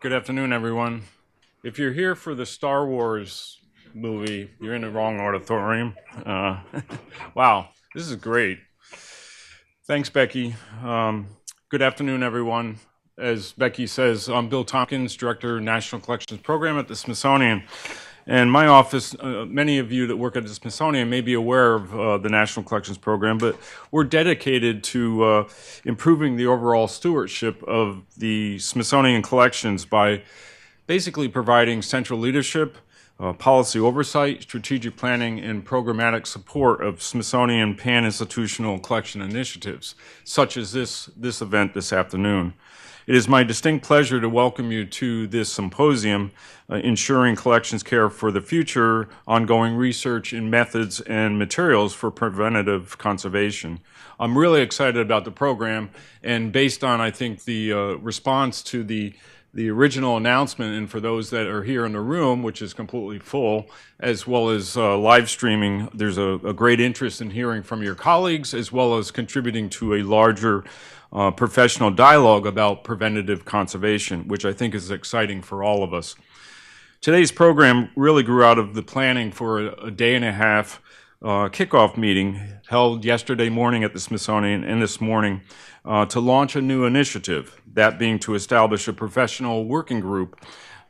Good afternoon, everyone. If you're here for the Star Wars movie, you're in the wrong auditorium. Wow, this is great. Thanks, Becky. Good afternoon, everyone. As Becky says, I'm Bill Tompkins, Director of National Collections Program at the Smithsonian. And my office, many of you that work at the Smithsonian may be aware of the National Collections Program, but we're dedicated to improving the overall stewardship of the Smithsonian collections by basically providing central leadership, policy oversight, strategic planning, and programmatic support of Smithsonian pan-institutional collection initiatives, such as this event this afternoon. It is my distinct pleasure to welcome you to this symposium, Ensuring Collections Care for the Future, Ongoing Research in Methods and Materials for Preventative Conservation. I'm really excited about the program, and based on, I think, the response to the original announcement, and for those that are here in the room, which is completely full, as well as live streaming, there's a great interest in hearing from your colleagues, as well as contributing to a larger professional dialogue about preventative conservation, which I think is exciting for all of us. Today's program really grew out of the planning for a day-and-a-half kickoff meeting held yesterday morning at the Smithsonian and this morning to launch a new initiative, that being to establish a professional working group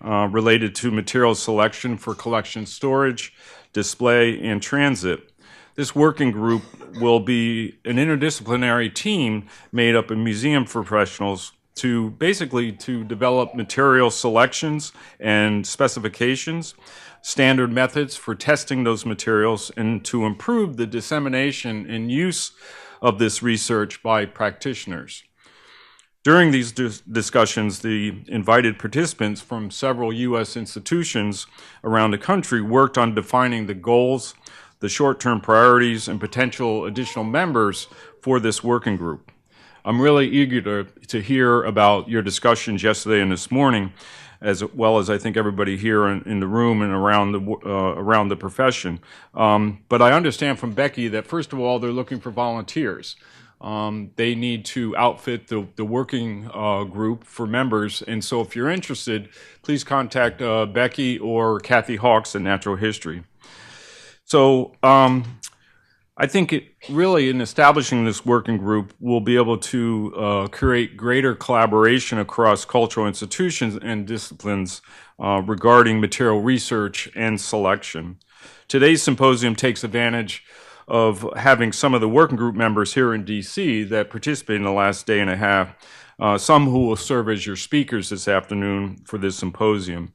related to material selection for collection storage, display, and transit. This working group will be an interdisciplinary team made up of museum professionals to develop material selections and specifications, standard methods for testing those materials, and to improve the dissemination and use of this research by practitioners. During these discussions, the invited participants from several U.S. institutions around the country worked on defining the goals, the short-term priorities, and potential additional members for this working group. I'm really eager to hear about your discussions yesterday and this morning, as well as I think everybody here in the room and around the profession. But I understand from Becky that, first of all, they're looking for volunteers. They need to outfit the working group for members, and so if you're interested, please contact Becky or Kathy Hawks at Natural History. So I think in establishing this working group, we'll be able to create greater collaboration across cultural institutions and disciplines regarding material research and selection. Today's symposium takes advantage of having some of the working group members here in DC that participated in the last day and a half, some who will serve as your speakers this afternoon for this symposium.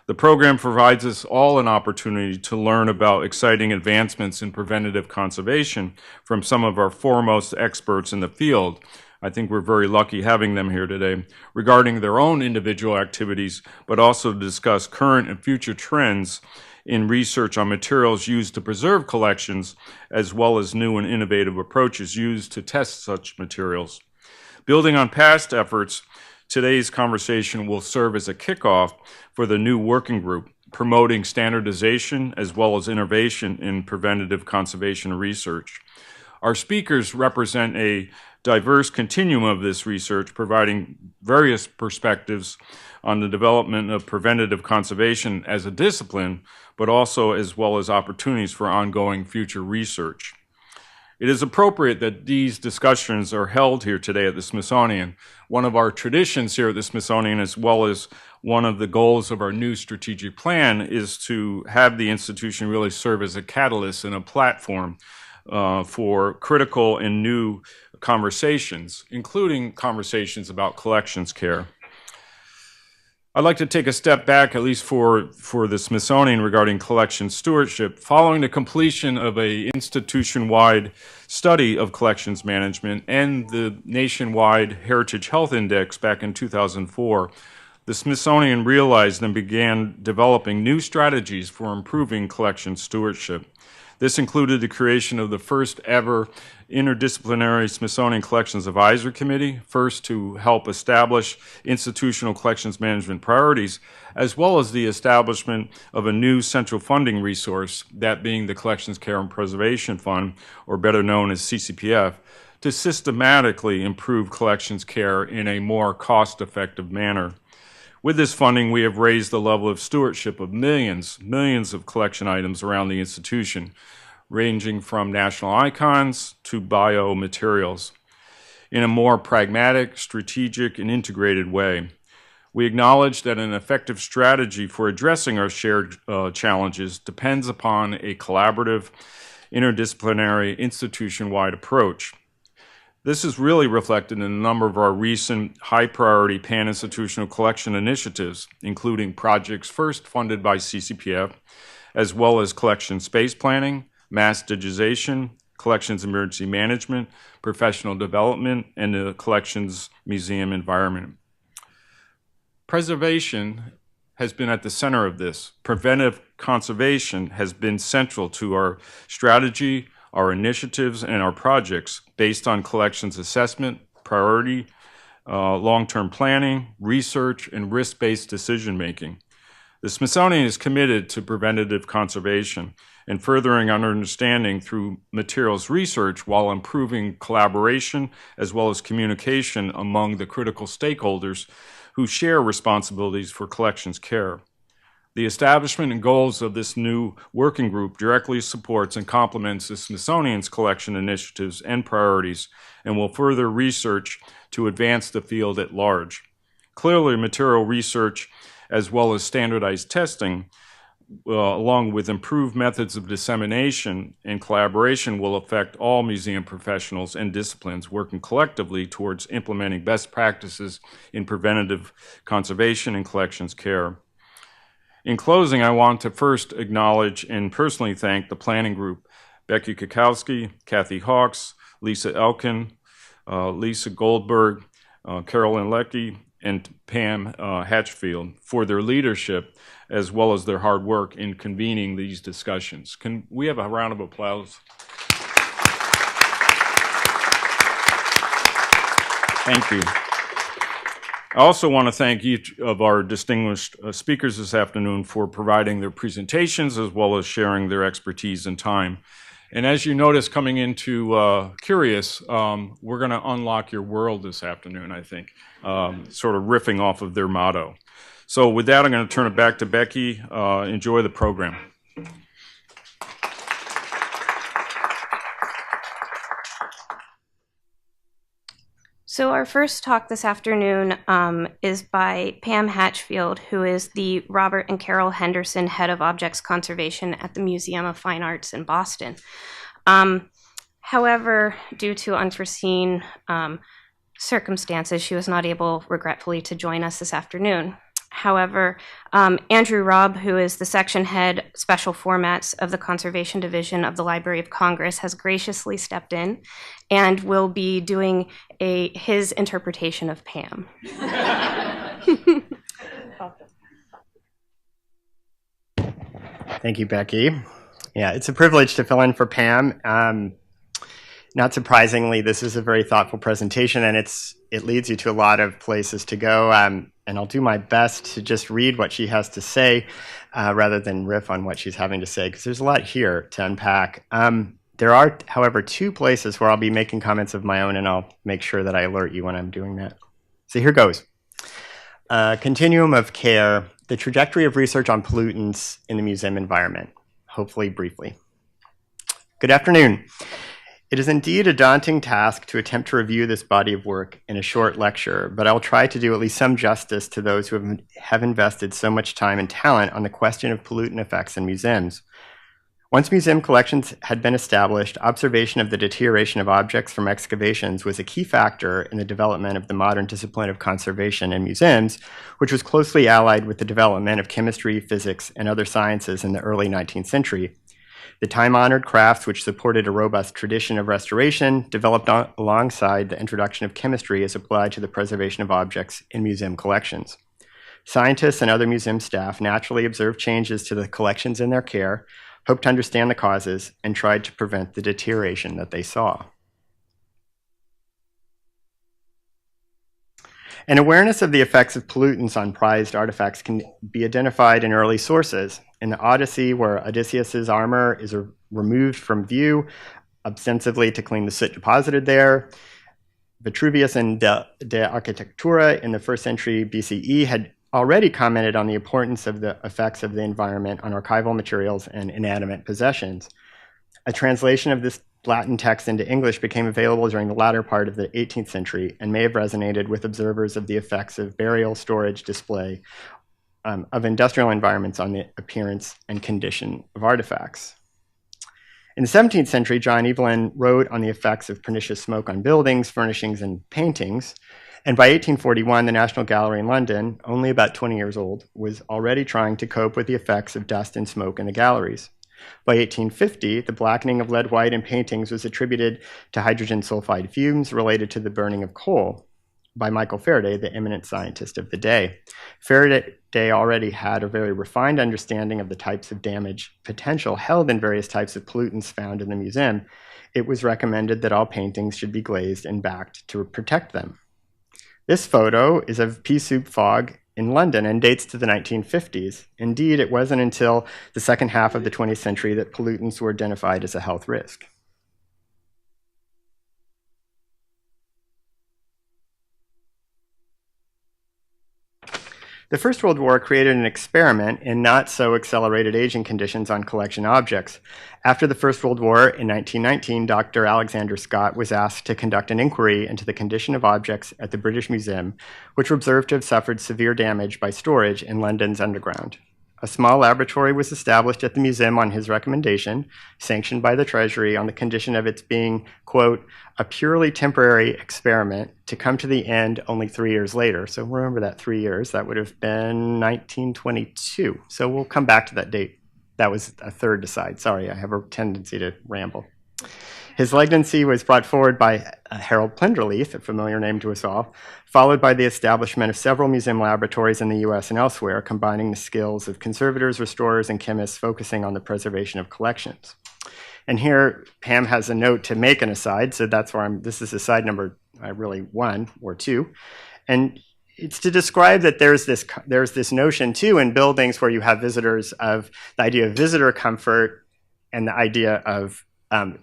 The program provides us all an opportunity to learn about exciting advancements in preventative conservation from some of our foremost experts in the field. I think we're very lucky having them here today, regarding their own individual activities, but also to discuss current and future trends in research on materials used to preserve collections, as well as new and innovative approaches used to test such materials. Building on past efforts, today's conversation will serve as a kickoff for the new working group, promoting standardization as well as innovation in preventative conservation research. Our speakers represent a diverse continuum of this research, providing various perspectives on the development of preventative conservation as a discipline, but also as well as opportunities for ongoing future research. It is appropriate that these discussions are held here today at the Smithsonian. One of our traditions here at the Smithsonian, as well as one of the goals of our new strategic plan, is to have the institution really serve as a catalyst and a platform for critical and new conversations, including conversations about collections care. I'd like to take a step back, at least for the Smithsonian, regarding collection stewardship. Following the completion of an institution-wide study of collections management and the nationwide Heritage Health Index back in 2004, the Smithsonian realized and began developing new strategies for improving collection stewardship. This included the creation of the first ever interdisciplinary Smithsonian Collections Advisory Committee, first to help establish institutional collections management priorities, as well as the establishment of a new central funding resource, that being the Collections Care and Preservation Fund, or better known as CCPF, to systematically improve collections care in a more cost-effective manner. With this funding, we have raised the level of stewardship of millions of collection items around the institution, ranging from national icons to biomaterials, in a more pragmatic, strategic, and integrated way. We acknowledge that an effective strategy for addressing our shared challenges depends upon a collaborative, interdisciplinary, institution-wide approach. This is really reflected in a number of our recent high-priority pan-institutional collection initiatives, including Projects First, funded by CCPF, as well as collection space planning, mass digitization, collections emergency management, professional development, and the collections museum environment. Preservation has been at the center of this. Preventive conservation has been central to our strategy, our initiatives, and our projects based on collections assessment, priority, long-term planning, research, and risk-based decision-making. The Smithsonian is committed to preventative conservation and furthering our understanding through materials research while improving collaboration as well as communication among the critical stakeholders who share responsibilities for collections care. The establishment and goals of this new working group directly supports and complements the Smithsonian's collection initiatives and priorities and will further research to advance the field at large. Clearly, material research as well as standardized testing, along with improved methods of dissemination and collaboration, will affect all museum professionals and disciplines working collectively towards implementing best practices in preventative conservation and collections care. In closing, I want to first acknowledge and personally thank the planning group, Becky Kukowski, Kathy Hawks, Lisa Elkin, Lisa Goldberg, Carolyn Leckie, and Pam Hatfield for their leadership as well as their hard work in convening these discussions. Can we have a round of applause? Thank you. I also want to thank each of our distinguished speakers this afternoon for providing their presentations as well as sharing their expertise and time. And as you notice coming into Curious, we're going to unlock your world this afternoon, I think, sort of riffing off of their motto. So with that, I'm going to turn it back to Becky. Enjoy the program. So our first talk this afternoon is by Pam Hatfield, who is the Robert and Carol Henderson Head of Objects Conservation at the Museum of Fine Arts in Boston. However, due to unforeseen circumstances, she was not able, regretfully, to join us this afternoon. However, Andrew Robb, who is the section head special formats of the Conservation Division of the Library of Congress, has graciously stepped in and will be doing his interpretation of Pam. Thank you, Becky. Yeah, it's a privilege to fill in for Pam. Not surprisingly, this is a very thoughtful presentation, and it leads you to a lot of places to go. And I'll do my best to just read what she has to say rather than riff on what she's having to say, because there's a lot here to unpack. There are, however, two places where I'll be making comments of my own, and I'll make sure that I alert you when I'm doing that. So here goes. Continuum of care, the trajectory of research on pollutants in the museum environment, hopefully briefly. Good afternoon. It is indeed a daunting task to attempt to review this body of work in a short lecture, but I'll try to do at least some justice to those who have invested so much time and talent on the question of pollutant effects in museums. Once museum collections had been established, observation of the deterioration of objects from excavations was a key factor in the development of the modern discipline of conservation in museums, which was closely allied with the development of chemistry, physics, and other sciences in the early 19th century. The time-honored crafts, which supported a robust tradition of restoration, developed alongside the introduction of chemistry as applied to the preservation of objects in museum collections. Scientists and other museum staff naturally observed changes to the collections in their care, hoped to understand the causes, and tried to prevent the deterioration that they saw. An awareness of the effects of pollutants on prized artifacts can be identified in early sources. In the Odyssey, where Odysseus's armor is removed from view ostensibly to clean the soot deposited there, Vitruvius in De Architectura in the 1st century BCE had already commented on the importance of the effects of the environment on archival materials and inanimate possessions. A translation of this Latin text into English became available during the latter part of the 18th century and may have resonated with observers of the effects of burial, storage, display of industrial environments on the appearance and condition of artifacts. In the 17th century, John Evelyn wrote on the effects of pernicious smoke on buildings, furnishings, and paintings. And by 1841, the National Gallery in London, only about 20 years old, was already trying to cope with the effects of dust and smoke in the galleries. By 1850, the blackening of lead white in paintings was attributed to hydrogen sulfide fumes related to the burning of coal by Michael Faraday, the eminent scientist of the day. Faraday already had a very refined understanding of the types of damage potential held in various types of pollutants found in the museum. It was recommended that all paintings should be glazed and backed to protect them. This photo is of pea soup fog in London and dates to the 1950s. Indeed, it wasn't until the second half of the 20th century that pollutants were identified as a health risk. The First World War created an experiment in not-so-accelerated aging conditions on collection objects. After the First World War in 1919, Dr. Alexander Scott was asked to conduct an inquiry into the condition of objects at the British Museum, which were observed to have suffered severe damage by storage in London's underground. A small laboratory was established at the museum on his recommendation, sanctioned by the Treasury on the condition of its being, quote, a purely temporary experiment to come to the end only 3 years later. So remember that 3 years, that would have been 1922. So we'll come back to that date. That was a third aside. Sorry, I have a tendency to ramble. His legacy was brought forward by Harold Plenderleith, a familiar name to us all, followed by the establishment of several museum laboratories in the US and elsewhere, combining the skills of conservators, restorers, and chemists focusing on the preservation of collections. And here, Pam has a note to make an aside, so that's where this is aside number really 1 or 2. And it's to describe that there's this notion, too, in buildings where you have visitors of the idea of visitor comfort and the idea of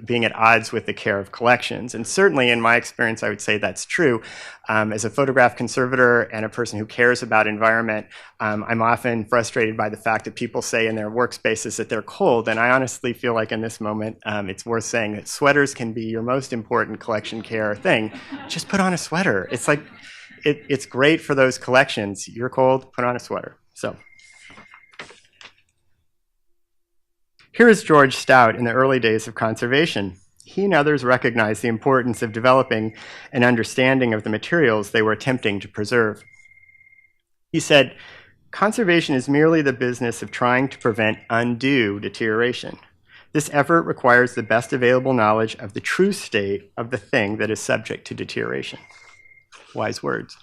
being at odds with the care of collections. And certainly in my experience, I would say that's true. As a photograph conservator and a person who cares about environment, I'm often frustrated by the fact that people say in their workspaces that they're cold. And I honestly feel like in this moment, it's worth saying that sweaters can be your most important collection care thing. Just put on a sweater. It's like, it's great for those collections. You're cold, put on a sweater. So. Here is George Stout in the early days of conservation. He and others recognized the importance of developing an understanding of the materials they were attempting to preserve. He said, conservation is merely the business of trying to prevent undue deterioration. This effort requires the best available knowledge of the true state of the thing that is subject to deterioration. Wise words.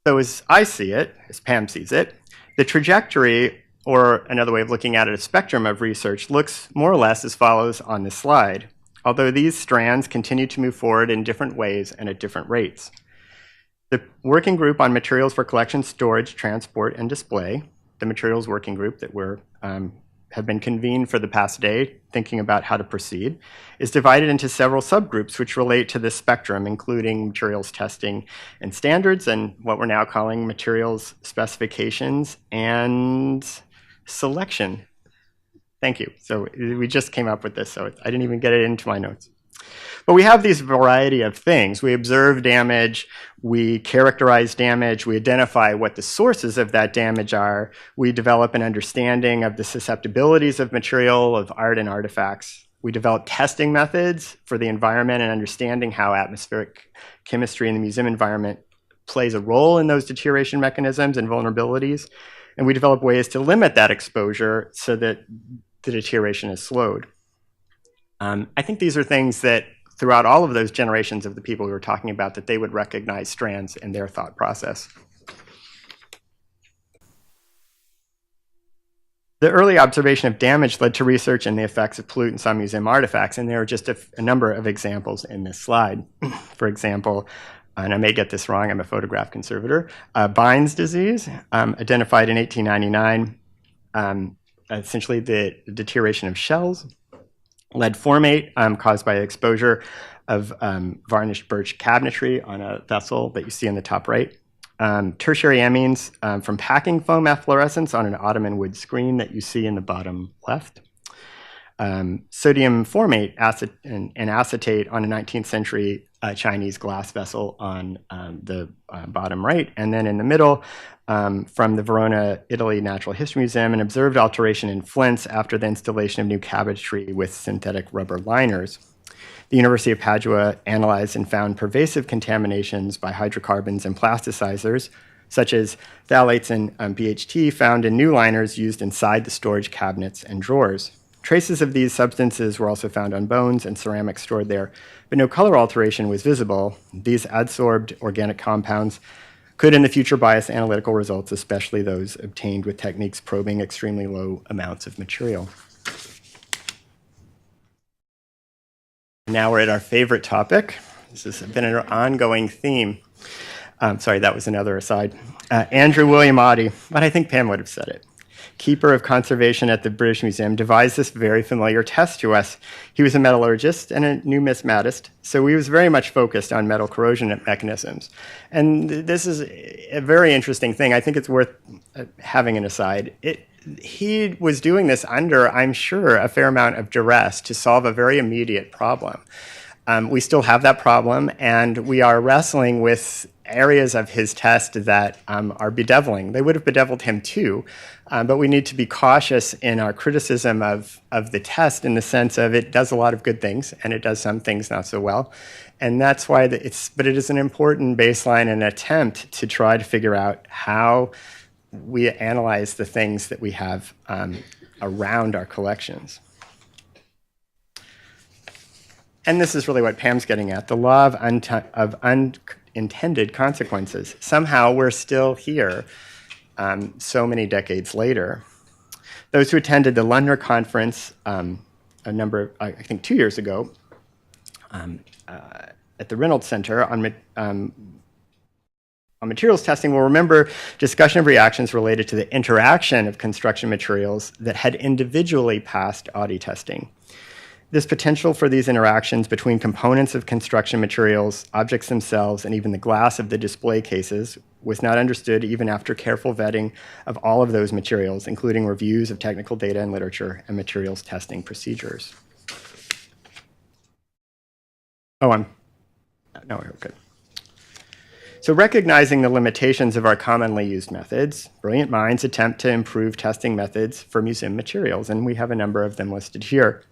So as I see it, as Pam sees it, the trajectory, or another way of looking at it, a spectrum of research, looks more or less as follows on this slide, although these strands continue to move forward in different ways and at different rates. The Working Group on Materials for Collection, Storage, Transport, and Display, the Materials Working Group that have been convened for the past day, thinking about how to proceed, is divided into several subgroups which relate to this spectrum, including materials testing and standards, and what we're now calling materials specifications and selection. Thank you. So we just came up with this, so I didn't even get it into my notes. But we have these variety of things. We observe damage, we characterize damage, we identify what the sources of that damage are, we develop an understanding of the susceptibilities of material, of art and artifacts. We develop testing methods for the environment and understanding how atmospheric chemistry in the museum environment plays a role in those deterioration mechanisms and vulnerabilities. And we develop ways to limit that exposure so that the deterioration is slowed. I think these are things that throughout all of those generations of the people we were talking about, that they would recognize strands in their thought process. The early observation of damage led to research in the effects of pollutants on museum artifacts, and there are just a number of examples in this slide. For example, and I may get this wrong, I'm a photograph conservator, Bind's disease, identified in 1899, essentially the deterioration of shells. Lead formate caused by exposure of varnished birch cabinetry on a vessel that you see in the top right. Tertiary amines from packing foam efflorescence on an ottoman wood screen that you see in the bottom left. Sodium formate and acetate on a 19th century Chinese glass vessel on the bottom right. And then in the middle, from the Verona, Italy Natural History Museum, an observed alteration in flints after the installation of new cabinetry with synthetic rubber liners. The University of Padua analyzed and found pervasive contaminations by hydrocarbons and plasticizers, such as phthalates and BHT found in new liners used inside the storage cabinets and drawers. Traces of these substances were also found on bones and ceramics stored there, but no color alteration was visible. These adsorbed organic compounds could in the future bias analytical results, especially those obtained with techniques probing extremely low amounts of material. Now we're at our favorite topic. This has been an ongoing theme. Sorry, that was another aside. Andrew William Oddie, but I think Pam would have said it. Keeper of conservation at the British Museum, devised this very familiar test to us. He was a metallurgist and a numismatist, so he was very much focused on metal corrosion mechanisms. And this is a very interesting thing. I think it's worth having an aside. He was doing this under, I'm sure, a fair amount of duress to solve a very immediate problem. We still have that problem, and we are wrestling with areas of his test that are bedeviling. They would have bedeviled him too, but we need to be cautious in our criticism of the test in the sense of it does a lot of good things, and it does some things not so well. And that's why but it is an important baseline and attempt to try to figure out how we analyze the things that we have around our collections. And this is really what Pam's getting at, the law of unintended consequences. Somehow we're still here so many decades later. Those who attended the London conference I think 2 years ago at the Reynolds Center on materials testing will remember discussion of reactions related to the interaction of construction materials that had individually passed Oddie testing. This potential for these interactions between components of construction materials, objects themselves, and even the glass of the display cases was not understood even after careful vetting of all of those materials, including reviews of technical data and literature and materials testing procedures. No, we're good. So recognizing the limitations of our commonly used methods, brilliant minds attempt to improve testing methods for museum materials, and we have a number of them listed here.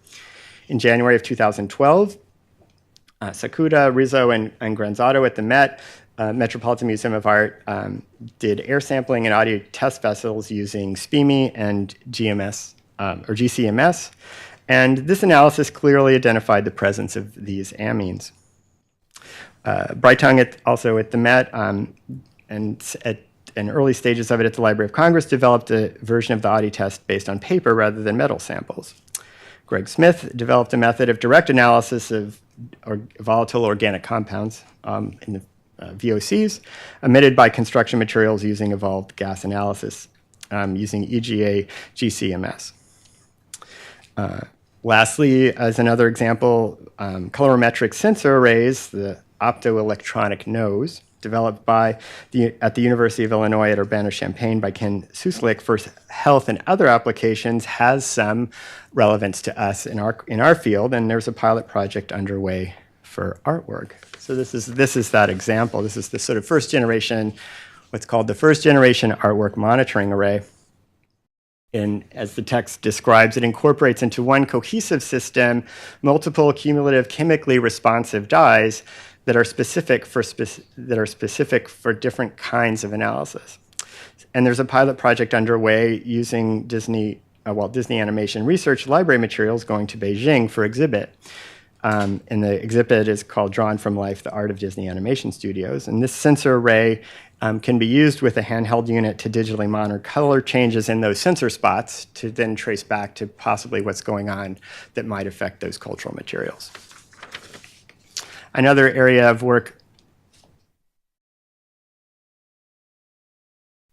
In January of 2012, Sakuda, Rizzo, and Granzato at the Metropolitan Museum of Art did air sampling in audio test vessels using SPME and GCMS, and this analysis clearly identified the presence of these amines. Breitong also at the Met and in early stages of it at the Library of Congress developed a version of the Oddie test based on paper rather than metal samples. Greg Smith developed a method of direct analysis of volatile organic compounds in the VOCs emitted by construction materials using evolved gas analysis using EGA GCMS. Lastly, as another example, colorimetric sensor arrays, the optoelectronic nose, developed at the University of Illinois at Urbana-Champaign by Ken Suslik for health and other applications, has some relevance to us in our field, and there's a pilot project underway for artwork. So this is that example. This is the sort of first generation, what's called the first generation artwork monitoring array. And as the text describes, it incorporates into one cohesive system multiple cumulative chemically responsive dyes that are specific for different kinds of analysis. And there's a pilot project underway using Disney Animation Research library materials going to Beijing for exhibit. And the exhibit is called Drawn from Life, The Art of Disney Animation Studios. And this sensor array can be used with a handheld unit to digitally monitor color changes in those sensor spots to then trace back to possibly what's going on that might affect those cultural materials. Another area of work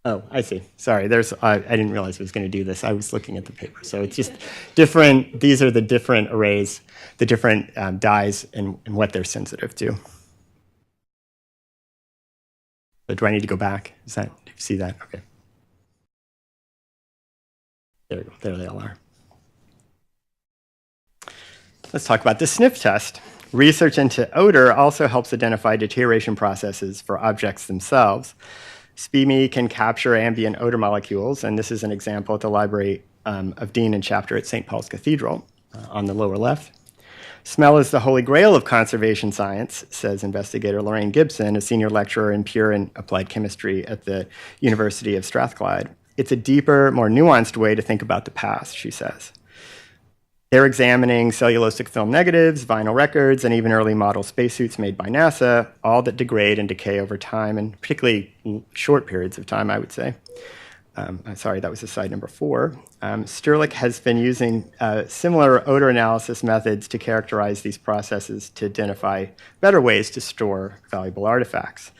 Oh, I see. Sorry, I didn't realize I was going to do this. I was looking at the paper. So it's just different. These are the different arrays, the different dyes and what they're sensitive to. So do I need to go back? Do you see that? Okay. There we go. There they all are. Let's talk about the sniff test. Research into odor also helps identify deterioration processes for objects themselves. SPME can capture ambient odor molecules, and this is an example at the Library of Dean and Chapter at St. Paul's Cathedral on the lower left. Smell is the holy grail of conservation science, says investigator Lorraine Gibson, a senior lecturer in pure and applied chemistry at the University of Strathclyde. It's a deeper, more nuanced way to think about the past, she says. They're examining cellulosic film negatives, vinyl records, and even early model spacesuits made by NASA, all that degrade and decay over time, and particularly short periods of time, I would say. Sorry, that was slide number 4. Sterlich has been using similar odor analysis methods to characterize these processes to identify better ways to store valuable artifacts.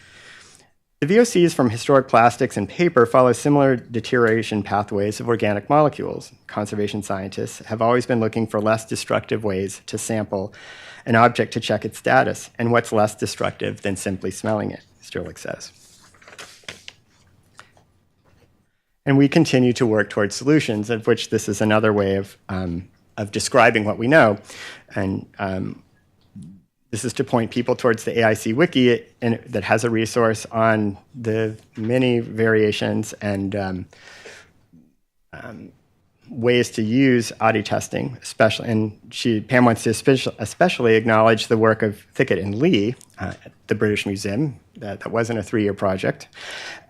The VOCs from historic plastics and paper follow similar deterioration pathways of organic molecules. Conservation scientists have always been looking for less destructive ways to sample an object to check its status, and what's less destructive than simply smelling it, Sterlich says. And we continue to work towards solutions, of which this is another way of describing what we know. And this is to point people towards the AIC Wiki that has a resource on the many variations and ways to use ODDI testing, especially. And Pam wants to especially acknowledge the work of Thickett and Lee at the British Museum. That wasn't a 3-year project.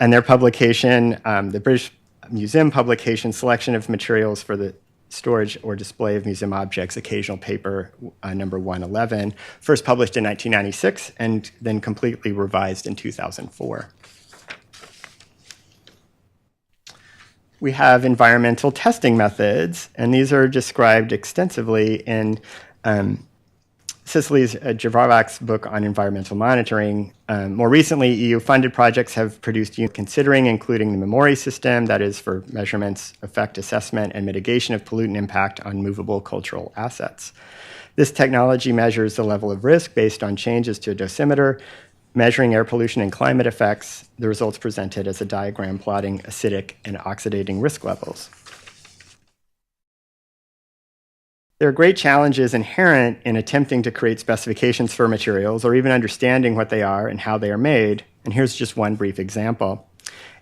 And their publication, the British Museum publication, Selection of Materials for the Storage or Display of Museum Objects, Occasional Paper number 111, first published in 1996 and then completely revised in 2004. We have environmental testing methods, and these are described extensively in Cicely's Javravak's book on environmental monitoring. More recently, EU-funded projects have produced considering including the memory system, that is for measurements, effect assessment, and mitigation of pollutant impact on movable cultural assets. This technology measures the level of risk based on changes to a dosimeter, measuring air pollution and climate effects. The results presented as a diagram plotting acidic and oxidating risk levels. There are great challenges inherent in attempting to create specifications for materials or even understanding what they are and how they are made. And here's just one brief example.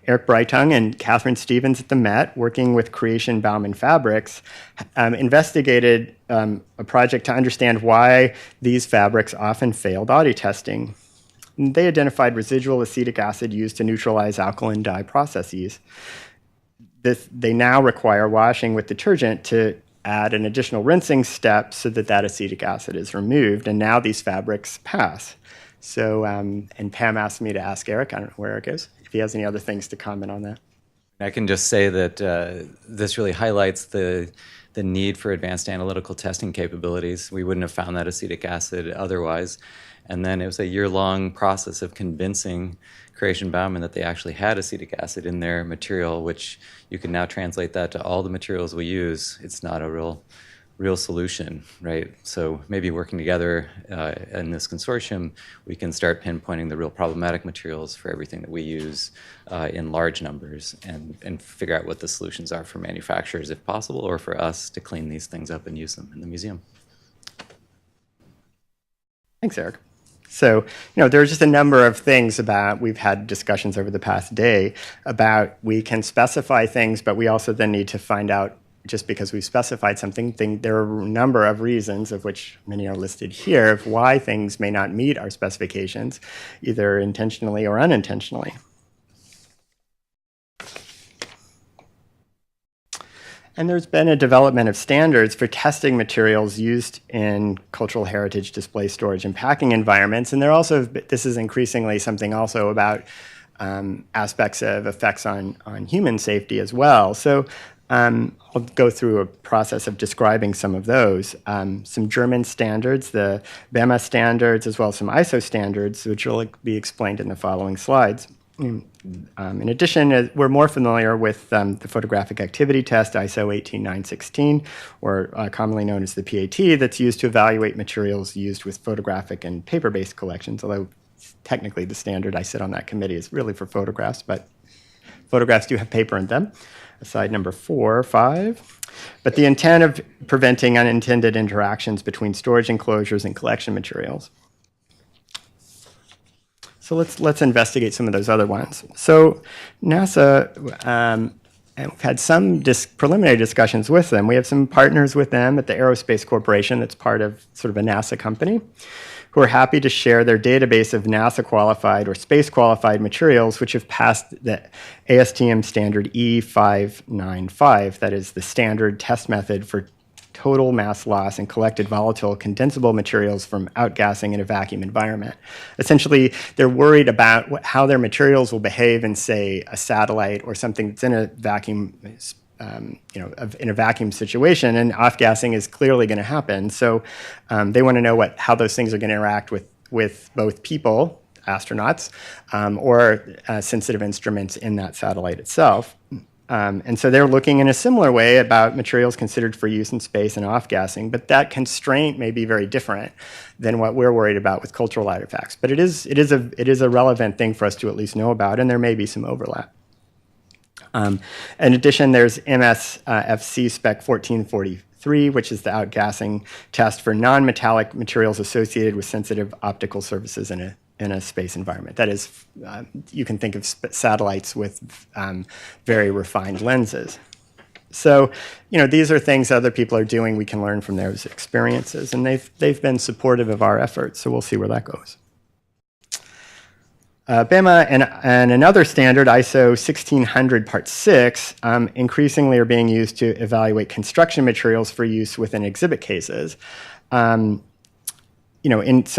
Eric Breitung and Catherine Stevens at the Met, working with Creation Bauman Fabrics, investigated a project to understand why these fabrics often failed ODDI testing. They identified residual acetic acid used to neutralize alkaline dye processes. They now require washing with detergent to add an additional rinsing step so that acetic acid is removed, and now these fabrics pass. So, and Pam asked me to ask Eric, I don't know where Eric is, if he has any other things to comment on that. I can just say that this really highlights the need for advanced analytical testing capabilities. We wouldn't have found that acetic acid otherwise. And then it was a year-long process of convincing Creation Bauman that they actually had acetic acid in their material, which you can now translate that to all the materials we use. It's not a real solution, right? So maybe working together in this consortium, we can start pinpointing the real problematic materials for everything that we use in large numbers and figure out what the solutions are for manufacturers, if possible, or for us to clean these things up and use them in the museum. Thanks, Eric. So, there's just a number of things we've had discussions over the past day about we can specify things, but we also then need to find out, just because we've specified something, there are a number of reasons, of which many are listed here, of why things may not meet our specifications, either intentionally or unintentionally. And there's been a development of standards for testing materials used in cultural heritage display storage and packing environments. And this is increasingly something also about aspects of effects on human safety as well. So I'll go through a process of describing some of those. Some German standards, the BEMA standards, as well as some ISO standards, which will be explained in the following slides. In addition, we're more familiar with the photographic activity test, ISO 18916, or commonly known as the PAT, that's used to evaluate materials used with photographic and paper-based collections, although technically the standard I sit on that committee is really for photographs, but photographs do have paper in them. Slide number 4 or 5. But the intent of preventing unintended interactions between storage enclosures and collection materials. So let's investigate some of those other ones. So NASA, and we've had some preliminary discussions with them. We have some partners with them at the Aerospace Corporation that's part of sort of a NASA company, who are happy to share their database of NASA-qualified or space-qualified materials which have passed the ASTM standard E595, that is the standard test method for total mass loss and collected volatile condensable materials from outgassing in a vacuum environment. Essentially, they're worried about how their materials will behave in, say, a satellite or something that's in a vacuum in a vacuum situation, and off-gassing is clearly going to happen. So they want to know how those things are going to interact with both people, astronauts, or sensitive instruments in that satellite itself. And so they're looking in a similar way about materials considered for use in space and off-gassing, but that constraint may be very different than what we're worried about with cultural artifacts. But it is a relevant thing for us to at least know about, and there may be some overlap. In addition, there's MSFC Spec 1443, which is the outgassing test for non-metallic materials associated with sensitive optical surfaces in a space environment. That is, you can think of satellites with very refined lenses. So, these are things other people are doing. We can learn from those experiences, and they've been supportive of our efforts. So we'll see where that goes. BIMA and another standard, ISO 1600 Part 6, increasingly are being used to evaluate construction materials for use within exhibit cases. So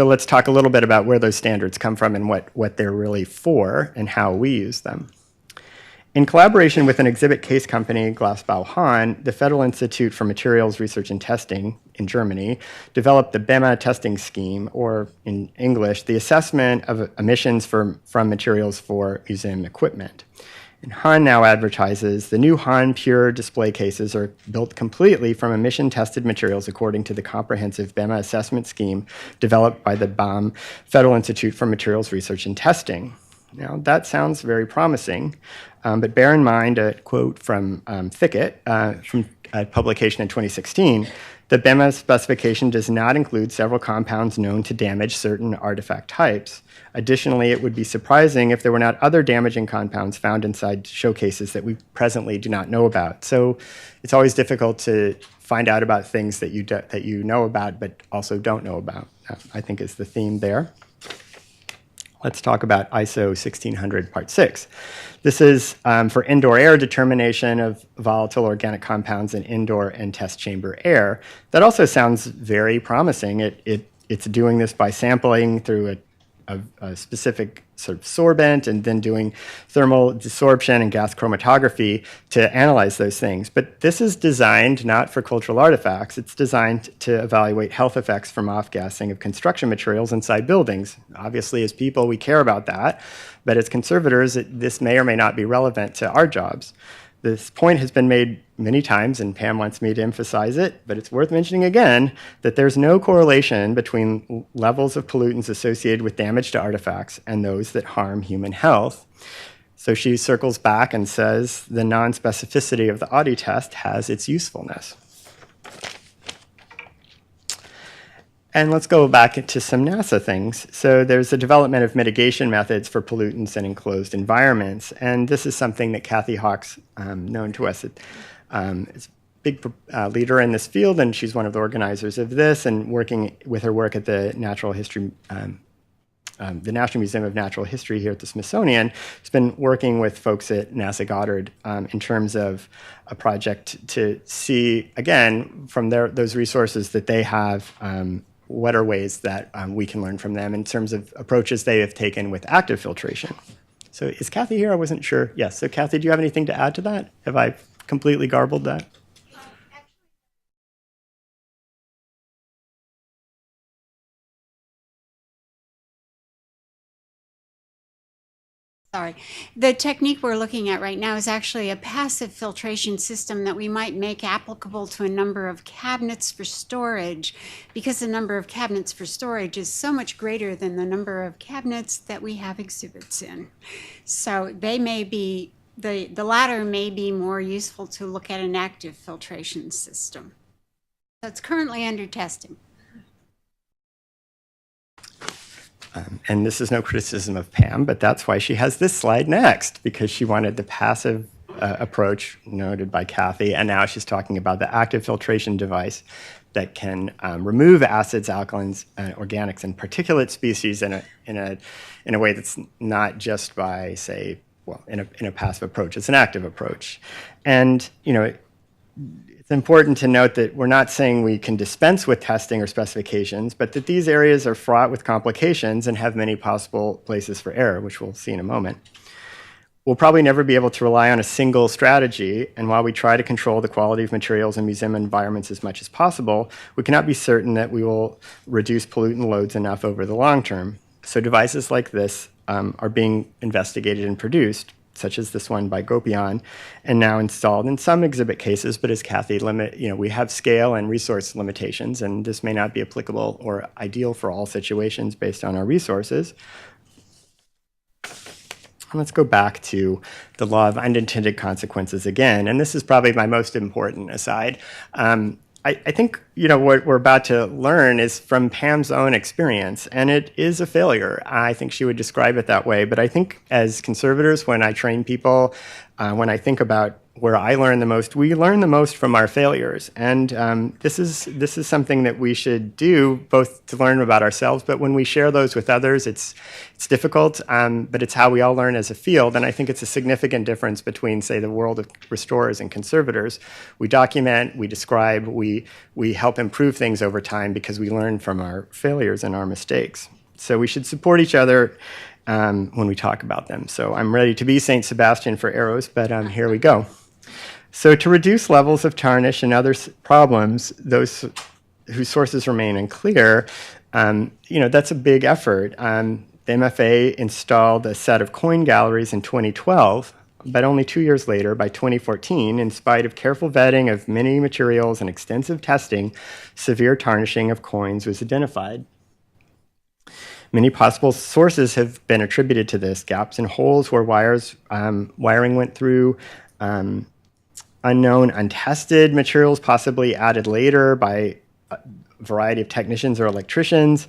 let's talk a little bit about where those standards come from and what they're really for and how we use them. In collaboration with an exhibit case company, Glasgow Hahn, the Federal Institute for Materials Research and Testing in Germany developed the BIMA testing scheme, or in English, the assessment of emissions from materials for museum equipment. And Hahn now advertises the new Hahn Pure display cases are built completely from emission-tested materials according to the comprehensive BIMA assessment scheme developed by the BAM, Federal Institute for Materials Research and Testing. Now, that sounds very promising, but bear in mind a quote from Thicket, from a publication in 2016, the BIMA specification does not include several compounds known to damage certain artifact types. Additionally, it would be surprising if there were not other damaging compounds found inside showcases that we presently do not know about. So it's always difficult to find out about things that you know about but also don't know about, I think is the theme there. Let's talk about ISO 1600 Part 6. This is for indoor air determination of volatile organic compounds in indoor and test chamber air. That also sounds very promising. It's doing this by sampling through a specific sort of sorbent and then doing thermal desorption and gas chromatography to analyze those things. But this is designed not for cultural artifacts. It's designed to evaluate health effects from off-gassing of construction materials inside buildings. Obviously, as people, we care about that. But as conservators, this may or may not be relevant to our jobs. This point has been made many times, and Pam wants me to emphasize it, but it's worth mentioning again that there's no correlation between levels of pollutants associated with damage to artifacts and those that harm human health. So she circles back and says the non-specificity of the Audi test has its usefulness. And let's go back into some NASA things. So there's the development of mitigation methods for pollutants in enclosed environments. And this is something that Kathy Hawks, known to us, is a big leader in this field, and she's one of the organizers of this, and working with her work at the National Museum of Natural History here at the Smithsonian, has been working with folks at NASA Goddard in terms of a project to see, again, from those resources that they have, what are ways that we can learn from them in terms of approaches they have taken with active filtration. So is Kathy here? I wasn't sure. Yes. So Kathy, do you have anything to add to that? Have I completely garbled that? Sorry. The technique we're looking at right now is actually a passive filtration system that we might make applicable to a number of cabinets for storage, because the number of cabinets for storage is so much greater than the number of cabinets that we have exhibits in. So they may be, the latter may be more useful to look at an active filtration system. So it's currently under testing. And this is no criticism of Pam, but that's why she has this slide next, because she wanted the passive approach noted by Kathy, and now she's talking about the active filtration device that can remove acids, alkalines, organics, and particulate species in a way that's not just by, say, well, in a passive approach. It's an active approach, and it's important to note that we're not saying we can dispense with testing or specifications, but that these areas are fraught with complications and have many possible places for error, which we'll see in a moment. We'll probably never be able to rely on a single strategy, and while we try to control the quality of materials in museum environments as much as possible, we cannot be certain that we will reduce pollutant loads enough over the long term. So devices like this are being investigated and produced, such as this one by Gopian, and now installed in some exhibit cases, but as Kathy we have scale and resource limitations, and this may not be applicable or ideal for all situations based on our resources. And let's go back to the law of unintended consequences again, and this is probably my most important aside. I think what we're about to learn is from Pam's own experience, and it is a failure. I think she would describe it that way. But I think as conservators, when I train people, when I think about where I learn the most, we learn the most from our failures. And this is something that we should do both to learn about ourselves, but when we share those with others, it's difficult, but it's how we all learn as a field. And I think it's a significant difference between, say, the world of restorers and conservators. We document, we describe, we help improve things over time because we learn from our failures and our mistakes. So we should support each other when we talk about them. So I'm ready to be St. Sebastian for arrows, but here we go. So to reduce levels of tarnish and other problems, those whose sources remain unclear, that's a big effort. The MFA installed a set of coin galleries in 2012, but only 2 years later, by 2014, in spite of careful vetting of many materials and extensive testing, severe tarnishing of coins was identified. Many possible sources have been attributed to this: gaps and holes where wiring went through, unknown, untested materials possibly added later by a variety of technicians or electricians,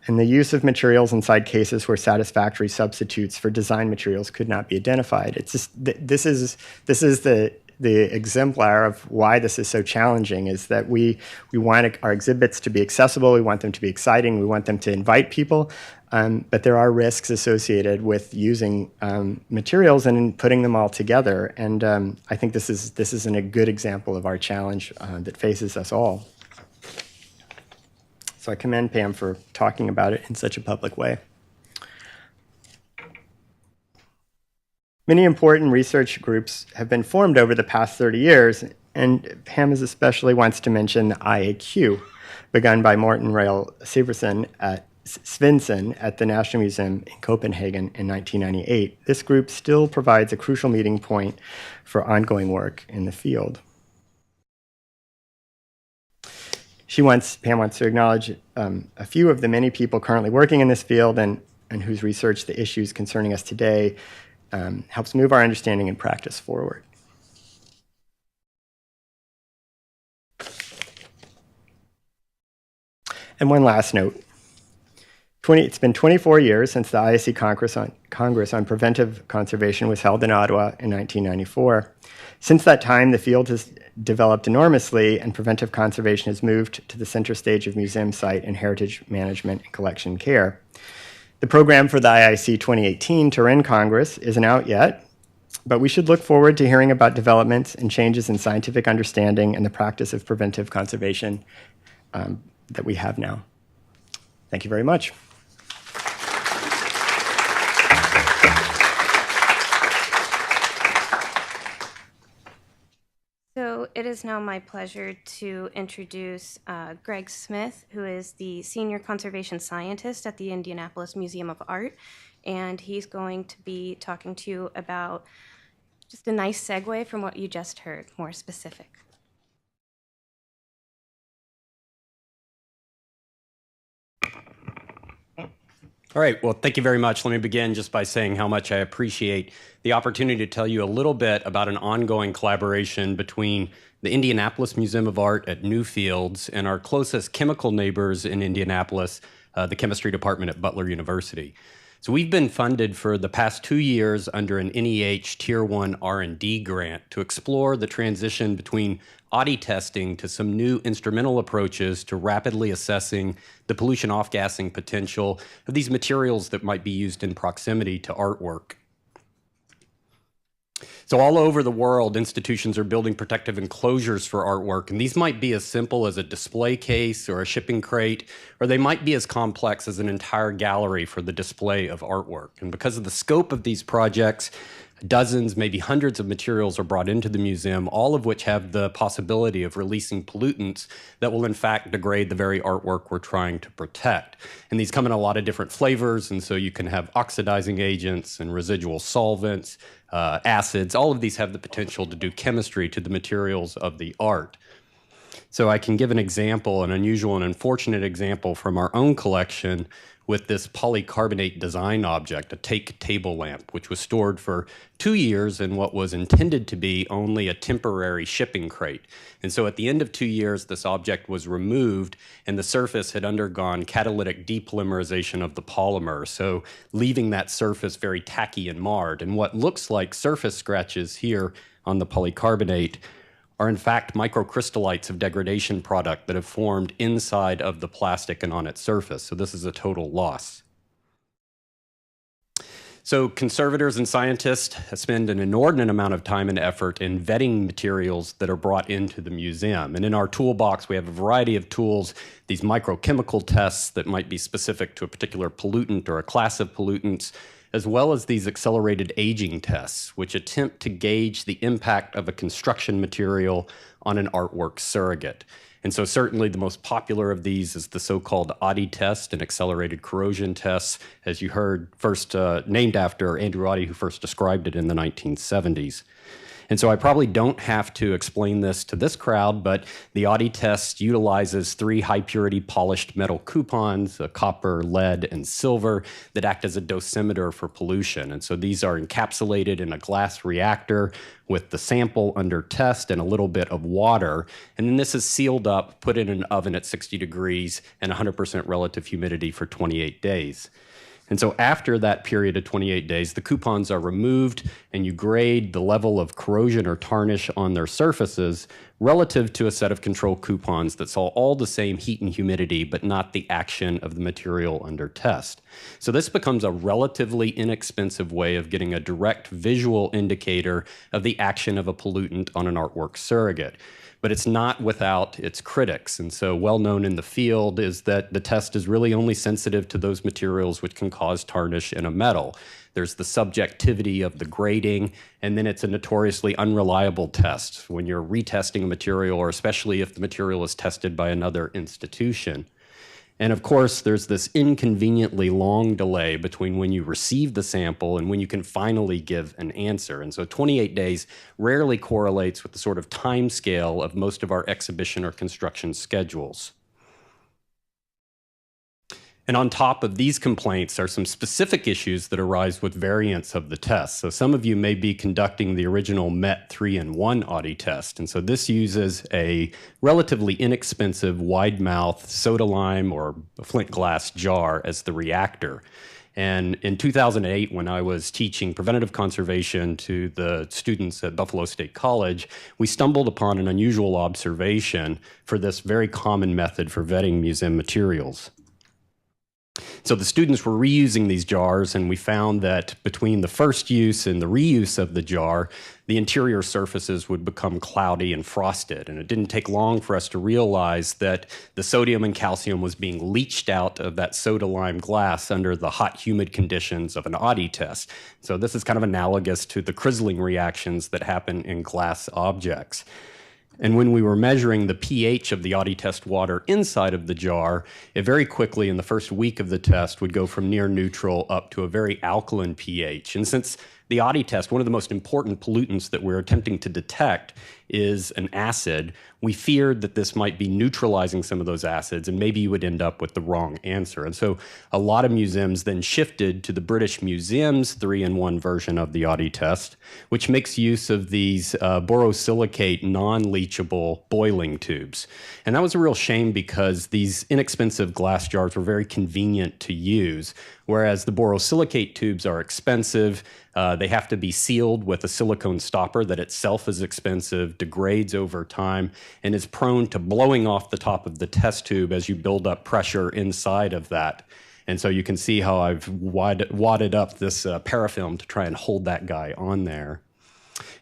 and the use of materials inside cases where satisfactory substitutes for design materials could not be identified. It's just, this is the exemplar of why this is so challenging, is that we want our exhibits to be accessible, we want them to be exciting, we want them to invite people, but there are risks associated with using materials and putting them all together. And I think this is a good example of our challenge that faces us all. So I commend Pam for talking about it in such a public way. Many important research groups have been formed over the past 30 years, and Pam especially wants to mention the IAQ, begun by Morten Rail Svendsen at the National Museum in Copenhagen in 1998. This group still provides a crucial meeting point for ongoing work in the field. Pam wants to acknowledge a few of the many people currently working in this field and whose research the issues concerning us today helps move our understanding and practice forward. And one last note. It's been 24 years since the ISC Congress on Preventive Conservation was held in Ottawa in 1994. Since that time, the field has developed enormously, and preventive conservation has moved to the center stage of museum site and heritage management and collection care. The program for the IIC 2018 Turin Congress isn't out yet, but we should look forward to hearing about developments and changes in scientific understanding and the practice of preventive conservation that we have now. Thank you very much. So it is now my pleasure to introduce Greg Smith, who is the Senior Conservation Scientist at the Indianapolis Museum of Art. and he's going to be talking to you about just a nice segue from what you just heard, more specific. All right, well, thank you very much. Let me begin just by saying how much I appreciate the opportunity to tell you a little bit about an ongoing collaboration between the Indianapolis Museum of Art at Newfields and our closest chemical neighbors in Indianapolis, the chemistry department at Butler University. So we've been funded for the past 2 years under an NEH Tier 1 R&D grant to explore the transition between ODI testing to some new instrumental approaches to rapidly assessing the pollution off-gassing potential of these materials that might be used in proximity to artwork. So all over the world, institutions are building protective enclosures for artwork, and these might be as simple as a display case or a shipping crate, or they might be as complex as an entire gallery for the display of artwork. And because of the scope of these projects, dozens, maybe hundreds of materials are brought into the museum, all of which have the possibility of releasing pollutants that will in fact degrade the very artwork we're trying to protect. And these come in a lot of different flavors, and so you can have oxidizing agents and residual solvents, acids. All of these have the potential to do chemistry to the materials of the art. So I can give an example, an unusual and unfortunate example from our own collection with this polycarbonate design object, a take table lamp, which was stored for 2 years in what was intended to be only a temporary shipping crate. And so at the end of 2 years, this object was removed and the surface had undergone catalytic depolymerization of the polymer, so leaving that surface very tacky and marred. And what looks like surface scratches here on the polycarbonate are in fact microcrystallites of degradation product that have formed inside of the plastic and on its surface. So this is a total loss. So conservators and scientists spend an inordinate amount of time and effort in vetting materials that are brought into the museum. And in our toolbox, we have a variety of tools, these microchemical tests that might be specific to a particular pollutant or a class of pollutants, as well as these accelerated aging tests, which attempt to gauge the impact of a construction material on an artwork surrogate. And so certainly the most popular of these is the so-called ODI test, an accelerated corrosion test, as you heard, first named after Andrew Oddie, who first described it in the 1970s. And so I probably don't have to explain this to this crowd, but the ODI test utilizes 3 high-purity polished metal coupons, copper, lead, and silver, that act as a dosimeter for pollution. And so these are encapsulated in a glass reactor with the sample under test and a little bit of water. And then this is sealed up, put in an oven at 60 degrees and 100% relative humidity for 28 days. And so after that period of 28 days, the coupons are removed and you grade the level of corrosion or tarnish on their surfaces relative to a set of control coupons that saw all the same heat and humidity, but not the action of the material under test. So this becomes a relatively inexpensive way of getting a direct visual indicator of the action of a pollutant on an artwork surrogate. But it's not without its critics. And so well known in the field is that the test is really only sensitive to those materials which can cause tarnish in a metal. There's the subjectivity of the grading, and then it's a notoriously unreliable test when you're retesting a material, or especially if the material is tested by another institution. And of course, there's this inconveniently long delay between when you receive the sample and when you can finally give an answer. And so 28 days rarely correlates with the sort of time scale of most of our exhibition or construction schedules. And on top of these complaints are some specific issues that arise with variants of the test. So some of you may be conducting the original MET 3-in-1 ODI test. And so this uses a relatively inexpensive wide mouth soda lime or flint glass jar as the reactor. And in 2008, when I was teaching preventative conservation to the students at Buffalo State College, we stumbled upon an unusual observation for this very common method for vetting museum materials. So the students were reusing these jars, and we found that between the first use and the reuse of the jar, the interior surfaces would become cloudy and frosted. And it didn't take long for us to realize that the sodium and calcium was being leached out of that soda lime glass under the hot, humid conditions of an ODI test. So this is kind of analogous to the crizzling reactions that happen in glass objects. And when we were measuring the pH of the Audi test water inside of the jar, it very quickly in the first week of the test would go from near neutral up to a very alkaline pH. And since the Audi test, one of the most important pollutants that we're attempting to detect is an acid, we feared that this might be neutralizing some of those acids, and maybe you would end up with the wrong answer. And so a lot of museums then shifted to the British Museum's 3-in-1 version of the Audi test, which makes use of these borosilicate non-leachable boiling tubes. And that was a real shame because these inexpensive glass jars were very convenient to use, whereas the borosilicate tubes are expensive. They have to be sealed with a silicone stopper that itself is expensive, degrades over time, and is prone to blowing off the top of the test tube as you build up pressure inside of that. And so you can see how I've wadded up this parafilm to try and hold that guy on there.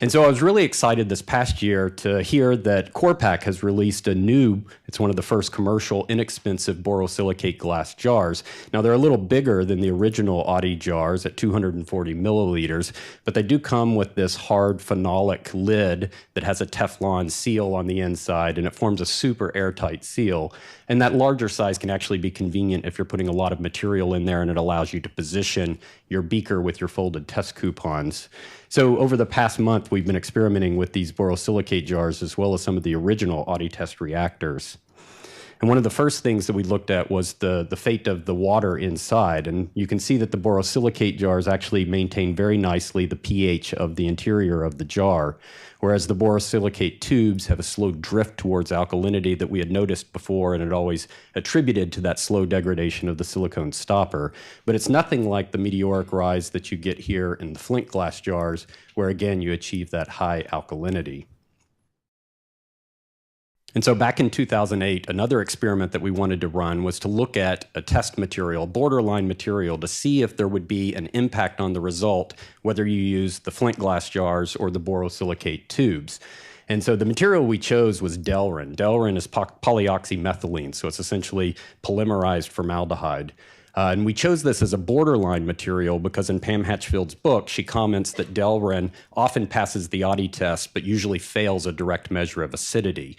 And so I was really excited this past year to hear that Corpac has released a new, it's one of the first commercial inexpensive borosilicate glass jars. Now they're a little bigger than the original Audi jars at 240 milliliters, but they do come with this hard phenolic lid that has a Teflon seal on the inside, and it forms a super airtight seal. And that larger size can actually be convenient if you're putting a lot of material in there, and it allows you to position your beaker with your folded test coupons. So over the past month, we've been experimenting with these borosilicate jars as well as some of the original Audi test reactors. And one of the first things that we looked at was the fate of the water inside. And you can see that the borosilicate jars actually maintain very nicely the pH of the interior of the jar, whereas the borosilicate tubes have a slow drift towards alkalinity that we had noticed before, and it always attributed to that slow degradation of the silicone stopper. But it's nothing like the meteoric rise that you get here in the flint glass jars, where again you achieve that high alkalinity. And so back in 2008, another experiment that we wanted to run was to look at a test material, borderline material, to see if there would be an impact on the result, whether you use the flint glass jars or the borosilicate tubes. And so the material we chose was Delrin. Delrin is polyoxymethylene, so it's essentially polymerized formaldehyde. And we chose this as a borderline material because in Pam Hatfield's book, she comments that Delrin often passes the Audi test, but usually fails a direct measure of acidity.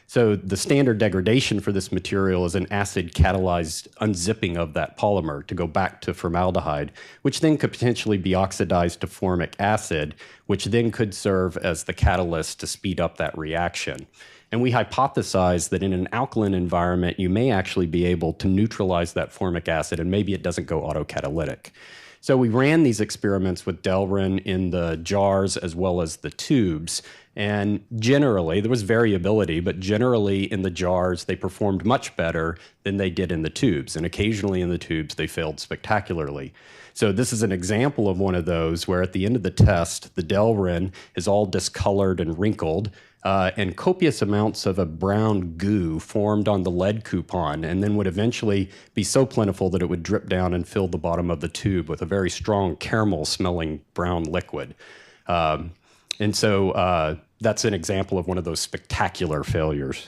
So the standard degradation for this material is an acid-catalyzed unzipping of that polymer to go back to formaldehyde, which then could potentially be oxidized to formic acid, which then could serve as the catalyst to speed up that reaction. And we hypothesized that in an alkaline environment, you may actually be able to neutralize that formic acid, and maybe it doesn't go autocatalytic. So we ran these experiments with Delrin in the jars as well as the tubes. And generally, there was variability, but generally in the jars, they performed much better than they did in the tubes. And occasionally in the tubes, they failed spectacularly. So this is an example of one of those where at the end of the test, the Delrin is all discolored and wrinkled, and copious amounts of a brown goo formed on the lead coupon and then would eventually be so plentiful that it would drip down and fill the bottom of the tube with a very strong caramel-smelling brown liquid. And so that's an example of one of those spectacular failures.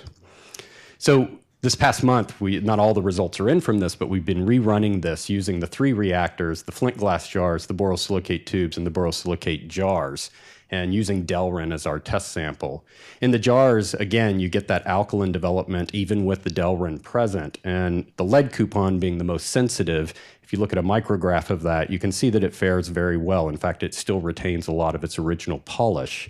So this past month, not all the results are in from this, but we've been rerunning this using the 3 reactors, the flint glass jars, the borosilicate tubes, and the borosilicate jars, and using Delrin as our test sample. In the jars, again, you get that alkaline development even with the Delrin present, and the lead coupon being the most sensitive. If you look at a micrograph of that, you can see that it fares very well. In fact, it still retains a lot of its original polish.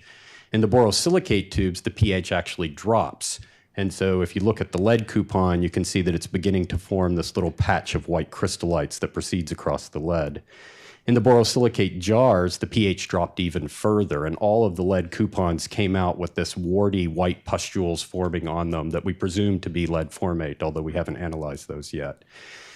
In the borosilicate tubes, the pH actually drops. And so if you look at the lead coupon, you can see that it's beginning to form this little patch of white crystallites that proceeds across the lead. In the borosilicate jars, the pH dropped even further, and all of the lead coupons came out with this warty white pustules forming on them that we presume to be lead formate, although we haven't analyzed those yet.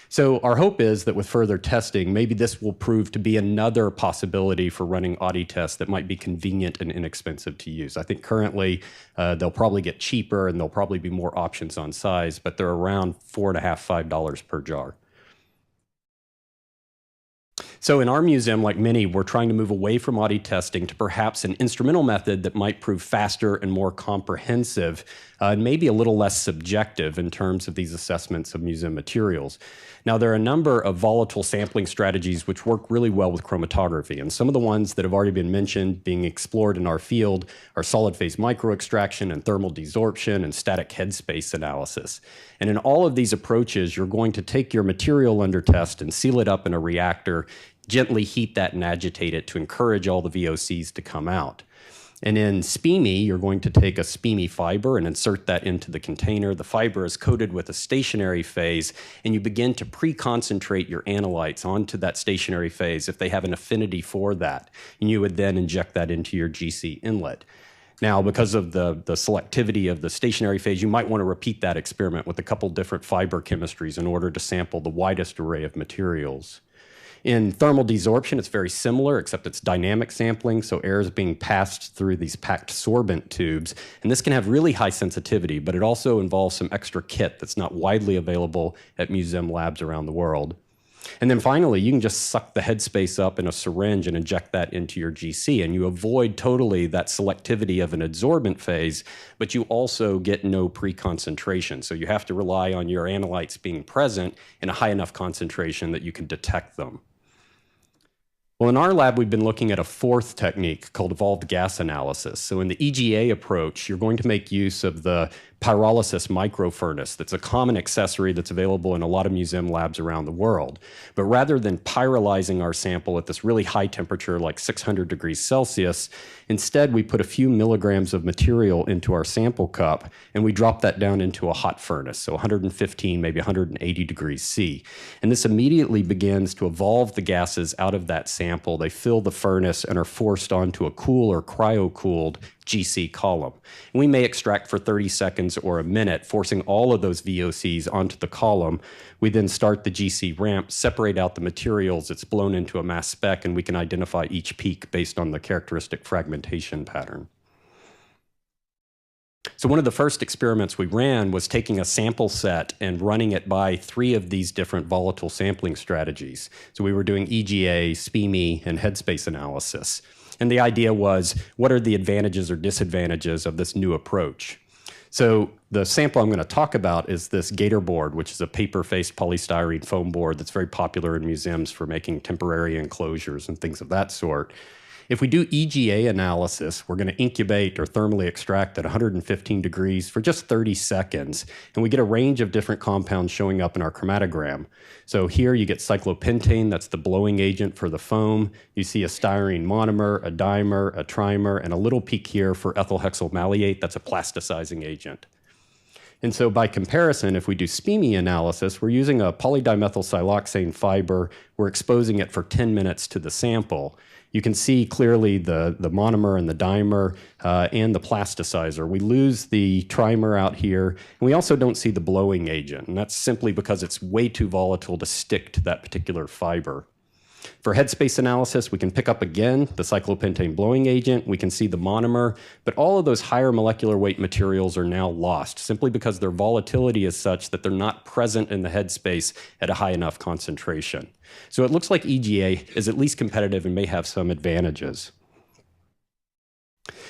So our hope is that with further testing, maybe this will prove to be another possibility for running Audi tests that might be convenient and inexpensive to use. I think currently they'll probably get cheaper and there'll probably be more options on size, but they're around $4.50–5 per jar. So in our museum, like many, we're trying to move away from AUDI testing to perhaps an instrumental method that might prove faster and more comprehensive, and maybe a little less subjective in terms of these assessments of museum materials. Now, there are a number of volatile sampling strategies which work really well with chromatography, and some of the ones that have already been mentioned being explored in our field are solid phase microextraction and thermal desorption and static headspace analysis. And in all of these approaches, you're going to take your material under test and seal it up in a reactor, gently heat that and agitate it to encourage all the VOCs to come out. And in SPME, you're going to take a SPME fiber and insert that into the container. The fiber is coated with a stationary phase, and you begin to pre-concentrate your analytes onto that stationary phase if they have an affinity for that. And you would then inject that into your GC inlet. Now, because of the selectivity of the stationary phase, you might want to repeat that experiment with a couple different fiber chemistries in order to sample the widest array of materials. In thermal desorption, it's very similar, except it's dynamic sampling, so air is being passed through these packed sorbent tubes, and this can have really high sensitivity, but it also involves some extra kit that's not widely available at museum labs around the world. And then finally, you can just suck the headspace up in a syringe and inject that into your GC, and you avoid totally that selectivity of an adsorbent phase, but you also get no pre-concentration. So you have to rely on your analytes being present in a high enough concentration that you can detect them. Well, in our lab, we've been looking at a fourth technique called evolved gas analysis. So in the EGA approach, you're going to make use of the pyrolysis microfurnace. That's a common accessory that's available in a lot of museum labs around the world. But rather than pyrolyzing our sample at this really high temperature, like 600 degrees Celsius, instead we put a few milligrams of material into our sample cup, and we drop that down into a hot furnace, so 115, maybe 180 degrees C. And this immediately begins to evolve the gases out of that sample. They fill the furnace and are forced onto a cool or cryo-cooled GC column. And we may extract for 30 seconds or a minute, forcing all of those VOCs onto the column. We then start the GC ramp, separate out the materials, it's blown into a mass spec, and we can identify each peak based on the characteristic fragmentation pattern. So one of the first experiments we ran was taking a sample set and running it by 3 of these different volatile sampling strategies. So we were doing EGA, SPME, and headspace analysis. And the idea was, what are the advantages or disadvantages of this new approach? So the sample I'm going to talk about is this Gator board, which is a paper-faced polystyrene foam board that's very popular in museums for making temporary enclosures and things of that sort. If we do EGA analysis, we're going to incubate or thermally extract at 115 degrees for just 30 seconds, and we get a range of different compounds showing up in our chromatogram. So here you get cyclopentane, that's the blowing agent for the foam. You see a styrene monomer, a dimer, a trimer, and a little peak here for ethylhexyl malleate, that's a plasticizing agent. And so by comparison, if we do SPME analysis, we're using a polydimethylsiloxane fiber. We're exposing it for 10 minutes to the sample. You can see clearly the monomer and the dimer and the plasticizer. We lose the trimer out here, and we also don't see the blowing agent, and that's simply because it's way too volatile to stick to that particular fiber. For headspace analysis, we can pick up again the cyclopentane blowing agent, we can see the monomer, but all of those higher molecular weight materials are now lost simply because their volatility is such that they're not present in the headspace at a high enough concentration. So it looks like EGA is at least competitive and may have some advantages.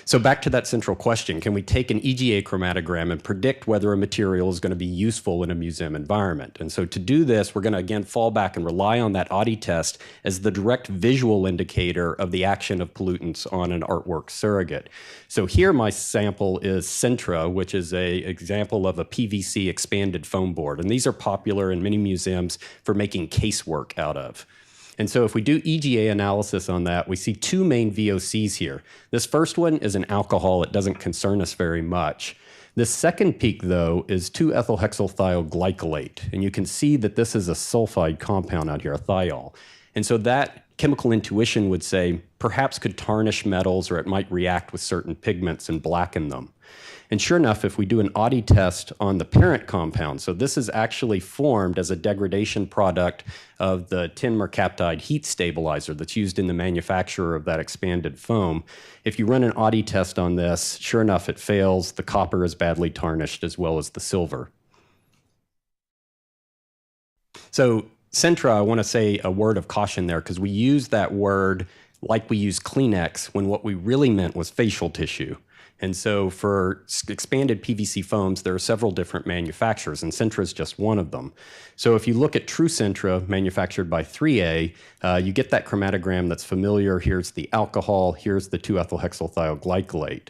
So back to that central question, can we take an EGA chromatogram and predict whether a material is going to be useful in a museum environment? And so to do this, we're going to again fall back and rely on that AUDI test as the direct visual indicator of the action of pollutants on an artwork surrogate. So here my sample is Centra, which is an example of a PVC expanded foam board. And these are popular in many museums for making casework out of. And so if we do EGA analysis on that, we see 2 main VOCs here. This first one is an alcohol. It doesn't concern us very much. This second peak, though, is 2-ethylhexylthioglycolate. And you can see that this is a sulfide compound out here, a thiol. And so that chemical intuition would say perhaps could tarnish metals, or it might react with certain pigments and blacken them. And sure enough, if we do an AUDI test on the parent compound, so this is actually formed as a degradation product of the tin mercaptide heat stabilizer that's used in the manufacture of that expanded foam. If you run an AUDI test on this, sure enough, it fails. The copper is badly tarnished as well as the silver. So Sintra, I want to say a word of caution there because we use that word like we use Kleenex when what we really meant was facial tissue. And so for expanded PVC foams, there are several different manufacturers, and Sintra is just one of them. So if you look at True Sintra, manufactured by 3A, you get that chromatogram that's familiar. Here's the alcohol, here's the 2-ethylhexylthioglycolate.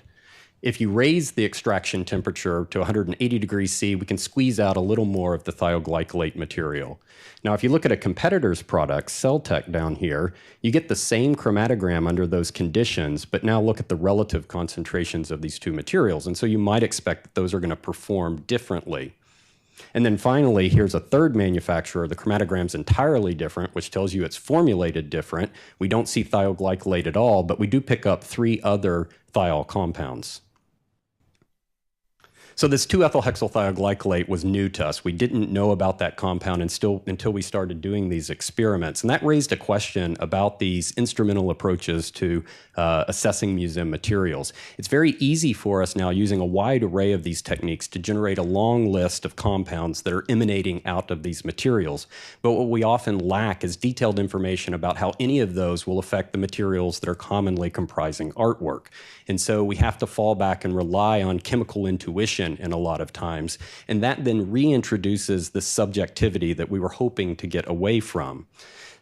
If you raise the extraction temperature to 180 degrees C, we can squeeze out a little more of the thioglycolate material. Now, if you look at a competitor's product, Celtec down here, you get the same chromatogram under those conditions, but now look at the relative concentrations of these two materials. And so you might expect that those are going to perform differently. And then finally, here's a third manufacturer. The chromatogram's entirely different, which tells you it's formulated different. We don't see thioglycolate at all, but we do pick up 3 other thiol compounds. So this 2-ethylhexylthioglycolate was new to us. We didn't know about that compound until we started doing these experiments. And that raised a question about these instrumental approaches to assessing museum materials. It's very easy for us now, using a wide array of these techniques, to generate a long list of compounds that are emanating out of these materials. But what we often lack is detailed information about how any of those will affect the materials that are commonly comprising artwork. And so we have to fall back and rely on chemical intuition in a lot of times, and that then reintroduces the subjectivity that we were hoping to get away from.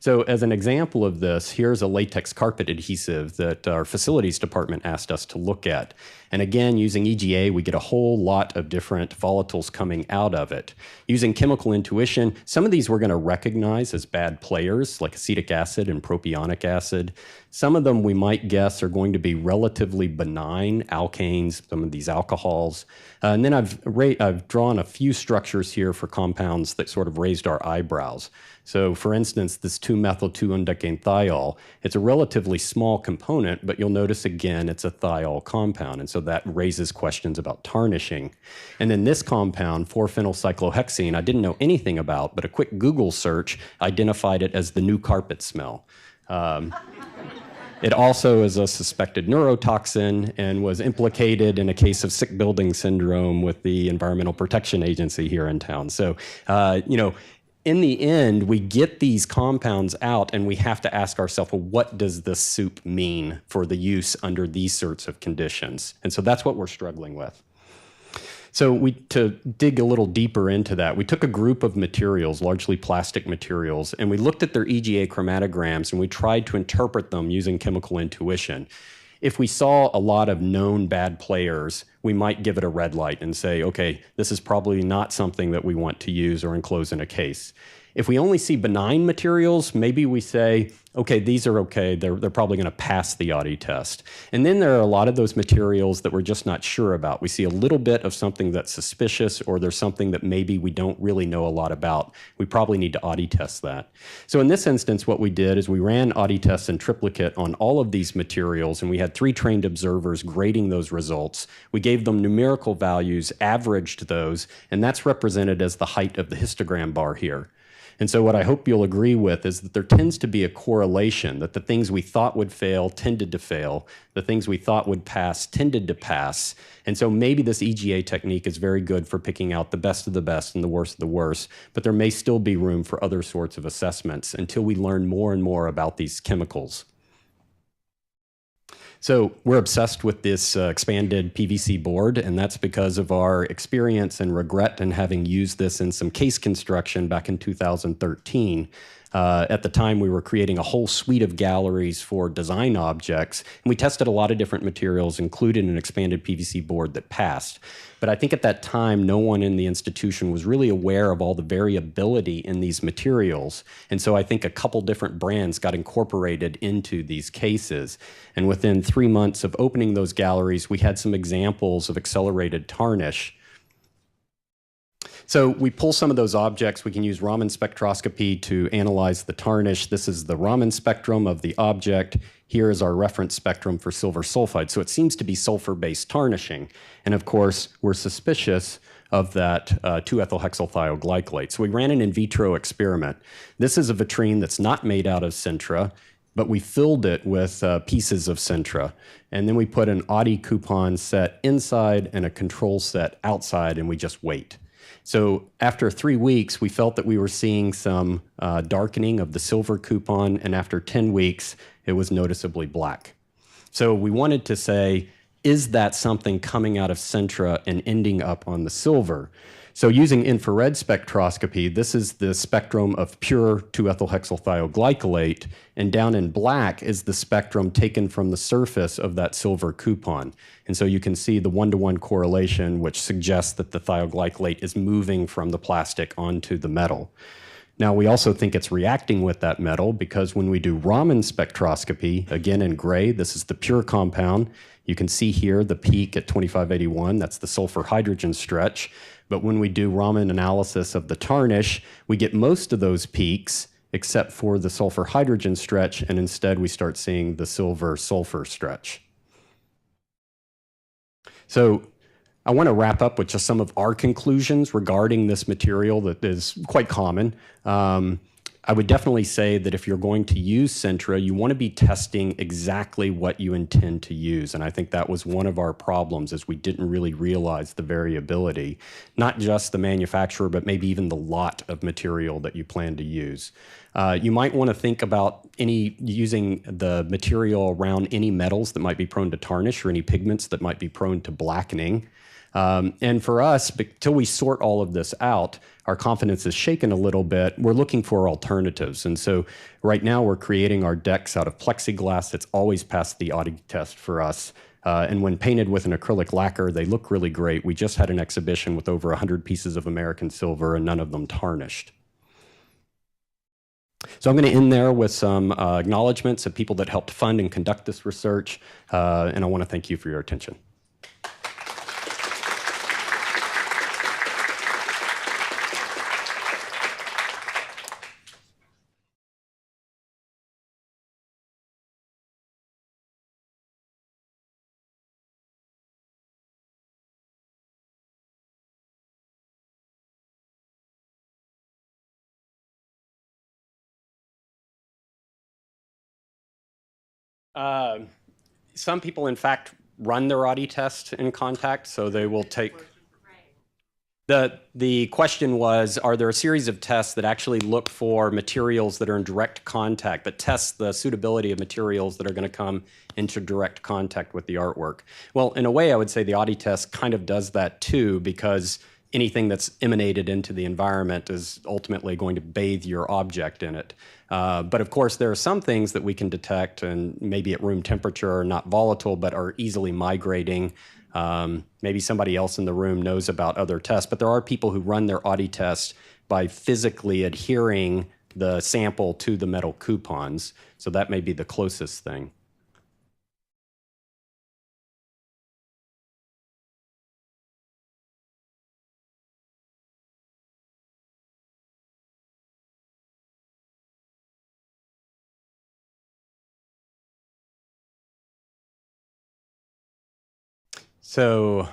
So as an example of this, here's a latex carpet adhesive that our facilities department asked us to look at. And again, using EGA, we get a whole lot of different volatiles coming out of it. Using chemical intuition, some of these we're going to recognize as bad players, like acetic acid and propionic acid. Some of them we might guess are going to be relatively benign, alkanes, some of these alcohols. And then I've drawn a few structures here for compounds that sort of raised our eyebrows. So for instance, this 2-methyl-2-undecane-thiol, it's a relatively small component, but you'll notice again, it's a thiol compound. And so that raises questions about tarnishing. And then this compound, 4-phenylcyclohexene, I didn't know anything about, but a quick Google search identified it as the new carpet smell. It also is a suspected neurotoxin and was implicated in a case of sick building syndrome with the Environmental Protection Agency here in town. So, in the end, we get these compounds out and we have to ask ourselves, well, what does this soup mean for the use under these sorts of conditions? And so that's what we're struggling with. So to dig a little deeper into that, we took a group of materials, largely plastic materials, and we looked at their EGA chromatograms and we tried to interpret them using chemical intuition. If we saw a lot of known bad players, we might give it a red light and say, okay, this is probably not something that we want to use or enclose in a case. If we only see benign materials, maybe we say, okay, these are okay, they're probably going to pass the Audi test. And then there are a lot of those materials that we're just not sure about. We see a little bit of something that's suspicious, or there's something that maybe we don't really know a lot about. We probably need to Audi test that. So in this instance, what we did is we ran Audi tests in triplicate on all of these materials, and we had 3 trained observers grading those results. We gave them numerical values, averaged those, and that's represented as the height of the histogram bar here. And so what I hope you'll agree with is that there tends to be a correlation, that the things we thought would fail tended to fail, the things we thought would pass tended to pass. And so maybe this EGA technique is very good for picking out the best of the best and the worst of the worst, but there may still be room for other sorts of assessments until we learn more and more about these chemicals. So we're obsessed with this expanded PVC board, and that's because of our experience and regret in having used this in some case construction back in 2013. At the time, we were creating a whole suite of galleries for design objects, and we tested a lot of different materials, including an expanded PVC board that passed. But I think at that time, no one in the institution was really aware of all the variability in these materials. And so I think a couple different brands got incorporated into these cases. And within 3 months of opening those galleries, we had some examples of accelerated tarnish. So we pull some of those objects. We can use Raman spectroscopy to analyze the tarnish. This is the Raman spectrum of the object. Here is our reference spectrum for silver sulfide. So it seems to be sulfur-based tarnishing. And of course, we're suspicious of that 2-ethylhexylthioglycolate. So we ran an in vitro experiment. This is a vitrine that's not made out of Sintra, but we filled it with pieces of Sintra. And then we put an Audi coupon set inside and a control set outside, and we just wait. So after 3 weeks, we felt that we were seeing some darkening of the silver coupon, and after 10 weeks, it was noticeably black. So we wanted to say, is that something coming out of Centra and ending up on the silver? So using infrared spectroscopy, this is the spectrum of pure 2-ethylhexylthioglycolate, and down in black is the spectrum taken from the surface of that silver coupon. And so you can see the 1-to-1 correlation, which suggests that the thioglycolate is moving from the plastic onto the metal. Now, we also think it's reacting with that metal because when we do Raman spectroscopy, again in gray, this is the pure compound. You can see here the peak at 2581, that's the sulfur hydrogen stretch. But when we do Raman analysis of the tarnish, we get most of those peaks except for the sulfur hydrogen stretch, and instead we start seeing the silver sulfur stretch. So I want to wrap up with just some of our conclusions regarding this material that is quite common. I would definitely say that if you're going to use Centra, you want to be testing exactly what you intend to use. And I think that was one of our problems, is we didn't really realize the variability, not just the manufacturer, but maybe even the lot of material that you plan to use. You might want to think about using the material around any metals that might be prone to tarnish or any pigments that might be prone to blackening. And for us, until we sort all of this out, our confidence is shaken a little bit. We're looking for alternatives. And so right now we're creating our decks out of plexiglass. It's always passed the Audi test for us. And when painted with an acrylic lacquer, they look really great. We just had an exhibition with over 100 pieces of American silver, and none of them tarnished. So I'm going to end there with some acknowledgments of people that helped fund and conduct this research. And I want to thank you for your attention. Some people, in fact, run their Audi test in contact, so they will take... The question was, are there a series of tests that actually look for materials that are in direct contact, that test the suitability of materials that are going to come into direct contact with the artwork? Well, in a way, I would say the Audi test kind of does that too, because anything that's emanated into the environment is ultimately going to bathe your object in it. But of course, there are some things that we can detect, and maybe at room temperature are not volatile, but are easily migrating. Maybe somebody else in the room knows about other tests, but there are people who run their Audi test by physically adhering the sample to the metal coupons. So that may be the closest thing. So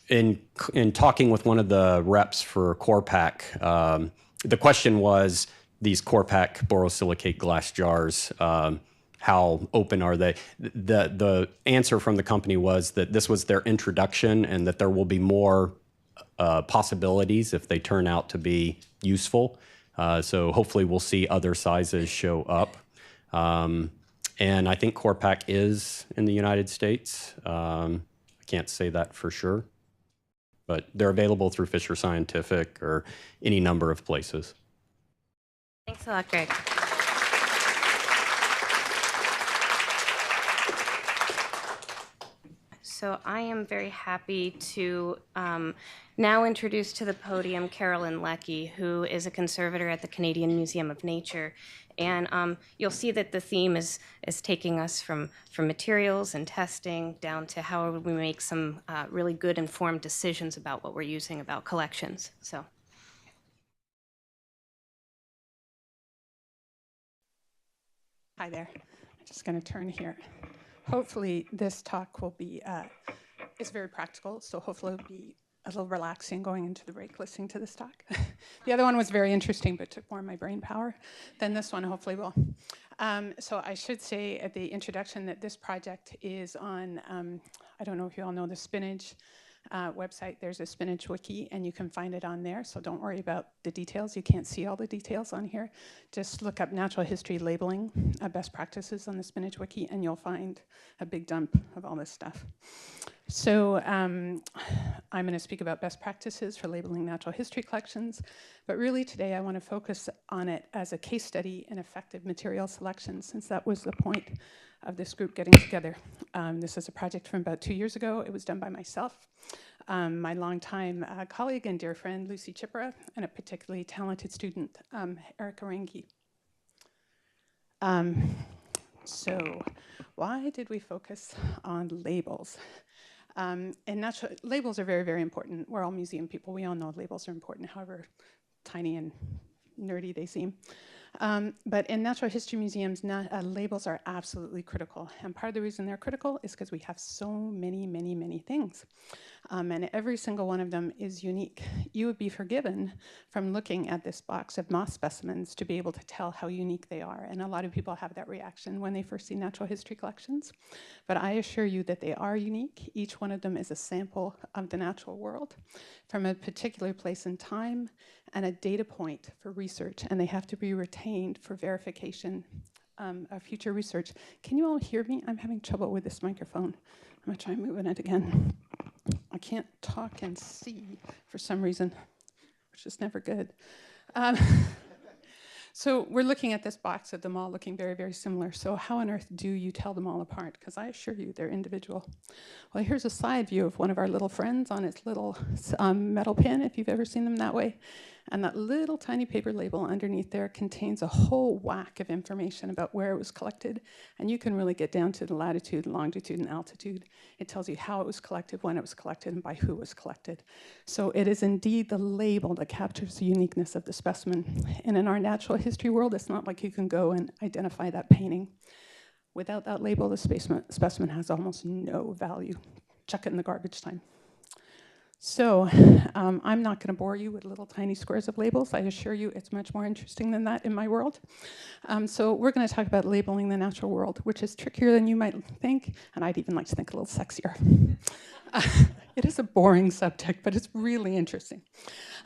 in talking with one of the reps for Corpac, the question was, these Corpac borosilicate glass jars, how open are they? The answer from the company was that this was their introduction and that there will be more possibilities if they turn out to be useful. So hopefully we'll see other sizes show up. And I think Corpac is in the United States. I can't say that for sure, but they're available through Fisher Scientific or any number of places. Thanks a lot, Greg. So I am very happy to now introduce to the podium Carolyn Leckie, who is a conservator at the Canadian Museum of Nature. And you'll see that the theme is taking us from materials and testing down to how we make some really good informed decisions about what we're using about collections. So. Hi there. I'm just going to turn here. Hopefully this talk will be, it's very practical, so hopefully it'll be a little relaxing going into the break listening to this talk. The other one was very interesting, but took more of my brain power than this one hopefully will. So I should say at the introduction that this project is on, I don't know if you all know the spinach website, there's a spinach wiki, and you can find it on there, so don't worry about the details. You can't see all the details on here. Just look up natural history labeling best practices on the spinach wiki, and you'll find a big dump of all this stuff. So I'm going to speak about best practices for labeling natural history collections, but really today I want to focus on it as a case study in effective material selection, since that was the point of this group getting together. This is a project from about 2 years ago. It was done by myself, my longtime colleague and dear friend, Lucy Chipra, and a particularly talented student, Erica Rangi. So why did we focus on labels? And labels are very, very important. We're all museum people. We all know labels are important, however tiny and nerdy they seem. But in natural history museums, labels are absolutely critical. And part of the reason they're critical is because we have so many, many, many things. And every single one of them is unique. You would be forgiven from looking at this box of moss specimens to be able to tell how unique they are. And a lot of people have that reaction when they first see natural history collections. But I assure you that they are unique. Each one of them is a sample of the natural world from a particular place and time and a data point for research. And they have to be retained for verification of future research. Can you all hear me? I'm having trouble with this microphone. I'm going to try moving it again. I can't talk and see for some reason, which is never good. So we're looking at this box of them all looking very, very similar. So how on earth do you tell them all apart? Because I assure you they're individual. Well, here's a side view of one of our little friends on its little metal pin, if you've ever seen them that way. And that little tiny paper label underneath there contains a whole whack of information about where it was collected. And you can really get down to the latitude, longitude, and altitude. It tells you how it was collected, when it was collected, and by who it was collected. So it is indeed the label that captures the uniqueness of the specimen. And in our natural history world, it's not like you can go and identify that painting. Without that label, the specimen has almost no value. Chuck it in the garbage time. So I'm not going to bore you with little tiny squares of labels. I assure you it's much more interesting than that in my world. So we're going to talk about labeling the natural world, which is trickier than you might think, and I'd even like to think a little sexier. It is a boring subject, but it's really interesting.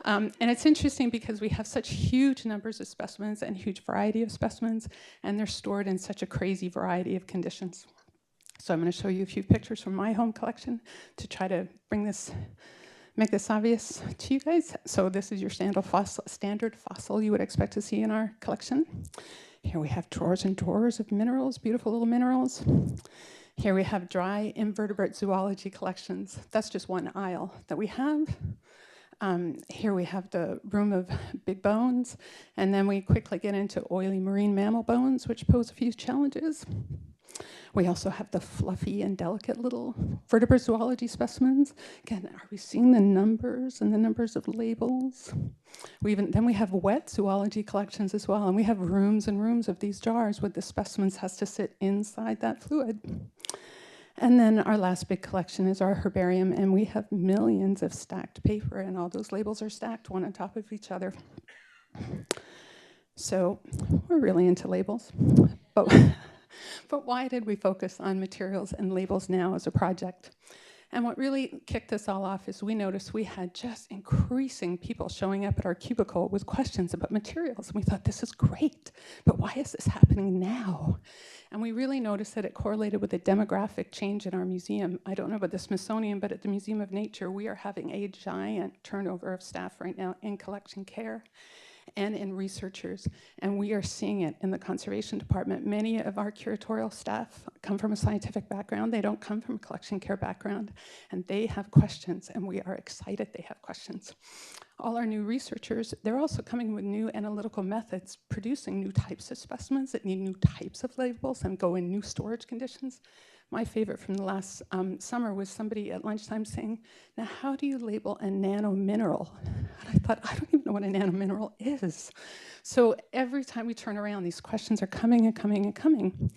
And it's interesting because we have such huge numbers of specimens and huge variety of specimens, and they're stored in such a crazy variety of conditions. So I'm going to show you a few pictures from my home collection to try to make this obvious to you guys. So this is your standard fossil you would expect to see in our collection. Here we have drawers and drawers of minerals, beautiful little minerals. Here we have dry invertebrate zoology collections. That's just one aisle that we have. Here we have the room of big bones, and then we quickly get into oily marine mammal bones, which pose a few challenges. We also have the fluffy and delicate little vertebrate zoology specimens. Again, are we seeing the numbers and the numbers of labels? Then we have wet zoology collections as well, and we have rooms and rooms of these jars where the specimens has to sit inside that fluid. And then our last big collection is our herbarium, and we have millions of stacked paper, and all those labels are stacked one on top of each other. So we're really into labels. But why did we focus on materials and labels now as a project? And what really kicked this all off is we noticed we had just increasing people showing up at our cubicle with questions about materials. And we thought, this is great, but why is this happening now? And we really noticed that it correlated with a demographic change in our museum. I don't know about the Smithsonian, but at the Museum of Nature, we are having a giant turnover of staff right now in collection care and in researchers, and we are seeing it in the conservation department. Many of our curatorial staff come from a scientific background. They don't come from a collection care background, and they have questions, and we are excited they have questions. All our new researchers, they're also coming with new analytical methods, producing new types of specimens that need new types of labels and go in new storage conditions. My favorite from the last summer was somebody at lunchtime saying, now how do you label a nanomineral? And I thought, I don't even know what a nanomineral is. So every time we turn around, these questions are coming and coming and coming.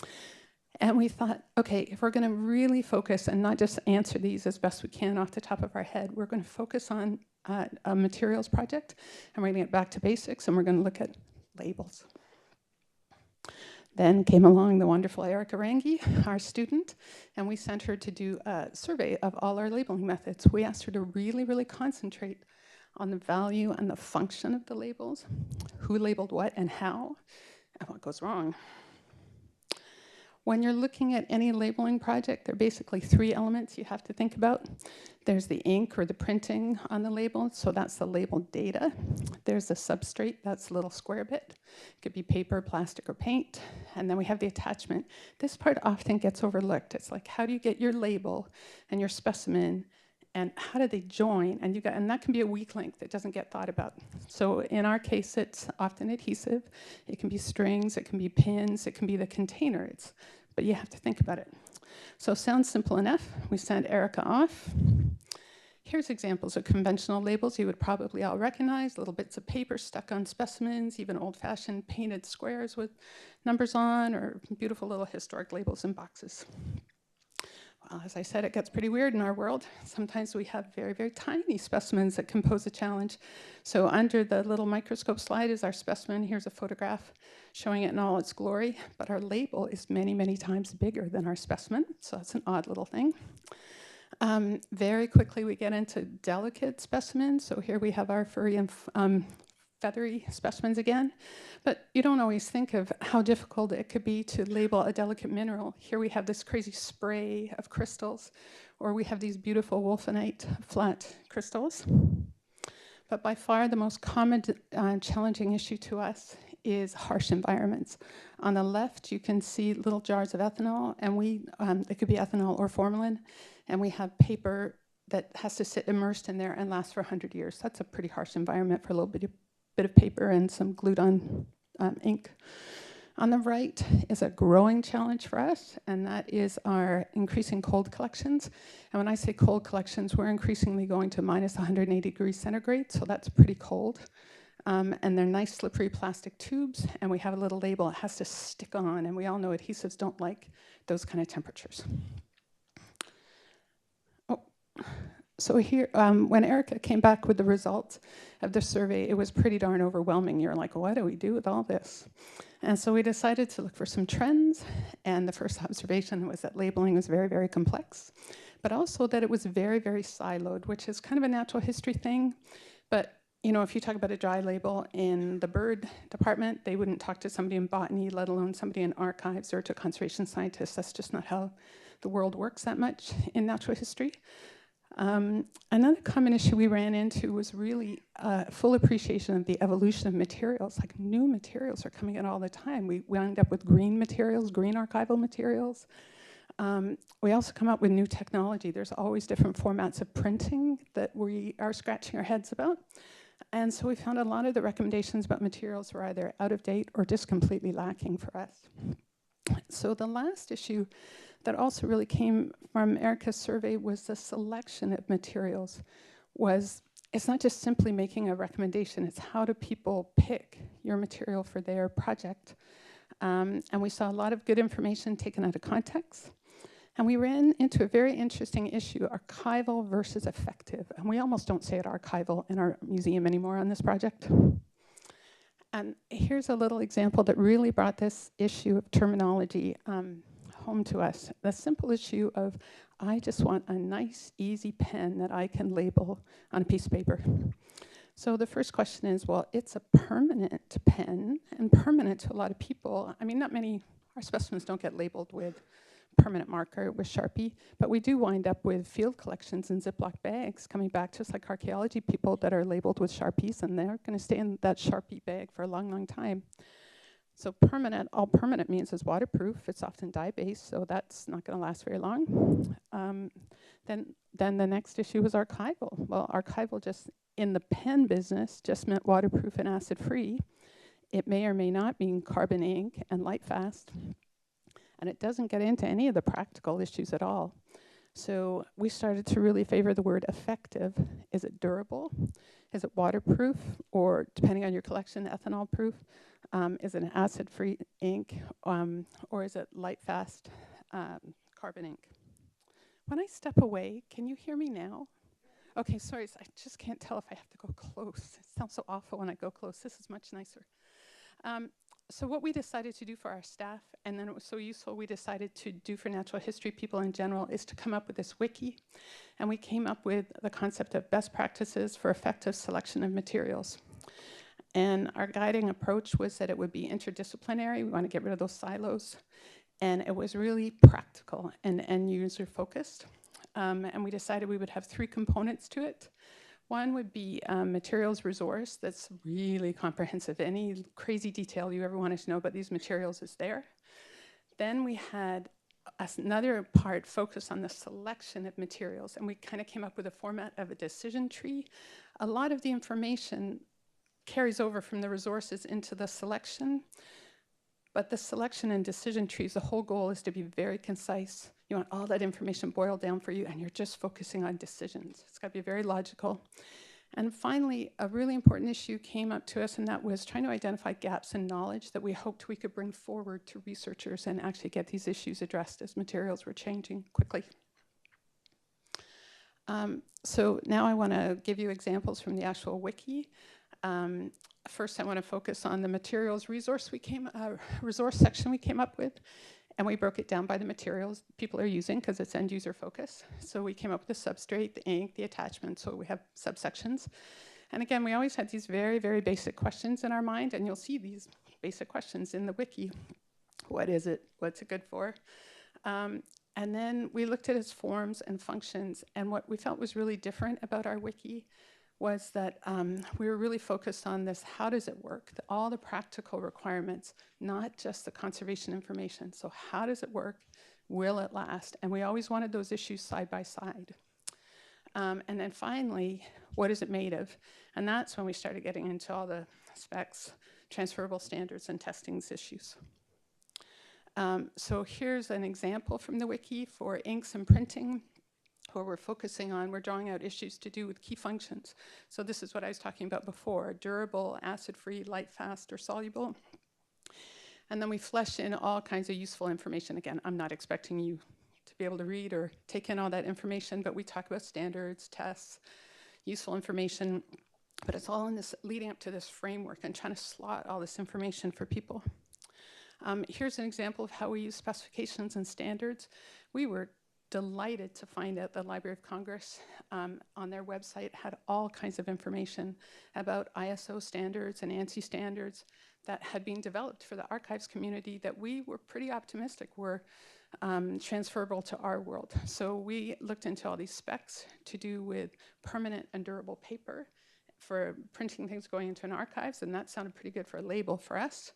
And we thought, okay, if we're going to really focus and not just answer these as best we can off the top of our head, we're going to focus on a materials project, and we're going to get back to basics, and we're going to look at labels. Then came along the wonderful Erica Rangi, our student, and we sent her to do a survey of all our labeling methods. We asked her to really, really concentrate on the value and the function of the labels, who labeled what and how, and what goes wrong. When you're looking at any labeling project, there are basically 3 elements you have to think about. There's the ink or the printing on the label, so that's the label data. There's the substrate, that's the little square bit. It could be paper, plastic, or paint. And then we have the attachment. This part often gets overlooked. It's like, how do you get your label and your specimen, and how do they join? And that can be a weak link that doesn't get thought about. So in our case, it's often adhesive. It can be strings, it can be pins, it can be the container. But you have to think about it. So sounds simple enough. We send Erica off. Here's examples of conventional labels you would probably all recognize, little bits of paper stuck on specimens, even old-fashioned painted squares with numbers on, or beautiful little historic labels in boxes. Well, as I said, it gets pretty weird in our world. Sometimes we have very, very tiny specimens that can pose a challenge. So under the little microscope slide is our specimen. Here's a photograph showing it in all its glory, but our label is many, many times bigger than our specimen, so that's an odd little thing. Very quickly, we get into delicate specimens. So here we have our furry and feathery specimens again. But you don't always think of how difficult it could be to label a delicate mineral. Here we have this crazy spray of crystals, or we have these beautiful wolfenite flat crystals. But by far the most common challenging issue to us is harsh environments. On the left, you can see little jars of ethanol, and it could be ethanol or formalin, and we have paper that has to sit immersed in there and last for 100 years. That's a pretty harsh environment for a little bit of paper and some glued on ink. On the right is a growing challenge for us, and that is our increasing cold collections. And when I say cold collections, we're increasingly going to minus 180 degrees centigrade, so that's pretty cold. And they're nice slippery plastic tubes, and we have a little label it has to stick on, and we all know adhesives don't like those kind of temperatures. So here, when Erica came back with the results of the survey, it was pretty darn overwhelming. You're like, what do we do with all this? And so we decided to look for some trends, and the first observation was that labeling was very, very complex, but also that it was very, very siloed, which is kind of a natural history thing. But if you talk about a dry label in the bird department, they wouldn't talk to somebody in botany, let alone somebody in archives or to conservation scientists. That's just not how the world works that much in natural history. Another common issue we ran into was really full appreciation of the evolution of materials. Like, new materials are coming in all the time. We wound up with green materials, green archival materials. We also come up with new technology. There's always different formats of printing that we are scratching our heads about. And so we found a lot of the recommendations about materials were either out of date or just completely lacking for us. So the last issue that also really came from Erica's survey was the selection of materials. It's not just simply making a recommendation, it's how do people pick your material for their project. And we saw a lot of good information taken out of context. And we ran into a very interesting issue, archival versus effective. And we almost don't say it archival in our museum anymore on this project. And here's a little example that really brought this issue of terminology home to us. The simple issue of, I just want a nice, easy pen that I can label on a piece of paper. So the first question is, well, it's a permanent pen, and permanent to a lot of people. I mean, not many, our specimens don't get labeled with permanent marker with Sharpie, but we do wind up with field collections in Ziploc bags coming back, just like archaeology people that are labeled with Sharpies, and they're going to stay in that Sharpie bag for a long, long time. So permanent, all permanent means is waterproof. It's often dye-based, so that's not going to last very long. Then the next issue was archival. Well, archival just in the pen business just meant waterproof and acid-free. It may or may not mean carbon ink and light fast. And it doesn't get into any of the practical issues at all. So we started to really favor the word effective. Is it durable? Is it waterproof? Or depending on your collection, ethanol proof? Is it an acid-free ink? Or is it light fast carbon ink? When I step away, can you hear me now? Okay, sorry, I just can't tell if I have to go close. It sounds so awful when I go close. This is much nicer. So what we decided to do for our staff, and then it was so useful, we decided to do for natural history people in general, is to come up with this wiki. And we came up with the concept of best practices for effective selection of materials. And our guiding approach was that it would be interdisciplinary. We want to get rid of those silos. And it was really practical and end user focused. And we decided we would have 3 components to it. One would be materials resource that's really comprehensive. Any crazy detail you ever wanted to know about these materials is there. Then we had another part focused on the selection of materials, and we kind of came up with a format of a decision tree. A lot of the information carries over from the resources into the selection, but the selection and decision trees, the whole goal is to be very concise. You want all that information boiled down for you, and you're just focusing on decisions. It's got to be very logical. And finally, a really important issue came up to us, and that was trying to identify gaps in knowledge that we hoped we could bring forward to researchers and actually get these issues addressed as materials were changing quickly. So now I want to give you examples from the actual wiki. First, I want to focus on the materials resource section we came up with. And we broke it down by the materials people are using because it's end user focus. So we came up with the substrate, the ink, the attachment, so we have subsections. And again, we always had these very, very basic questions in our mind, and you'll see these basic questions in the wiki. What is it? What's it good for? And then we looked at its forms and functions, and what we felt was really different about our wiki was that we were really focused on this, how does it work? All the practical requirements, not just the conservation information. So how does it work? Will it last? And we always wanted those issues side by side. And then finally, what is it made of? And that's when we started getting into all the specs, transferable standards, and testings issues. So here's an example from the wiki for inks and printing, where we're focusing on, we're drawing out issues to do with key functions. So this is what I was talking about before, durable, acid-free, light, fast, or soluble. And then we flesh in all kinds of useful information. Again, I'm not expecting you to be able to read or take in all that information, but we talk about standards, tests, useful information, but it's all in this, leading up to this framework and trying to slot all this information for people. Here's an example of how we use specifications and standards. We were delighted to find out the Library of Congress on their website had all kinds of information about ISO standards and ANSI standards that had been developed for the archives community that we were pretty optimistic were transferable to our world. So we looked into all these specs to do with permanent and durable paper for printing things going into an archives, and that sounded pretty good for a label for us.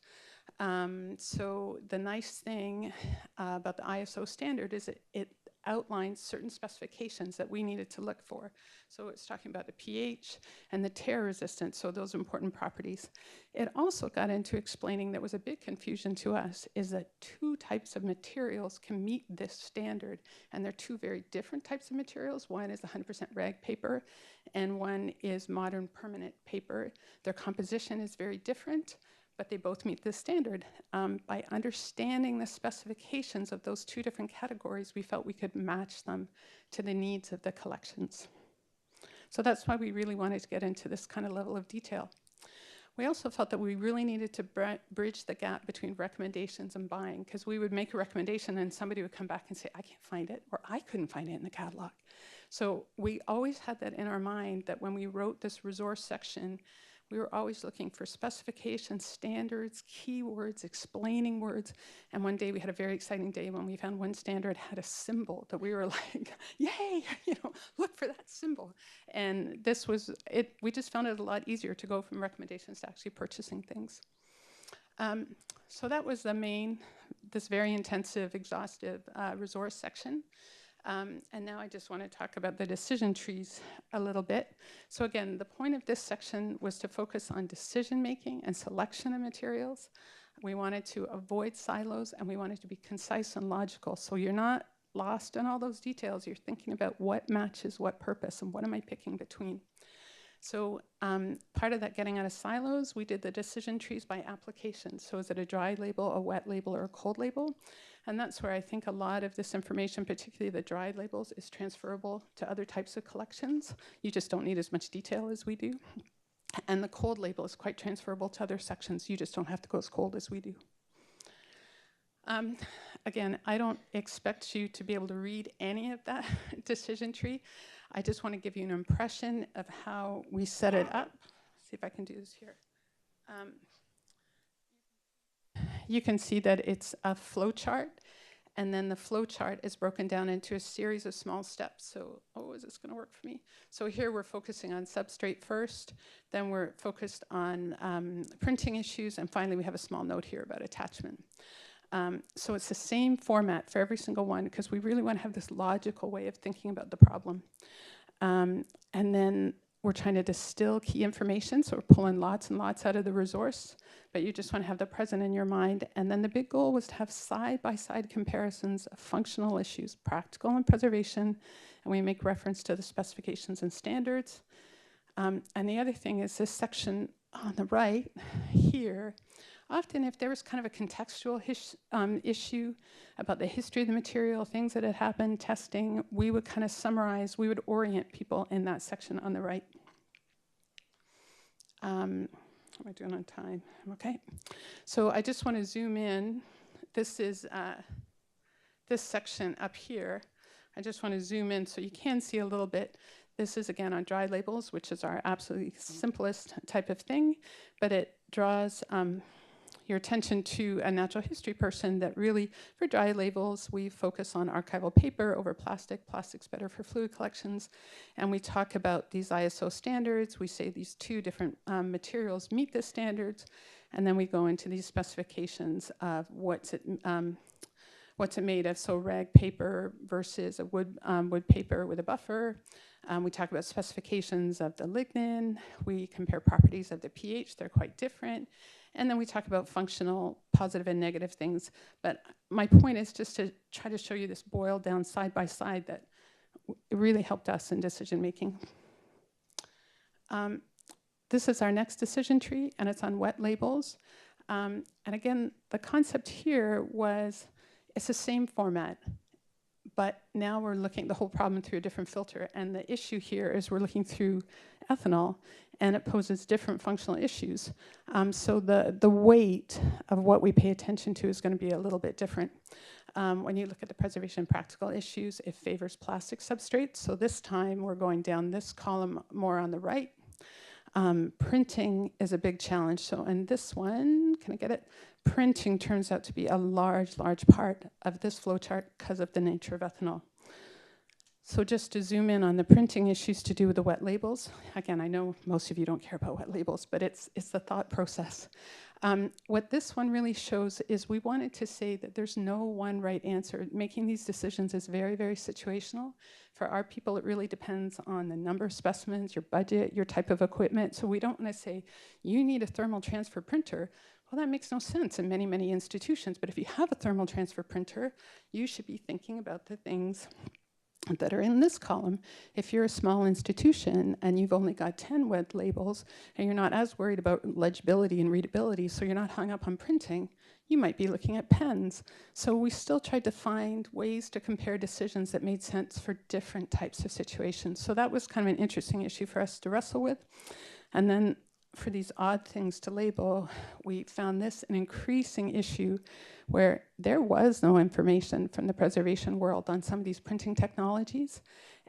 So the nice thing about the ISO standard is it outlines certain specifications that we needed to look for. So it's talking about the pH and the tear resistance, so those important properties. It also got into explaining that was a big confusion to us, is that 2 types of materials can meet this standard, and they're 2 very different types of materials. One is 100% rag paper, and one is modern permanent paper. Their composition is very different, but they both meet this standard. By understanding the specifications of those 2 different categories, we felt we could match them to the needs of the collections. So that's why we really wanted to get into this kind of level of detail. We also felt that we really needed to bridge the gap between recommendations and buying, because we would make a recommendation and somebody would come back and say, I can't find it, or I couldn't find it in the catalog. So we always had that in our mind, that when we wrote this resource section, we were always looking for specifications, standards, keywords, explaining words. And one day we had a very exciting day when we found one standard had a symbol that we were like, yay, look for that symbol. And this was it. We just found it a lot easier to go from recommendations to actually purchasing things. So that was this very intensive, exhaustive resource section. And now I just want to talk about the decision trees a little bit. So again, the point of this section was to focus on decision making and selection of materials. We wanted to avoid silos, and we wanted to be concise and logical. So you're not lost in all those details. You're thinking about what matches what purpose and what am I picking between. So part of that getting out of silos, we did the decision trees by application. So is it a dry label, a wet label, or a cold label? And that's where I think a lot of this information, particularly the dry labels, is transferable to other types of collections. You just don't need as much detail as we do. And the cold label is quite transferable to other sections. You just don't have to go as cold as we do. Again, I don't expect you to be able to read any of that decision tree. I just want to give you an impression of how we set it up. See if I can do this here. You can see that it's a flow chart, and then the flow chart is broken down into a series of small steps. So, is this going to work for me? So here we're focusing on substrate first, then we're focused on printing issues, and finally we have a small note here about attachment. So it's the same format for every single one, because we really want to have this logical way of thinking about the problem. And then we're trying to distill key information, so we're pulling lots and lots out of the resource, but you just want to have the present in your mind. And then the big goal was to have side-by-side comparisons of functional issues, practical and preservation, and we make reference to the specifications and standards. And the other thing is this section on the right here. Often if there was kind of a contextual issue about the history of the material, things that had happened, testing, we would kind of summarize, we would orient people in that section on the right. How am I doing on time? Okay. So I just want to zoom in. This is this section up here. I just want to zoom in so you can see a little bit. This is, again, on dry labels, which is our absolutely simplest type of thing, but it draws your attention to a natural history person that really, for dry labels, we focus on archival paper over plastic. Plastic's better for fluid collections. And we talk about these ISO standards. We say these two different materials meet the standards. And then we go into these specifications of what's it made of. So rag paper versus a wood paper with a buffer. We talk about specifications of the lignin. We compare properties of the pH. They're quite different. And then we talk about functional positive and negative things. But my point is just to try to show you this boiled down side by side that it really helped us in decision making. This is our next decision tree, and it's on wet labels. And again, the concept here was it's the same format, but now we're looking at the whole problem through a different filter. And the issue here is we're looking through ethanol, and it poses different functional issues. So the weight of what we pay attention to is going to be a little bit different. When you look at the preservation practical issues, it favors plastic substrates. So this time we're going down this column more on the right. Printing is a big challenge. So in this one, can I get it? Printing turns out to be a large, large part of this flowchart because of the nature of ethanol. So just to zoom in on the printing issues to do with the wet labels. Again, I know most of you don't care about wet labels, but it's the thought process. What this one really shows is we wanted to say that there's no one right answer. Making these decisions is very, very situational. For our people, it really depends on the number of specimens, your budget, your type of equipment. So we don't want to say, you need a thermal transfer printer. Well, that makes no sense in many, many institutions. But if you have a thermal transfer printer, you should be thinking about the things that are in this column. If you're a small institution and you've only got 10 wet labels and you're not as worried about legibility and readability, so you're not hung up on printing, you might be looking at pens. So we still tried to find ways to compare decisions that made sense for different types of situations. So that was kind of an interesting issue for us to wrestle with. And then for these odd things to label, we found this an increasing issue where there was no information from the preservation world on some of these printing technologies,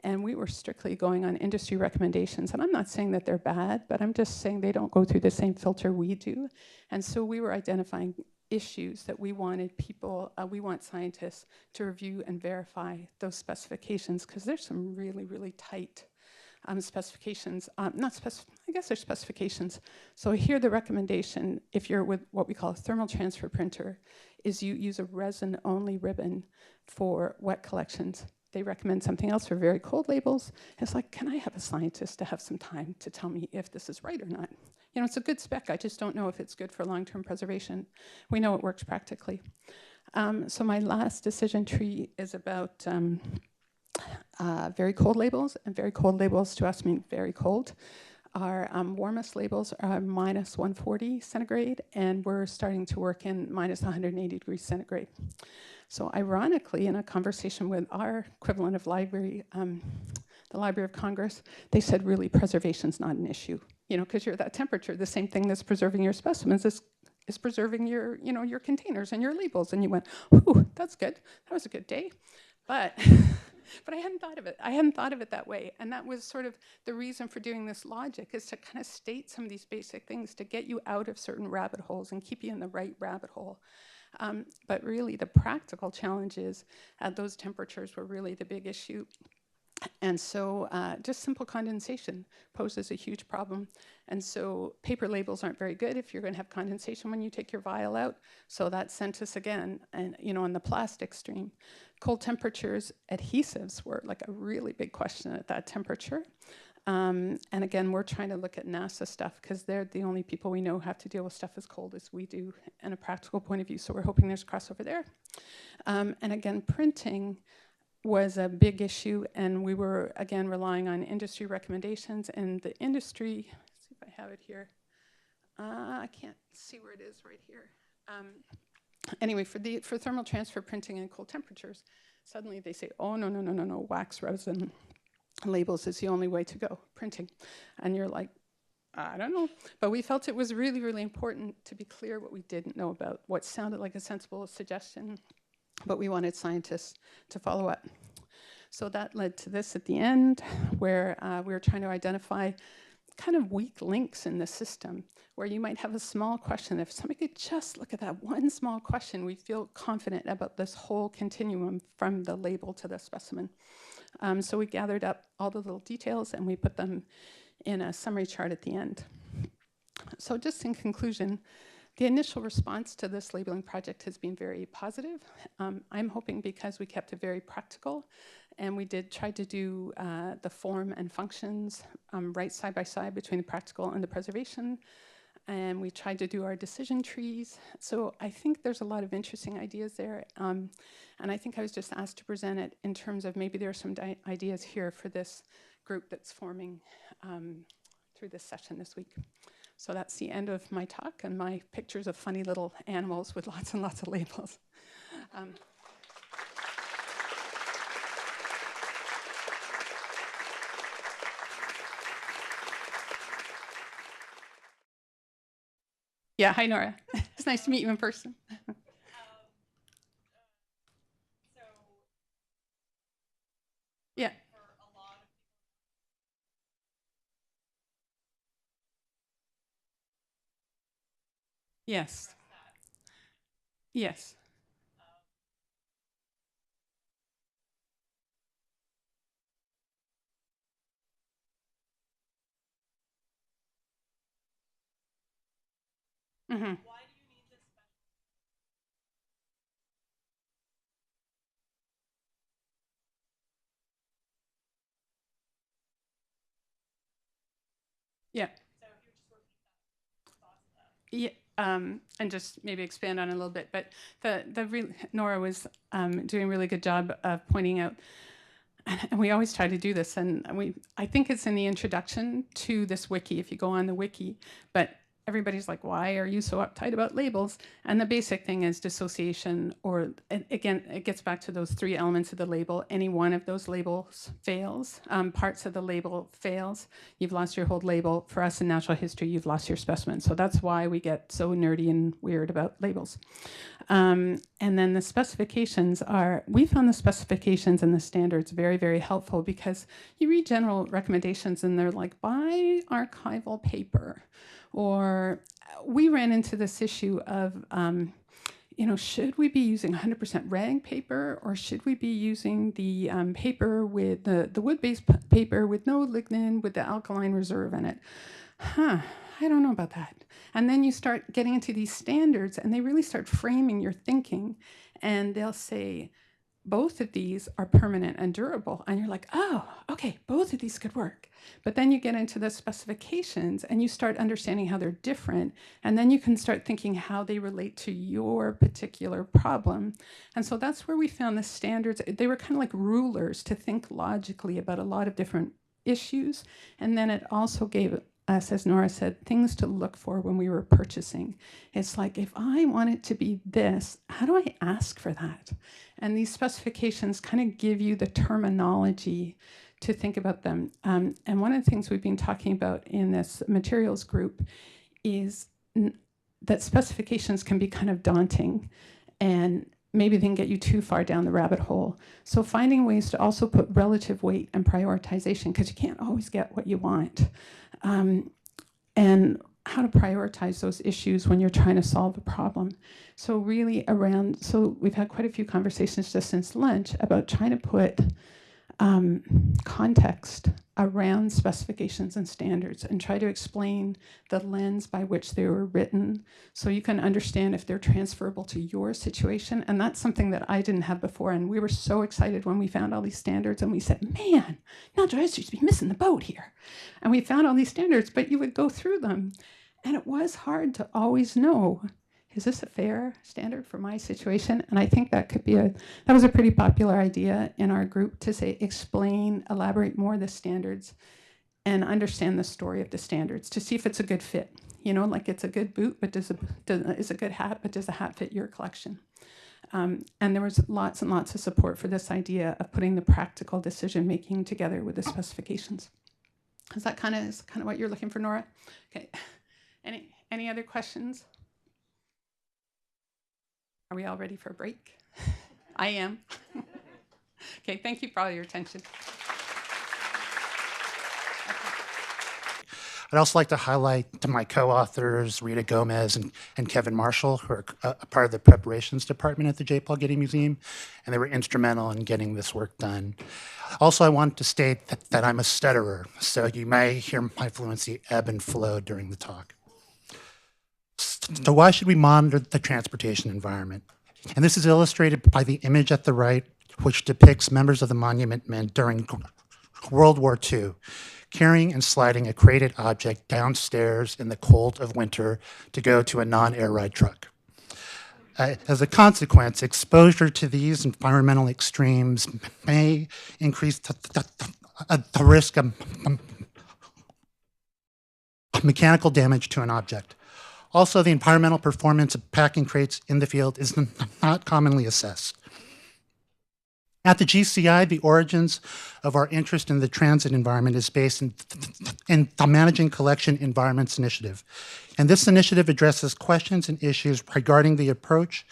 and we were strictly going on industry recommendations. And I'm not saying that they're bad, but I'm just saying they don't go through the same filter we do. And so we were identifying issues that we wanted people, we want scientists to review and verify those specifications, because there's some really, really tight specifications, I guess they're specifications. So here the recommendation, if you're with what we call a thermal transfer printer, is you use a resin-only ribbon for wet collections. They recommend something else for very cold labels. It's like, can I have a scientist to have some time to tell me if this is right or not? You know, it's a good spec, I just don't know if it's good for long-term preservation. We know it works practically. So my last decision tree is about very cold labels, and very cold labels to us mean very cold. Our warmest labels are minus 140 centigrade, and we're starting to work in minus 180 degrees centigrade. So ironically, in a conversation with our equivalent of library the Library of Congress, they said really preservation's not an issue, because you're at that temperature. The same thing that's preserving your specimens is preserving your, your containers and your labels. And you went, ooh, that's good. That was a good day. But but I hadn't thought of it. I hadn't thought of it that way. And that was sort of the reason for doing this logic, is to kind of state some of these basic things to get you out of certain rabbit holes and keep you in the right rabbit hole. But really the practical challenges at those temperatures were really the big issue. And so just simple condensation poses a huge problem. And so paper labels aren't very good if you're going to have condensation when you take your vial out. So that sent us again, and on the plastic stream. Cold temperatures, adhesives were like a really big question at that temperature. And again, we're trying to look at NASA stuff because they're the only people we know have to deal with stuff as cold as we do in a practical point of view. So we're hoping there's crossover there. And again, printing was a big issue, and we were, again, relying on industry recommendations. And the industry, let's see if I have it here. I can't see where it is right here. Anyway, for thermal transfer printing in cold temperatures, suddenly they say, oh, no, wax resin labels is the only way to go, printing. And you're like, I don't know. But we felt it was really, really important to be clear what we didn't know about, what sounded like a sensible suggestion, but we wanted scientists to follow up. So that led to this at the end, where we were trying to identify kind of weak links in the system, where you might have a small question. If somebody could just look at that one small question, we feel confident about this whole continuum from the label to the specimen. So we gathered up all the little details and we put them in a summary chart at the end. So just in conclusion, the initial response to this labeling project has been very positive. I'm hoping because we kept it very practical, and we did try to do the form and functions right side by side between the practical and the preservation, and we tried to do our decision trees. So I think there's a lot of interesting ideas there, and I think I was just asked to present it in terms of maybe there are some ideas here for this group that's forming through this session this week. So that's the end of my talk and my pictures of funny little animals with lots and lots of labels. Yeah, hi Nora. It's nice to meet you in person. Yeah. Yes. Yes. Mm-hmm. Yeah. Yeah, and just maybe expand on it a little bit, but Nora was doing a really good job of pointing out, and we always try to do this, and I think it's in the introduction to this wiki, if you go on the wiki, but everybody's like, why are you so uptight about labels? And the basic thing is dissociation, or again, it gets back to those three elements of the label. Any one of those labels fails, parts of the label fails, you've lost your whole label. For us in natural history, you've lost your specimen. So that's why we get so nerdy and weird about labels. And then the specifications we found the specifications and the standards very, very helpful, because you read general recommendations and they're like, buy archival paper. Or we ran into this issue of, should we be using 100% rag paper, or should we be using the paper with the wood-based paper with no lignin with the alkaline reserve in it? I don't know about that. And then you start getting into these standards, and they really start framing your thinking, and they'll say, both of these are permanent and durable. And you're like, oh, okay, both of these could work. But then you get into the specifications and you start understanding how they're different. And then you can start thinking how they relate to your particular problem. And so that's where we found the standards. They were kind of like rulers to think logically about a lot of different issues. And then it also gave us, as Nora said, things to look for when we were purchasing. It's like, if I want it to be this, how do I ask for that? And these specifications kind of give you the terminology to think about them. And one of the things we've been talking about in this materials group is that specifications can be kind of daunting, and maybe they can get you too far down the rabbit hole. So finding ways to also put relative weight and prioritization, because you can't always get what you want. And how to prioritize those issues when you're trying to solve a problem. So really so we've had quite a few conversations just since lunch about trying to put context around specifications and standards and try to explain the lens by which they were written so you can understand if they're transferable to your situation. And that's something that I didn't have before. And we were so excited when we found all these standards and we said, man, natural history should be missing the boat here. And we found all these standards, but you would go through them. And it was hard to always know, is this a fair standard for my situation? And I think that could be that was a pretty popular idea in our group, to say, explain, elaborate more the standards and understand the story of the standards to see if it's a good fit. You know, like it's a good boot, but is a good hat, but does the hat fit your collection? And there was lots and lots of support for this idea of putting the practical decision making together with the specifications. Is that kind of what you're looking for, Nora? Okay. Any other questions? Are we all ready for a break? I am. Okay, thank you for all your attention. I'd also like to highlight to my co-authors, Rita Gomez and Kevin Marshall, who are a part of the preparations department at the J. Paul Getty Museum, and they were instrumental in getting this work done. Also, I want to state that I'm a stutterer, so you may hear my fluency ebb and flow during the talk. So why should we monitor the transportation environment? And this is illustrated by the image at the right, which depicts members of the Monument Men during World War II, carrying and sliding a crated object downstairs in the cold of winter to go to a non-air ride truck. As a consequence, exposure to these environmental extremes may increase the risk of mechanical damage to an object. Also, the environmental performance of packing crates in the field is not commonly assessed. At the GCI, the origins of our interest in the transit environment is based in the Managing Collection Environments Initiative. And this initiative addresses questions and issues regarding the approach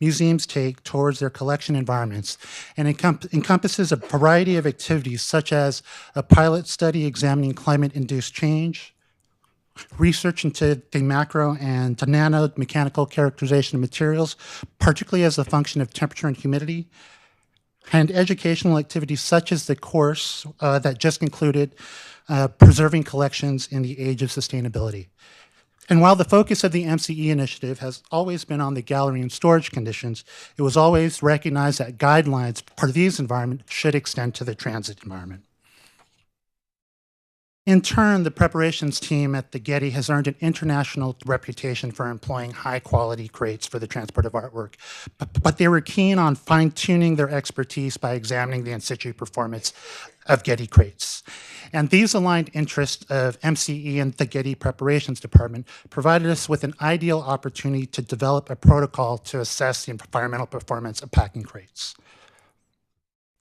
museums take towards their collection environments, and encompasses a variety of activities such as a pilot study examining climate-induced change, research into the macro and the nano mechanical characterization of materials, particularly as a function of temperature and humidity, and educational activities such as the course that just concluded, Preserving Collections in the Age of Sustainability. And while the focus of the MCE initiative has always been on the gallery and storage conditions, it was always recognized that guidelines for these environments should extend to the transit environment. In turn, the preparations team at the Getty has earned an international reputation for employing high-quality crates for the transport of artwork, but they were keen on fine-tuning their expertise by examining the in-situ performance of Getty crates. And these aligned interests of MCE and the Getty Preparations Department provided us with an ideal opportunity to develop a protocol to assess the environmental performance of packing crates.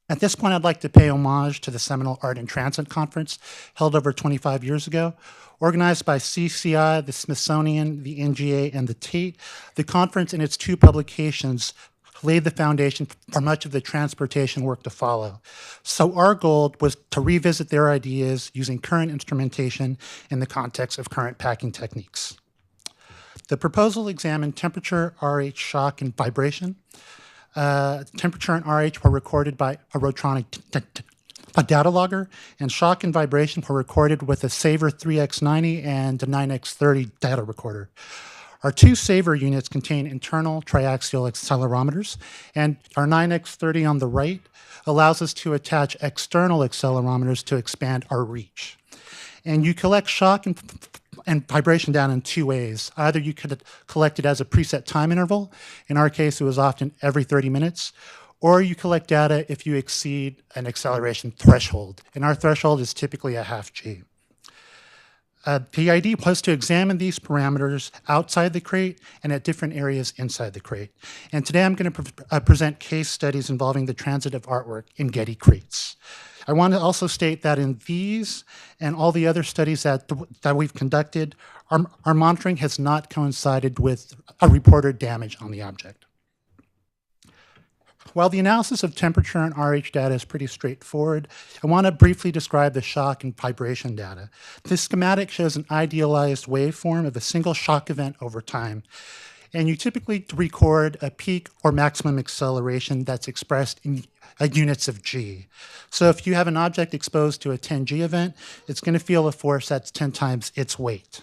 At this point, I'd like to pay homage to the seminal Art in Transit Conference held over 25 years ago. Organized by CCI, the Smithsonian, the NGA, and the Tate, the conference and its two publications laid the foundation for much of the transportation work to follow. So our goal was to revisit their ideas using current instrumentation in the context of current packing techniques. The proposal examined temperature, RH, shock, and vibration. Temperature and RH were recorded by a Rotronic data logger, and shock and vibration were recorded with a Saver 3X90 and a 9X30 data recorder. Our two Saver units contain internal triaxial accelerometers, and our 9X30 on the right allows us to attach external accelerometers to expand our reach. And you collect shock and vibration down in two ways. Either you could collect it as a preset time interval. In our case, it was often every 30 minutes. Or you collect data if you exceed an acceleration threshold. And our threshold is typically a half G. The idea was to examine these parameters outside the crate and at different areas inside the crate. And today I'm going to present case studies involving the transit of artwork in Getty crates. I want to also state that in these and all the other studies that we've conducted, our monitoring has not coincided with a reported damage on the object. While the analysis of temperature and RH data is pretty straightforward, I want to briefly describe the shock and vibration data. This schematic shows an idealized waveform of a single shock event over time. And you typically record a peak or maximum acceleration that's expressed in units of g. So if you have an object exposed to a 10g event, it's going to feel a force that's 10 times its weight.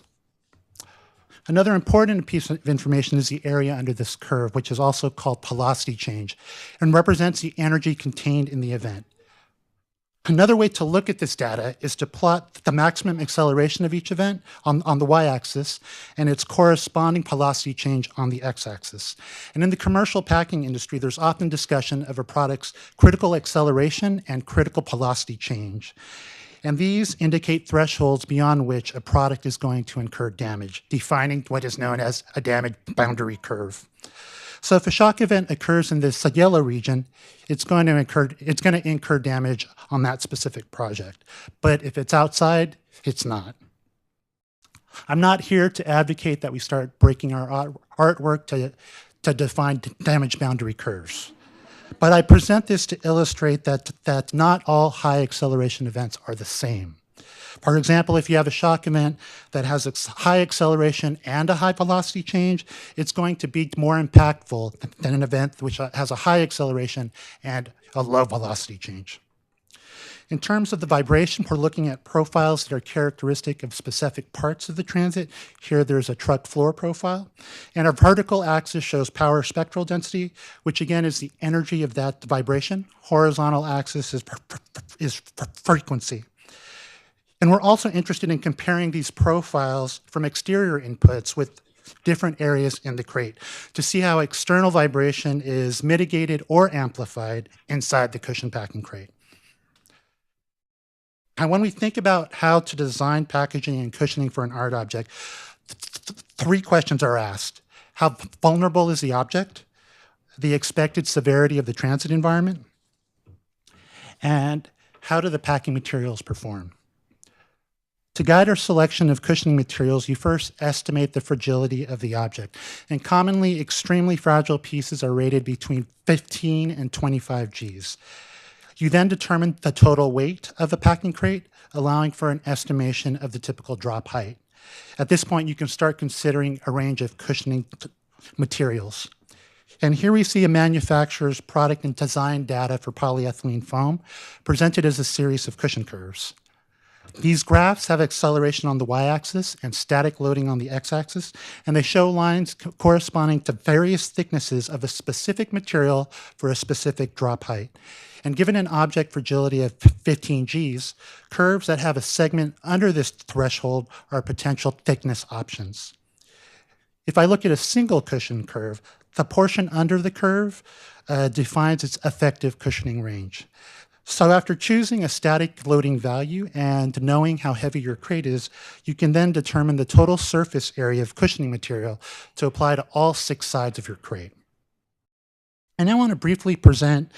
Another important piece of information is the area under this curve, which is also called velocity change, and represents the energy contained in the event. Another way to look at this data is to plot the maximum acceleration of each event on the y-axis and its corresponding velocity change on the x-axis. And in the commercial packing industry, there's often discussion of a product's critical acceleration and critical velocity change. And these indicate thresholds beyond which a product is going to incur damage, defining what is known as a damage boundary curve. So if a shock event occurs in this yellow region, it's going to incur damage on that specific project. But if it's outside, it's not. I'm not here to advocate that we start breaking our artwork to define damage boundary curves. But I present this to illustrate that not all high acceleration events are the same. For example, if you have a shock event that has a high acceleration and a high velocity change, it's going to be more impactful than an event which has a high acceleration and a low velocity change. In terms of the vibration, we're looking at profiles that are characteristic of specific parts of the transit. Here there's a truck floor profile. And our vertical axis shows power spectral density, which again is the energy of that vibration. Horizontal axis is frequency. And we're also interested in comparing these profiles from exterior inputs with different areas in the crate to see how external vibration is mitigated or amplified inside the cushion packing crate. And when we think about how to design packaging and cushioning for an art object, three questions are asked. How vulnerable is the object? The expected severity of the transit environment? And how do the packing materials perform? To guide our selection of cushioning materials, you first estimate the fragility of the object. And commonly, extremely fragile pieces are rated between 15 and 25 Gs. You then determine the total weight of a packing crate, allowing for an estimation of the typical drop height. At this point, you can start considering a range of cushioning materials. And here we see a manufacturer's product and design data for polyethylene foam presented as a series of cushion curves. These graphs have acceleration on the y-axis and static loading on the x-axis, and they show lines corresponding to various thicknesses of a specific material for a specific drop height. And given an object fragility of 15 Gs, curves that have a segment under this threshold are potential thickness options. If I look at a single cushion curve, the portion under the curve defines its effective cushioning range. So after choosing a static loading value and knowing how heavy your crate is, you can then determine the total surface area of cushioning material to apply to all 6 sides of your crate. And I want to briefly present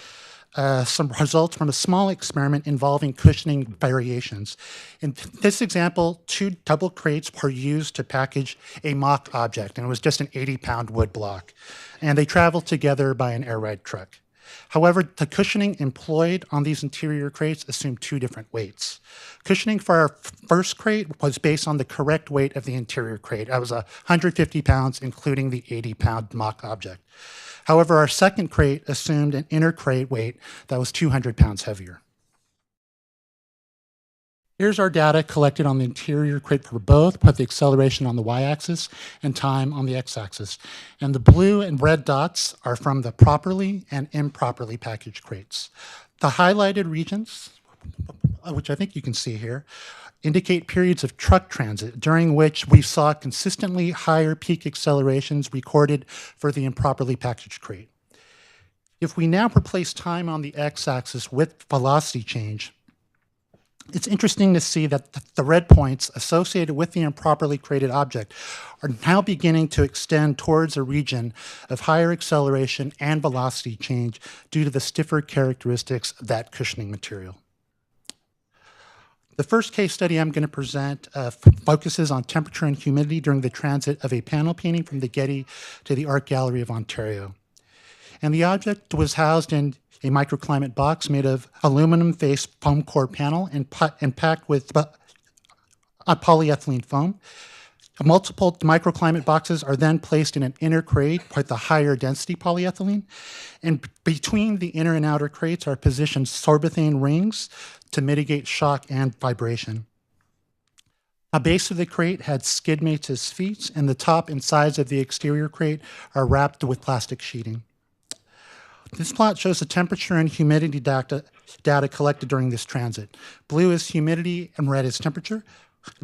some results from a small experiment involving cushioning variations. In this example, 2 double crates were used to package a mock object, and it was just an 80-pound wood block. And they traveled together by an air ride truck. However, the cushioning employed on these interior crates assumed 2 different weights. Cushioning for our first crate was based on the correct weight of the interior crate. That was 150 pounds, including the 80-pound mock object. However, our second crate assumed an inner crate weight that was 200 pounds heavier. Here's our data collected on the interior crate for both, with the acceleration on the y-axis and time on the x-axis. And the blue and red dots are from the properly and improperly packaged crates. The highlighted regions, which I think you can see here, indicate periods of truck transit during which we saw consistently higher peak accelerations recorded for the improperly packaged crate. If we now replace time on the x-axis with velocity change, It's interesting to see that the red points associated with the improperly created object are now beginning to extend towards a region of higher acceleration and velocity change due to the stiffer characteristics of that cushioning material. The first case study I'm going to present focuses on temperature and humidity during the transit of a panel painting from the Getty to the Art Gallery of Ontario. And the object was housed in a microclimate box made of aluminum-faced foam core panel and packed with a polyethylene foam. Multiple microclimate boxes are then placed in an inner crate with the higher density polyethylene. And between the inner and outer crates are positioned sorbethane rings to mitigate shock and vibration. A base of the crate had skid mates as feet, and the top and sides of the exterior crate are wrapped with plastic sheeting. This plot shows the temperature and humidity data collected during this transit. Blue is humidity and red is temperature.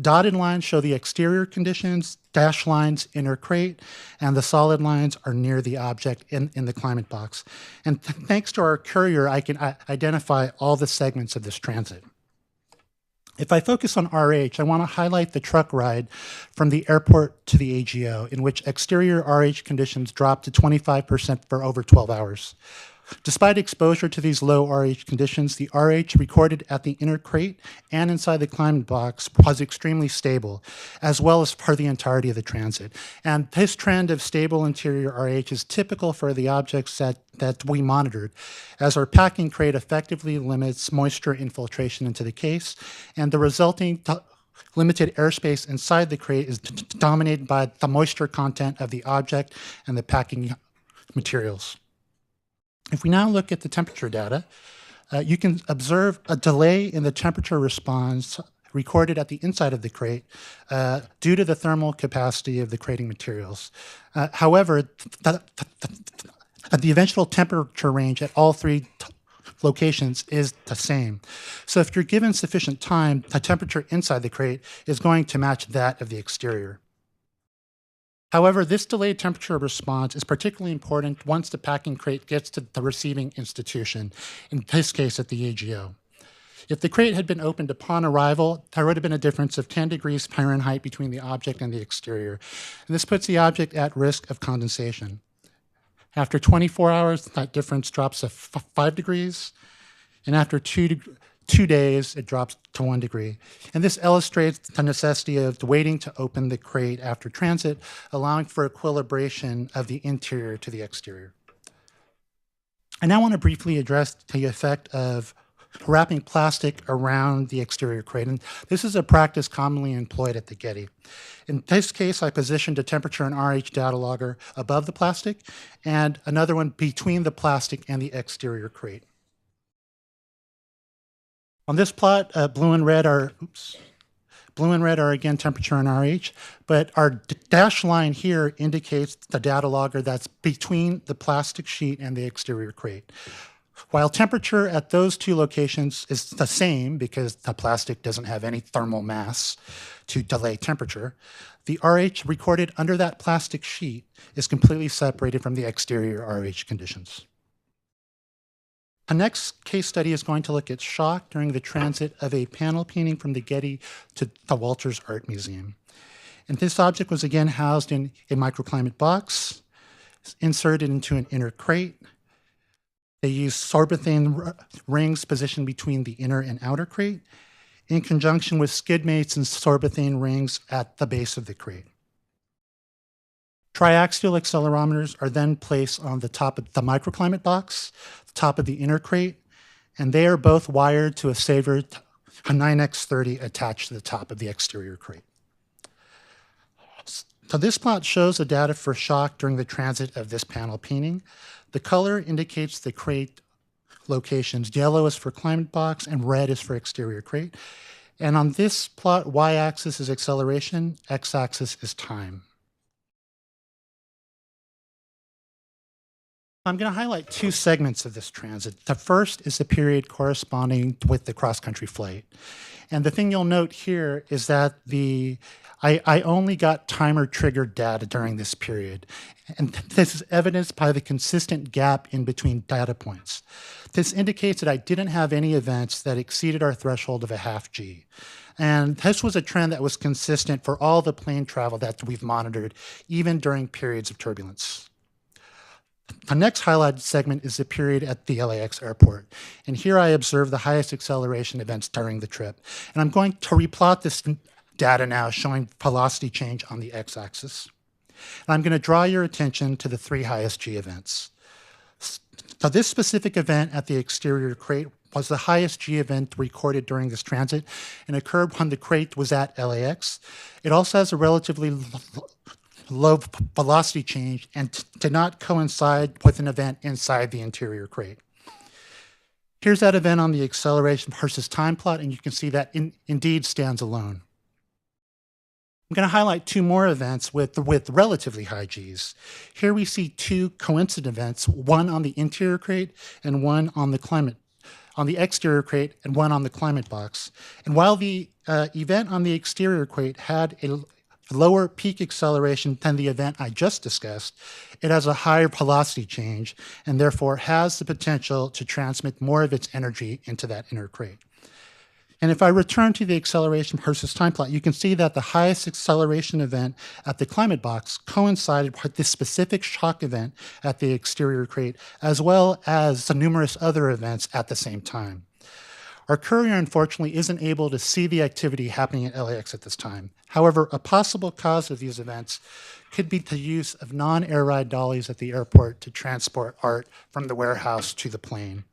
Dotted lines show the exterior conditions, dashed lines inner crate, and the solid lines are near the object in the climate box. And thanks to our courier, I can identify all the segments of this transit. If I focus on RH, I want to highlight the truck ride from the airport to the AGO, in which exterior RH conditions dropped to 25% for over 12 hours. Despite exposure to these low RH conditions, the RH recorded at the inner crate and inside the climate box was extremely stable, as well as for the entirety of the transit. And this trend of stable interior RH is typical for the objects that we monitored, as our packing crate effectively limits moisture infiltration into the case, and the resulting limited airspace inside the crate is dominated by the moisture content of the object and the packing materials. If we now look at the temperature data, you can observe a delay in the temperature response recorded at the inside of the crate due to the thermal capacity of the crating materials. However, the eventual temperature range at all three locations is the same. So if you're given sufficient time, the temperature inside the crate is going to match that of the exterior. However, this delayed temperature response is particularly important once the packing crate gets to the receiving institution, in this case at the AGO. If the crate had been opened upon arrival, there would have been a difference of 10 degrees Fahrenheit between the object and the exterior. And this puts the object at risk of condensation. After 24 hours, that difference drops to 5 degrees, and after 2 days, it drops to 1 degree. And this illustrates the necessity of waiting to open the crate after transit, allowing for equilibration of the interior to the exterior. I now want to briefly address the effect of wrapping plastic around the exterior crate. And this is a practice commonly employed at the Getty. In this case, I positioned a temperature and RH data logger above the plastic and another one between the plastic and the exterior crate. On this plot, blue and red are again temperature and RH, but our dashed line here indicates the data logger that's between the plastic sheet and the exterior crate. While temperature at those two locations is the same because the plastic doesn't have any thermal mass to delay temperature, the RH recorded under that plastic sheet is completely separated from the exterior RH conditions. The next case study is going to look at shock during the transit of a panel painting from the Getty to the Walters Art Museum. And this object was again housed in a microclimate box, inserted into an inner crate. They used sorbethane rings positioned between the inner and outer crate, in conjunction with skid mates and sorbethane rings at the base of the crate. Triaxial accelerometers are then placed on the top of the microclimate box, the top of the inner crate, and they are both wired to a saver, a 9x30 attached to the top of the exterior crate. So this plot shows the data for shock during the transit of this panel painting. The color indicates the crate locations. Yellow is for climate box and red is for exterior crate. And on this plot, y-axis is acceleration, x-axis is time. I'm going to highlight two segments of this transit. The first is the period corresponding with the cross-country flight. And the thing you'll note here is that I only got timer-triggered data during this period. And this is evidenced by the consistent gap in between data points. This indicates that I didn't have any events that exceeded our threshold of a half G. And this was a trend that was consistent for all the plane travel that we've monitored, even during periods of turbulence. The next highlighted segment is the period at the LAX airport. And here I observed the highest acceleration events during the trip. And I'm going to replot this data now showing velocity change on the x-axis. And I'm going to draw your attention to the three highest G events. So this specific event at the exterior crate was the highest G event recorded during this transit and occurred when the crate was at LAX. It also has a relatively low velocity change and did not coincide with an event inside the interior crate. Here's that event on the acceleration versus time plot, and you can see that indeed stands alone. I'm going to highlight two more events with relatively high Gs. Here we see two coincident events, one on the interior crate and one on the exterior crate and one on the climate box. And while the event on the exterior crate had a lower peak acceleration than the event I just discussed, it has a higher velocity change and therefore has the potential to transmit more of its energy into that inner crate. And if I return to the acceleration versus time plot, you can see that the highest acceleration event at the climate box coincided with this specific shock event at the exterior crate, as well as the numerous other events at the same time. Our courier, unfortunately, isn't able to see the activity happening at LAX at this time. However, a possible cause of these events could be the use of non-air ride dollies at the airport to transport art from the warehouse to the plane.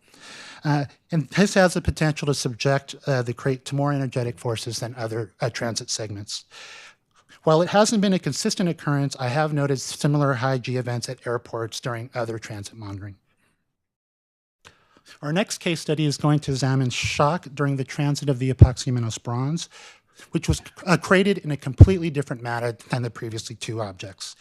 And this has the potential to subject the crate to more energetic forces than other transit segments. While it hasn't been a consistent occurrence, I have noted similar high G events at airports during other transit monitoring. Our next case study is going to examine shock during the transit of the Epoxyminos bronze, which was created in a completely different manner than the previously two objects.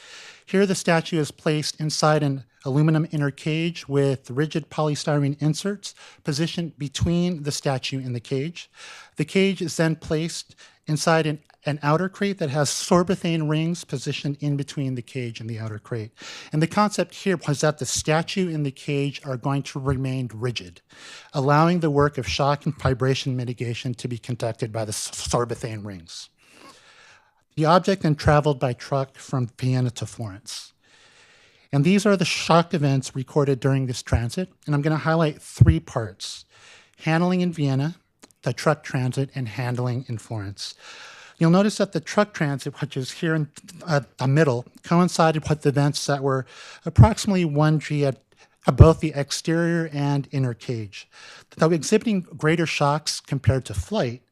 Here the statue is placed inside an aluminum inner cage with rigid polystyrene inserts positioned between the statue and the cage. The cage is then placed inside an outer crate that has sorbethane rings positioned in between the cage and the outer crate. And the concept here was that the statue and the cage are going to remain rigid, allowing the work of shock and vibration mitigation to be conducted by the sorbethane rings. The object then traveled by truck from Vienna to Florence. And these are the shock events recorded during this transit. And I'm going to highlight three parts: handling in Vienna, the truck transit, and handling in Florence. You'll notice that the truck transit, which is here in the middle, coincided with events that were approximately 1G at both the exterior and inner cage. Though exhibiting greater shocks compared to flight,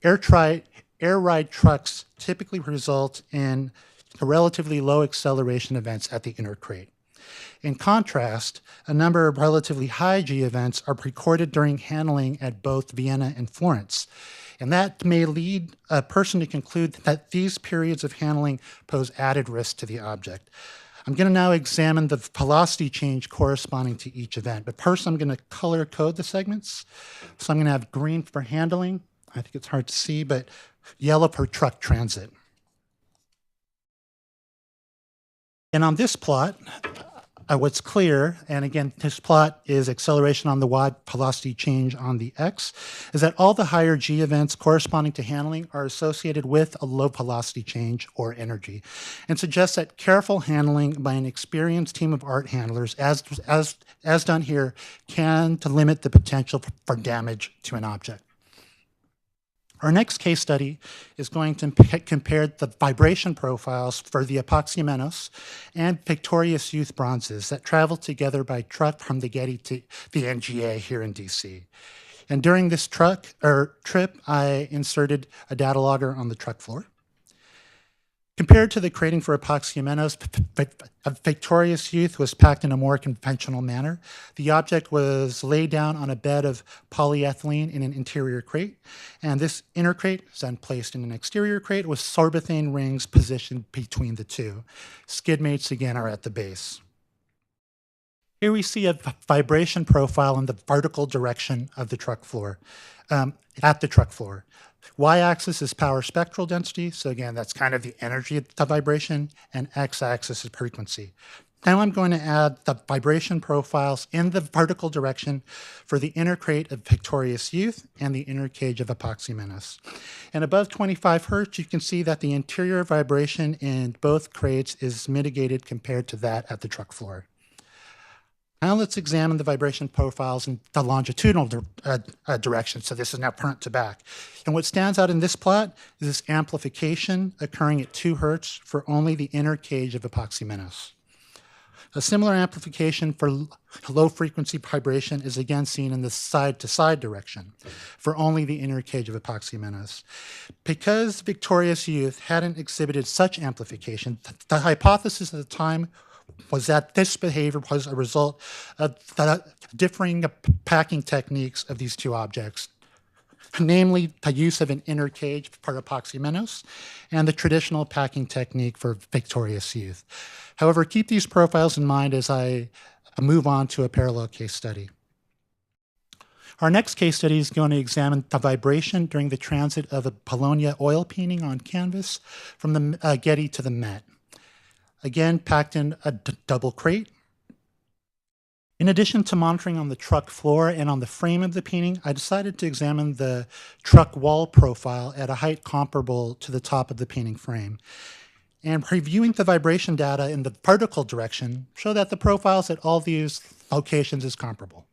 air ride trucks typically result in relatively low acceleration events at the inner crate. In contrast, a number of relatively high G events are recorded during handling at both Vienna and Florence. And that may lead a person to conclude that these periods of handling pose added risk to the object. I'm going to now examine the velocity change corresponding to each event. But first, I'm going to color code the segments. So I'm going to have green for handling. I think it's hard to see, but yellow for truck transit. And on this plot, what's clear, and again, this plot is acceleration on the y, velocity change on the x, is that all the higher G events corresponding to handling are associated with a low velocity change or energy, and suggests that careful handling by an experienced team of art handlers, as done here, can limit the potential for damage to an object. Our next case study is going to compare the vibration profiles for the Epoxyminos and Victorious Youth bronzes that traveled together by truck from the Getty to the NGA here in DC. And during this trip, I inserted a data logger on the truck floor. Compared to the crating for Epoxyminos, Victorious Youth was packed in a more conventional manner. The object was laid down on a bed of polyethylene in an interior crate, and this inner crate is then placed in an exterior crate with sorbethane rings positioned between the two. Skid mates, again, are at the base. Here we see a vibration profile in the vertical direction of the truck floor, at the truck floor. Y-axis is power spectral density, so again, that's kind of the energy of the vibration, and x-axis is frequency. Now I'm going to add the vibration profiles in the vertical direction for the inner crate of Victorious Youth and the inner cage of Epoxy Menace. And above 25 hertz, you can see that the interior vibration in both crates is mitigated compared to that at the truck floor. Now let's examine the vibration profiles in the longitudinal direction. So this is now front to back. And what stands out in this plot is this amplification occurring at 2 hertz for only the inner cage of Epoxy Menace. A similar amplification for low frequency vibration is again seen in the side-to-side direction for only the inner cage of Epoxy Menace. Because Victorious Youth hadn't exhibited such amplification, the hypothesis at the time was that this behavior was a result of the differing packing techniques of these two objects, namely the use of an inner cage for Epoxy Menace and the traditional packing technique for Victorious Youth. However, keep these profiles in mind as I move on to a parallel case study. Our next case study is going to examine the vibration during the transit of a Bologna oil painting on canvas from the Getty to the Met. Again, packed in a double crate. In addition to monitoring on the truck floor and on the frame of the painting, I decided to examine the truck wall profile at a height comparable to the top of the painting frame. And reviewing the vibration data in the vertical direction show that the profiles at all these locations is comparable.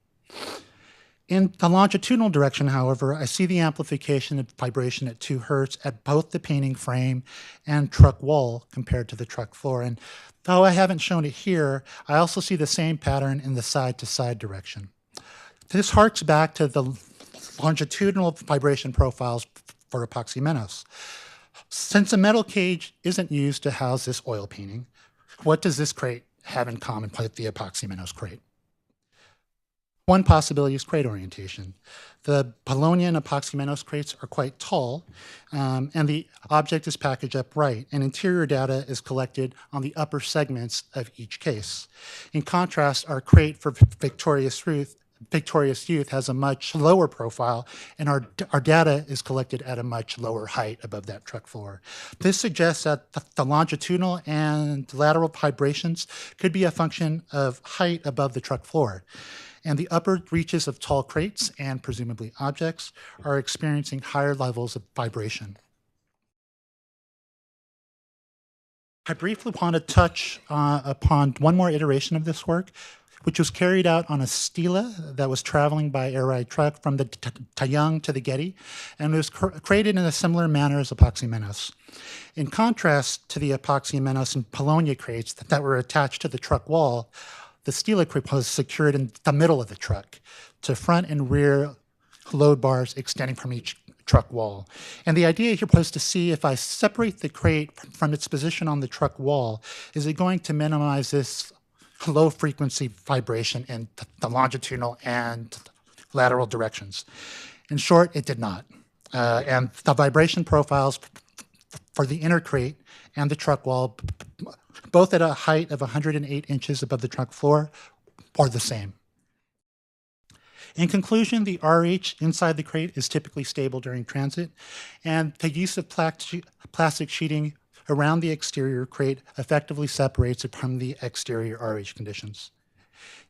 In the longitudinal direction, however, I see the amplification of vibration at 2 hertz at both the painting frame and truck wall compared to the truck floor. And though I haven't shown it here, I also see the same pattern in the side-to-side direction. This harks back to the longitudinal vibration profiles for Epoxy Menace. Since a metal cage isn't used to house this oil painting, what does this crate have in common with the Epoxy Menace crate? One possibility is crate orientation. The Bologna and Epoxy Menace crates are quite tall, and the object is packaged upright, and interior data is collected on the upper segments of each case. In contrast, our crate for Victorious Youth has a much lower profile, and our data is collected at a much lower height above that truck floor. This suggests that the longitudinal and lateral vibrations could be a function of height above the truck floor. And the upper reaches of tall crates and presumably objects are experiencing higher levels of vibration. I briefly want to touch upon one more iteration of this work, which was carried out on a Stela that was traveling by air ride truck from the Taeyang to the Getty, and was created in a similar manner as Epoxy Menace. In contrast to the Epoxy Menace and Bologna crates that were attached to the truck wall, the Stela crate was secured in the middle of the truck to front and rear load bars extending from each truck wall. And the idea here was to see if I separate the crate from its position on the truck wall, is it going to minimize this low frequency vibration in the longitudinal and lateral directions? In short, it did not. And the vibration profiles for the inner crate and the truck wall, both at a height of 108 inches above the truck floor, are the same. In conclusion, the RH inside the crate is typically stable during transit, and the use of plastic sheeting around the exterior crate effectively separates it from the exterior RH conditions.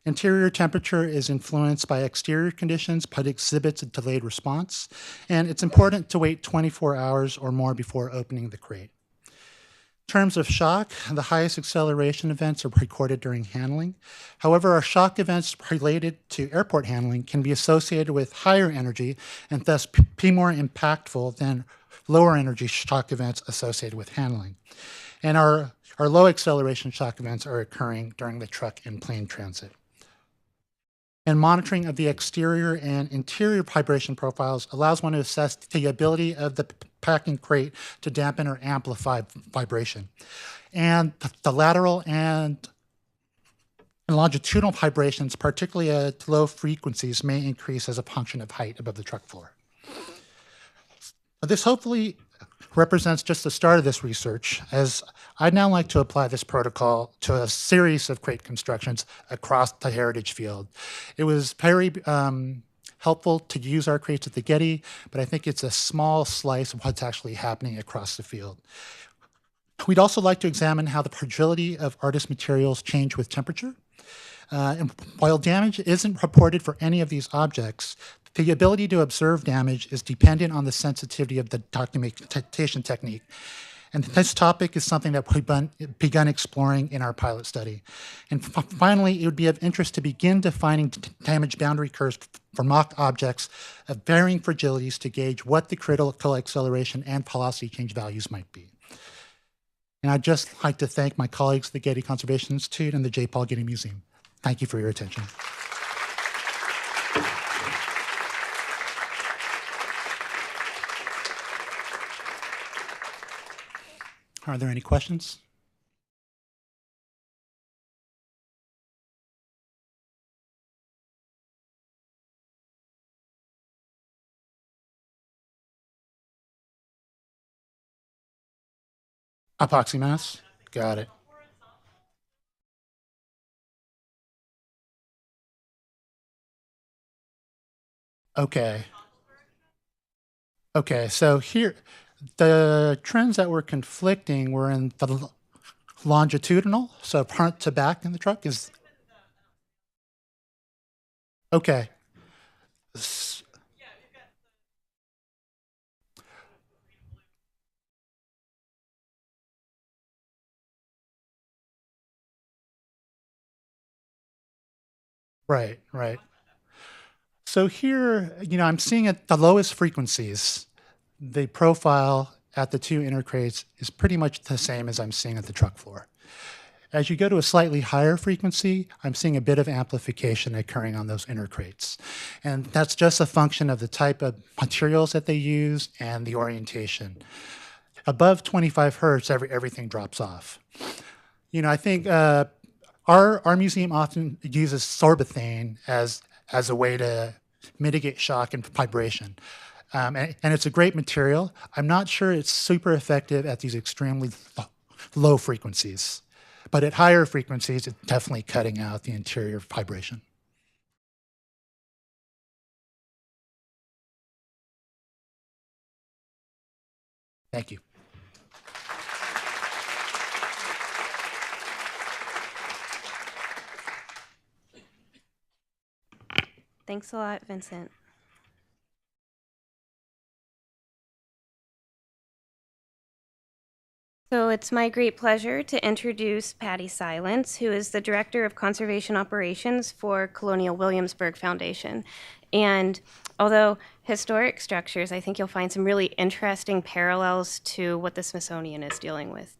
Interior temperature is influenced by exterior conditions but exhibits a delayed response, and it's important to wait 24 hours or more before opening the crate. In terms of shock, the highest acceleration events are recorded during handling. However, our shock events related to airport handling can be associated with higher energy and thus be more impactful than lower energy shock events associated with handling. And our low acceleration shock events are occurring during the truck and plane transit. And monitoring of the exterior and interior vibration profiles allows one to assess the ability of the packing crate to dampen or amplify vibration. And the lateral and longitudinal vibrations, particularly at low frequencies, may increase as a function of height above the truck floor. This hopefully represents just the start of this research, as I'd now like to apply this protocol to a series of crate constructions across the heritage field. It was very helpful to use our crates at the Getty, but I think it's a small slice of what's actually happening across the field. We'd also like to examine how the fragility of artist materials change with temperature. And while damage isn't reported for any of these objects, the ability to observe damage is dependent on the sensitivity of the documentation technique. And this topic is something that we've begun exploring in our pilot study. And finally, it would be of interest to begin defining damage boundary curves for mock objects of varying fragilities to gauge what the critical acceleration and velocity change values might be. And I'd just like to thank my colleagues at the Getty Conservation Institute and the J. Paul Getty Museum. Thank you for your attention. Are there any questions? Epoxy mass? Got it. Okay. Okay, so here, the trends that were conflicting were in the longitudinal, so front to back in the truck is, okay. Right, right. So here, I'm seeing at the lowest frequencies, the profile at the two inner crates is pretty much the same as I'm seeing at the truck floor. As you go to a slightly higher frequency, I'm seeing a bit of amplification occurring on those inner crates. And that's just a function of the type of materials that they use and the orientation. Above 25 hertz, everything drops off. I think our museum often uses sorbethane as a way to mitigate shock and vibration. And it's a great material. I'm not sure it's super effective at these extremely low frequencies. But at higher frequencies, it's definitely cutting out the interior vibration. Thank you. Thanks a lot, Vincent. So it's my great pleasure to introduce Patty Silence, who is the Director of Conservation Operations for Colonial Williamsburg Foundation. And although historic structures, I think you'll find some really interesting parallels to what the Smithsonian is dealing with.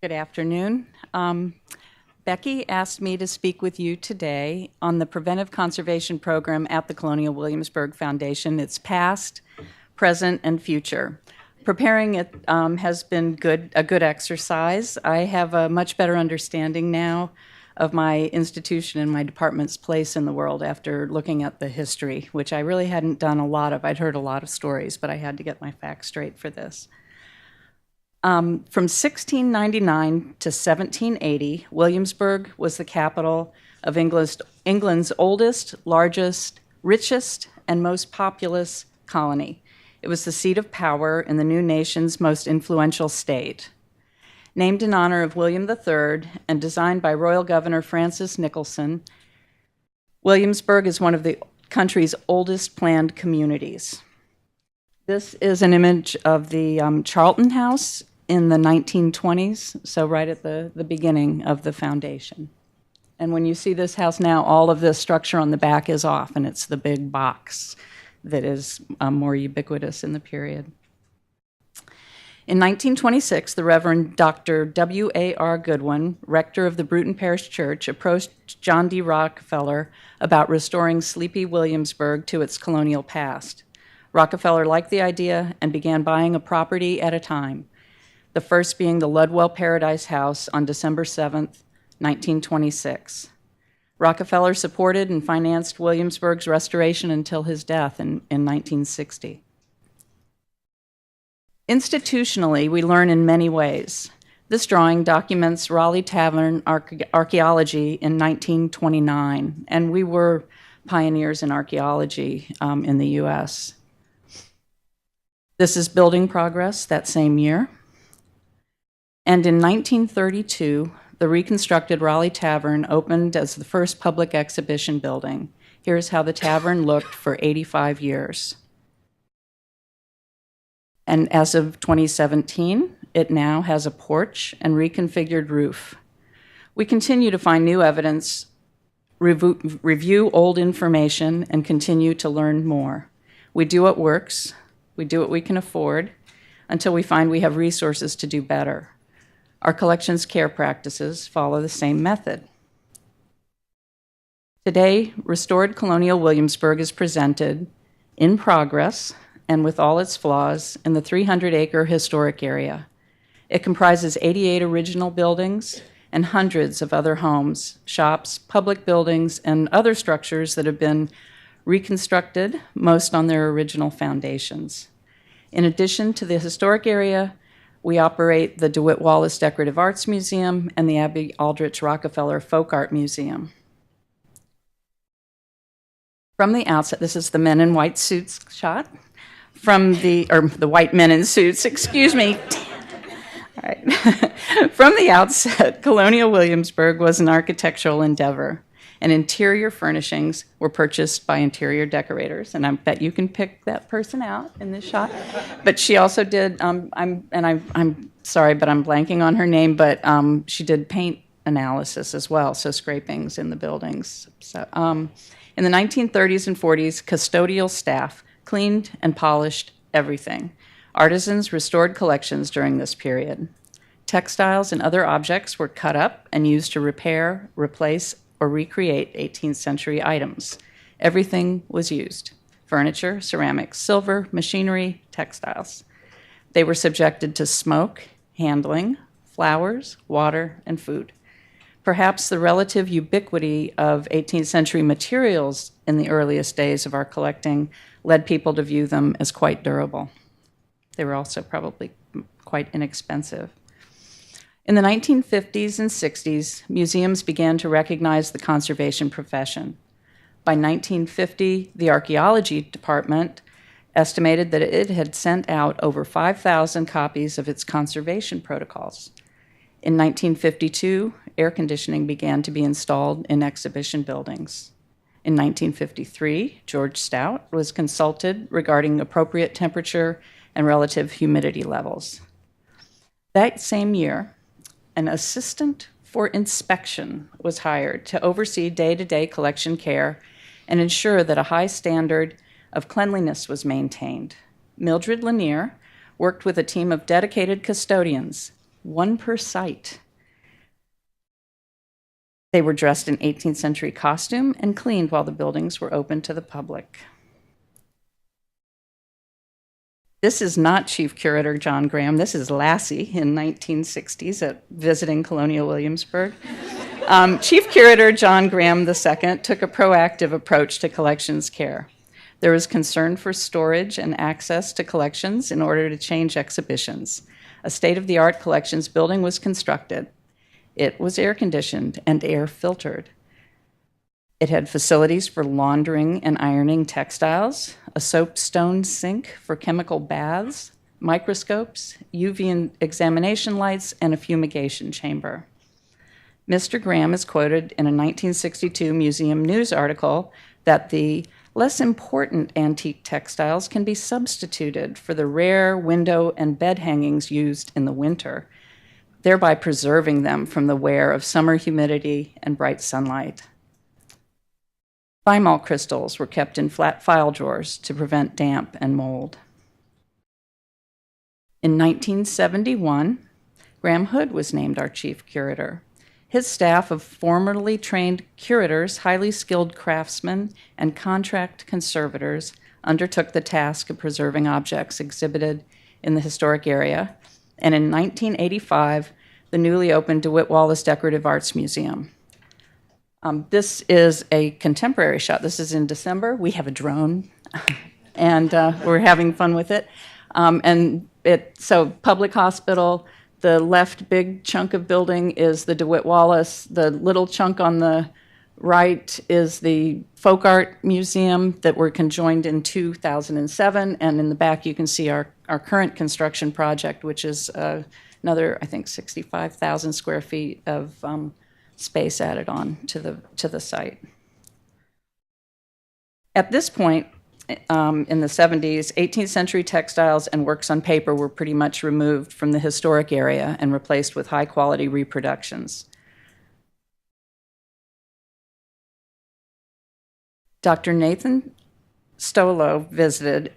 Good afternoon. Becky asked me to speak with you today on the Preventive Conservation Program at the Colonial Williamsburg Foundation, its past, present, and future. Preparing it has been a good exercise. I have a much better understanding now of my institution and my department's place in the world after looking at the history, which I really hadn't done a lot of. I'd heard a lot of stories, but I had to get my facts straight for this. From 1699 to 1780, Williamsburg was the capital of England's oldest, largest, richest, and most populous colony. It was the seat of power in the new nation's most influential state. Named in honor of William III and designed by Royal Governor Francis Nicholson, Williamsburg is one of the country's oldest planned communities. This is an image of the Charlton House in the 1920s, so right at the beginning of the foundation. And when you see this house now, all of this structure on the back is off, and it's the big box that is more ubiquitous in the period. In 1926, the Reverend Dr. W.A.R. Goodwin, rector of the Bruton Parish Church, approached John D. Rockefeller about restoring sleepy Williamsburg to its colonial past. Rockefeller liked the idea and began buying a property at a time, the first being the Ludwell Paradise House on December 7th, 1926. Rockefeller supported and financed Williamsburg's restoration until his death in 1960. Institutionally, we learn in many ways. This drawing documents Raleigh Tavern archaeology in 1929, and we were pioneers in archaeology in the U.S. This is building progress that same year. And in 1932, the reconstructed Raleigh Tavern opened as the first public exhibition building. Here's how the tavern looked for 85 years. And as of 2017, it now has a porch and reconfigured roof. We continue to find new evidence, review old information, and continue to learn more. We do what works, we do what we can afford, until we find we have resources to do better. Our collections care practices follow the same method. Today, restored Colonial Williamsburg is presented in progress and with all its flaws in the 300-acre historic area. It comprises 88 original buildings and hundreds of other homes, shops, public buildings, and other structures that have been reconstructed, most on their original foundations. In addition to the historic area, we operate the DeWitt Wallace Decorative Arts Museum and the Abby Aldrich Rockefeller Folk Art Museum. From the outset, this is the men in white suits shot. The white men in suits, excuse me. All right. From the outset, Colonial Williamsburg was an architectural endeavor, and interior furnishings were purchased by interior decorators. And I bet you can pick that person out in this shot. But she also did, I'm sorry, but I'm blanking on her name, but she did paint analysis as well, so scrapings in the buildings. So, in the 1930s and 40s, custodial staff cleaned and polished everything. Artisans restored collections during this period. Textiles and other objects were cut up and used to repair, replace, or recreate 18th century items. Everything was used: furniture, ceramics, silver, machinery, textiles. They were subjected to smoke, handling, flowers, water, and food. Perhaps the relative ubiquity of 18th century materials in the earliest days of our collecting led people to view them as quite durable. They were also probably quite inexpensive. In the 1950s and 60s, museums began to recognize the conservation profession. By 1950, the archaeology department estimated that it had sent out over 5,000 copies of its conservation protocols. In 1952, air conditioning began to be installed in exhibition buildings. In 1953, George Stout was consulted regarding appropriate temperature and relative humidity levels. That same year, an assistant for inspection was hired to oversee day-to-day collection care and ensure that a high standard of cleanliness was maintained. Mildred Lanier worked with a team of dedicated custodians, one per site. They were dressed in 18th century costume and cleaned while the buildings were open to the public. This is not Chief Curator John Graham. This is Lassie in 1960s at visiting Colonial Williamsburg. Chief Curator John Graham II took a proactive approach to collections care. There was concern for storage and access to collections in order to change exhibitions. A state-of-the-art collections building was constructed. It was air-conditioned and air-filtered. It had facilities for laundering and ironing textiles, a soapstone sink for chemical baths, microscopes, UV examination lights, and a fumigation chamber. Mr. Graham is quoted in a 1962 Museum News article that the less important antique textiles can be substituted for the rare window and bed hangings used in the winter, thereby preserving them from the wear of summer humidity and bright sunlight. Thymol crystals were kept in flat file drawers to prevent damp and mold. In 1971, Graham Hood was named our chief curator. His staff of formerly trained curators, highly skilled craftsmen, and contract conservators undertook the task of preserving objects exhibited in the historic area, and in 1985, the newly opened DeWitt Wallace Decorative Arts Museum. This is a contemporary shot. This is in December. We have a drone, and we're having fun with it. So public hospital, the left big chunk of building is the DeWitt Wallace. The little chunk on the right is the Folk Art Museum that were conjoined in 2007. And in the back, you can see our current construction project, which is another, I think, 65,000 square feet of space added on to the site. At this point, in the 70s, 18th century textiles and works on paper were pretty much removed from the historic area and replaced with high quality reproductions. Dr. Nathan Stolo visited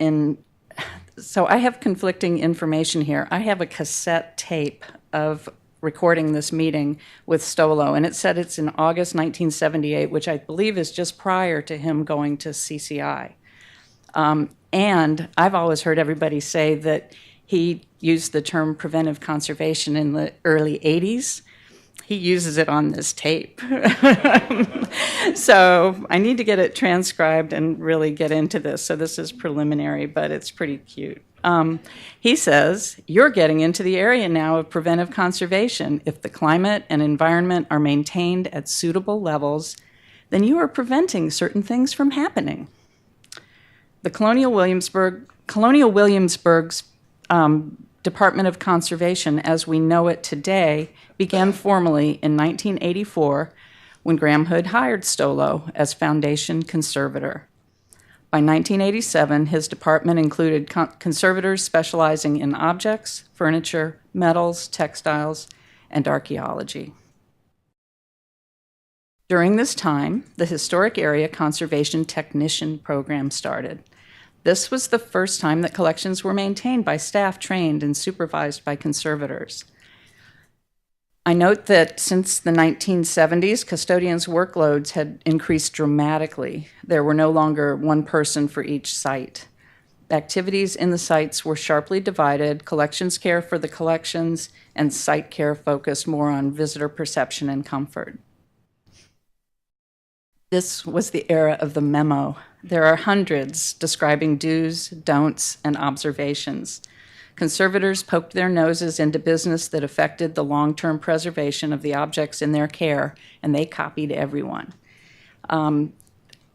so I have conflicting information here. I have a cassette tape of recording this meeting with Stolo, and it said it's in August 1978, which I believe is just prior to him going to CCI. And I've always heard everybody say that he used the term preventive conservation in the early 80s. He uses it on this tape. So I need to get it transcribed and really get into this. So this is preliminary, but it's pretty cute. He says, "You're getting into the area now of preventive conservation. If the climate and environment are maintained at suitable levels, then you are preventing certain things from happening." The Colonial Williamsburg's Department of Conservation, as we know it today, began formally in 1984 when Graham Hood hired Stolo as foundation conservator. By 1987, his department included conservators specializing in objects, furniture, metals, textiles, and archaeology. During this time, the Historic Area Conservation Technician Program started. This was the first time that collections were maintained by staff trained and supervised by conservators. I note that since the 1970s, custodians' workloads had increased dramatically. There were no longer one person for each site. Activities in the sites were sharply divided, collections care for the collections, and site care focused more on visitor perception and comfort. This was the era of the memo. There are hundreds describing do's, don'ts, and observations. Conservators poked their noses into business that affected the long-term preservation of the objects in their care, and they copied everyone. And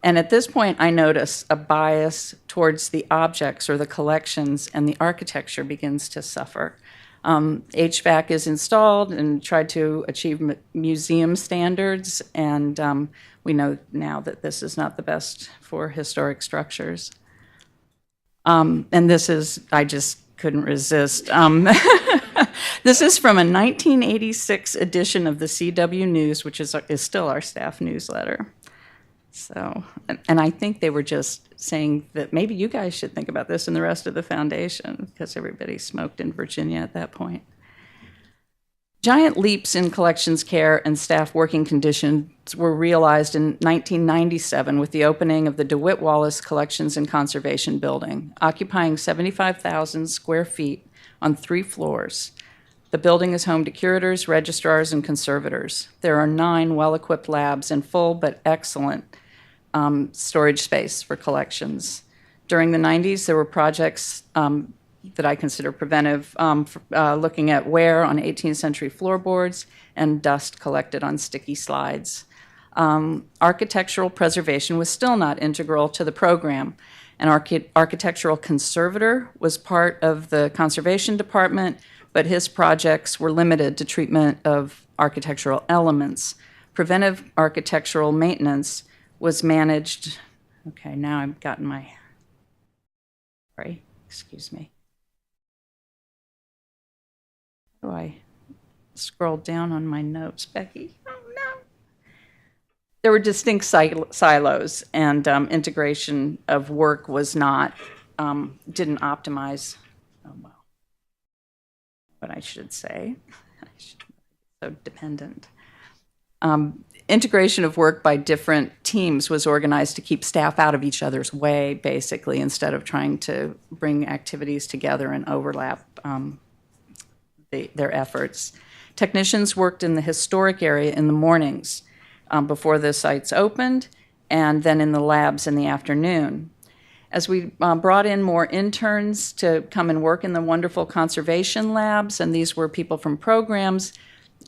at this point, I notice a bias towards the objects or the collections, and the architecture begins to suffer. HVAC is installed and tried to achieve museum standards, and we know now that this is not the best for historic structures. And this is, I just couldn't resist. This is from a 1986 edition of the CW News, which is still our staff newsletter. So, and I think they were just saying that maybe you guys should think about this and the rest of the foundation, because everybody smoked in Virginia at that point. Giant leaps in collections care and staff working conditions were realized in 1997 with the opening of the DeWitt Wallace Collections and Conservation Building, occupying 75,000 square feet on 3 floors. The building is home to curators, registrars, and conservators. There are 9 well-equipped labs and full but excellent storage space for collections. During the 90s, there were projects that I consider preventive, looking at wear on 18th century floorboards and dust collected on sticky slides. Architectural preservation was still not integral to the program. An architectural conservator was part of the conservation department, but his projects were limited to treatment of architectural elements. Preventive architectural maintenance was managed. Okay, now I've gotten my, sorry, excuse me. How do I scroll down on my notes, Becky? Oh, no. There were distinct silos, and integration of work was not, didn't optimize, oh, well, what I should say. So dependent. Integration of work by different teams was organized to keep staff out of each other's way, basically, instead of trying to bring activities together and overlap their efforts. Technicians worked in the historic area in the mornings. before the sites opened, and then in the labs in the afternoon. As we brought in more interns to come and work in the wonderful conservation labs, and these were people from programs,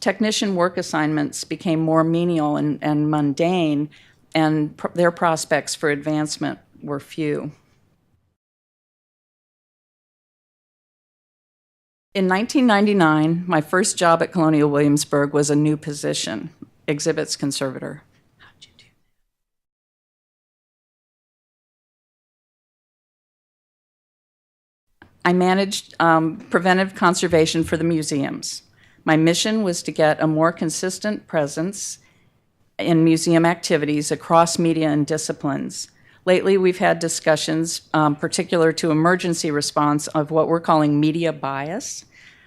technician work assignments became more menial and mundane, and their prospects for advancement were few. In 1999, my first job at Colonial Williamsburg was a new position, exhibits conservator. How'd you do? I managed preventive conservation for the museums. My mission was to get a more consistent presence in museum activities across media and disciplines. Lately, we've had discussions particular to emergency response of what we're calling media bias.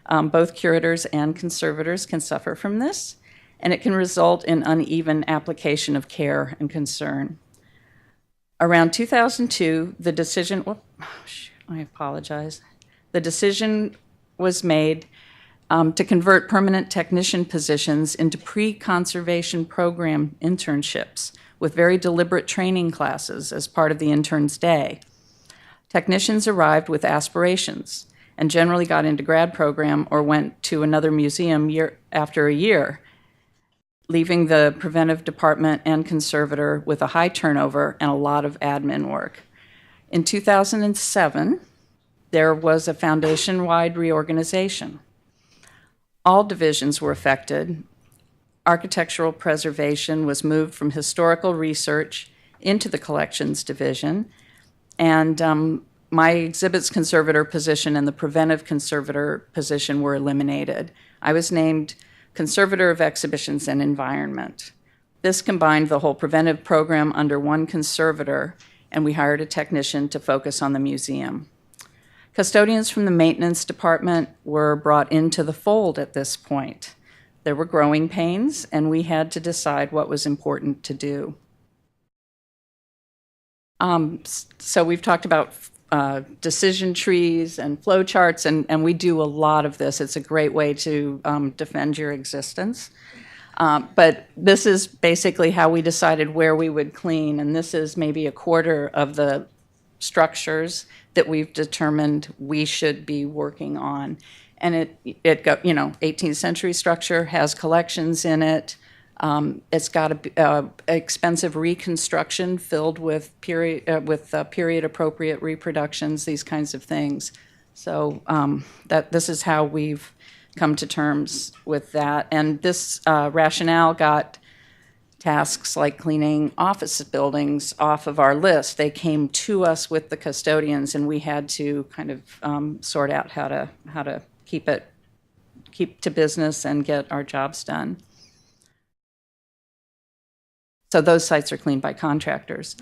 Both curators and conservators can suffer from this, and it can result in uneven application of care and concern. Around 2002, the decision, I apologize. The decision was made to convert permanent technician positions into pre-conservation program internships with very deliberate training classes as part of the intern's day. Technicians arrived with aspirations and generally got into grad program or went to another museum year after a year, leaving the preventive department and conservator with a high turnover and a lot of admin work. In 2007, there was a foundation-wide reorganization. All divisions were affected. Architectural preservation was moved from historical research into the collections division, and my exhibits conservator position and the preventive conservator position were eliminated. I was named conservator of exhibitions and environment. This combined the whole preventive program under one conservator, and we hired a technician to focus on the museum. Custodians from the maintenance department were brought into the fold at this point. There were growing pains, and we had to decide what was important to do. So we've talked about decision trees and flow charts, and we do a lot of this. It's a great way to defend your existence. But this is basically how we decided where we would clean, and this is maybe a quarter of the structures that we've determined we should be working on. And it got, 18th century structure, has collections in it. It's got a expensive reconstruction filled with period appropriate reproductions, these kinds of things. So this is how we've come to terms with that. And this rationale got tasks like cleaning office buildings off of our list. They came to us with the custodians, and we had to kind of sort out how to keep to business and get our jobs done. So those sites are cleaned by contractors.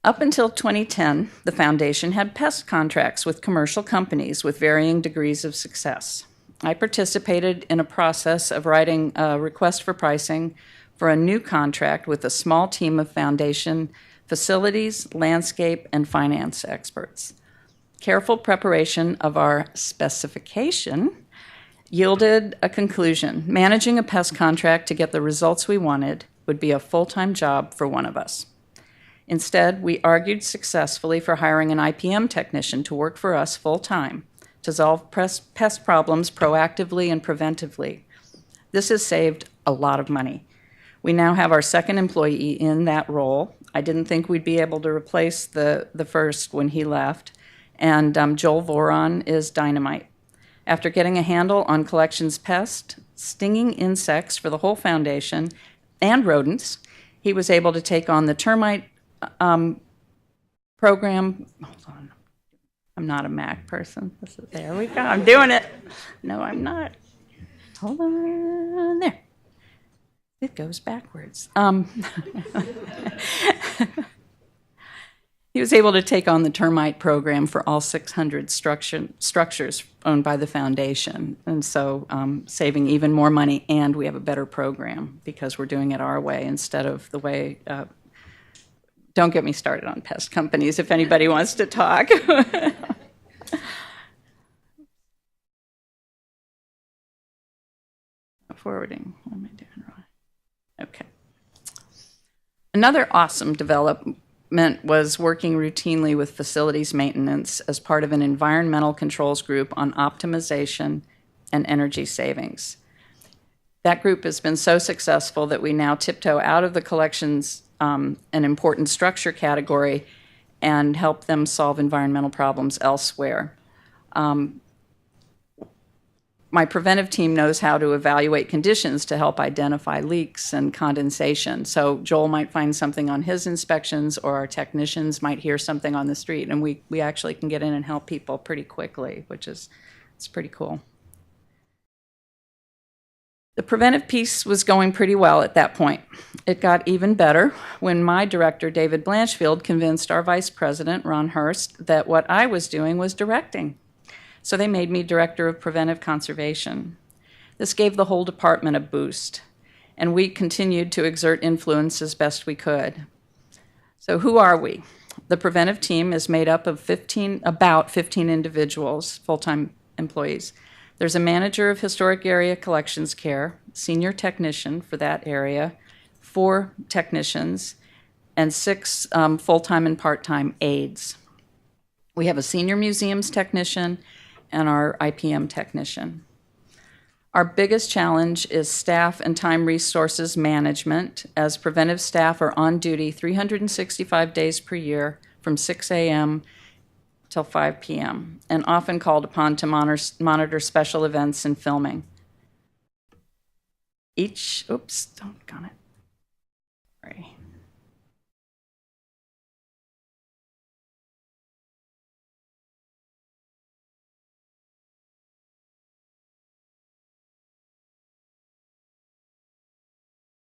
Up until 2010, the foundation had pest contracts with commercial companies with varying degrees of success. I participated in a process of writing a request for pricing for a new contract with a small team of foundation facilities, landscape, and finance experts. Careful preparation of our specification yielded a conclusion. Managing a pest contract to get the results we wanted would be a full-time job for one of us. Instead, we argued successfully for hiring an IPM technician to work for us full-time to solve pest problems proactively and preventively. This has saved a lot of money. We now have our second employee in that role. I didn't think we'd be able to replace the first when he left, and Joel Voron is dynamite. After getting a handle on collections pest, stinging insects for the whole foundation, and rodents, he was able to take on the termite program. Hold on. I'm not a Mac person. There we go. I'm doing it. No, I'm not. Hold on. There. It goes backwards. He was able to take on the termite program for all 600 structures owned by the foundation, and so saving even more money, and we have a better program because we're doing it our way instead of the way. Don't get me started on pest companies if anybody wants to talk. Forwarding. What am I doing wrong? Another awesome development was working routinely with facilities maintenance as part of an environmental controls group on optimization and energy savings. That group has been so successful that we now tiptoe out of the collections an important structure category and help them solve environmental problems elsewhere. My preventive team knows how to evaluate conditions to help identify leaks and condensation. So Joel might find something on his inspections, or our technicians might hear something on the street, and we actually can get in and help people pretty quickly, which is it's pretty cool. The preventive piece was going pretty well at that point. It got even better when my director, David Blanchfield, convinced our vice president, Ron Hurst, that what I was doing was directing. So they made me director of preventive conservation. This gave the whole department a boost, and we continued to exert influence as best we could. So who are we? The preventive team is made up of about 15 individuals, full-time employees. There's a manager of historic area collections care, senior technician for that area, 4 technicians, and 6 full-time and part-time aides. We have a senior museums technician and our IPM technician. Our biggest challenge is staff and time resources management, as preventive staff are on duty 365 days per year from 6 a.m. till 5 p.m. and often called upon to monitor special events and filming.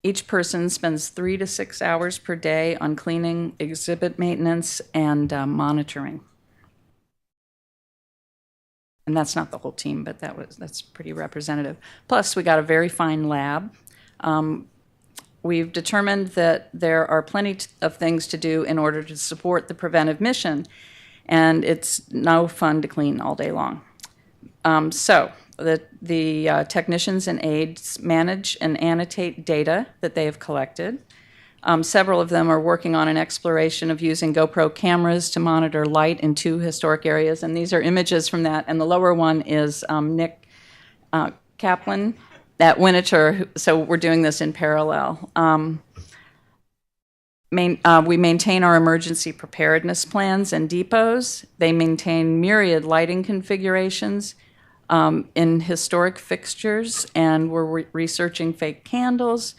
Each person spends 3 to 6 hours per day on cleaning, exhibit maintenance, and monitoring. And that's not the whole team, but that's pretty representative. Plus, we got a very fine lab. We've determined that there are plenty of things to do in order to support the preventive mission, and it's no fun to clean all day long. So the technicians and aides manage and annotate data that they have collected. Several of them are working on an exploration of using GoPro cameras to monitor light in 2 historic areas, and these are images from that. And the lower one is Nick Kaplan at Winterthur, so we're doing this in parallel. We maintain our emergency preparedness plans and depots. They maintain myriad lighting configurations in historic fixtures, and we're researching fake candles.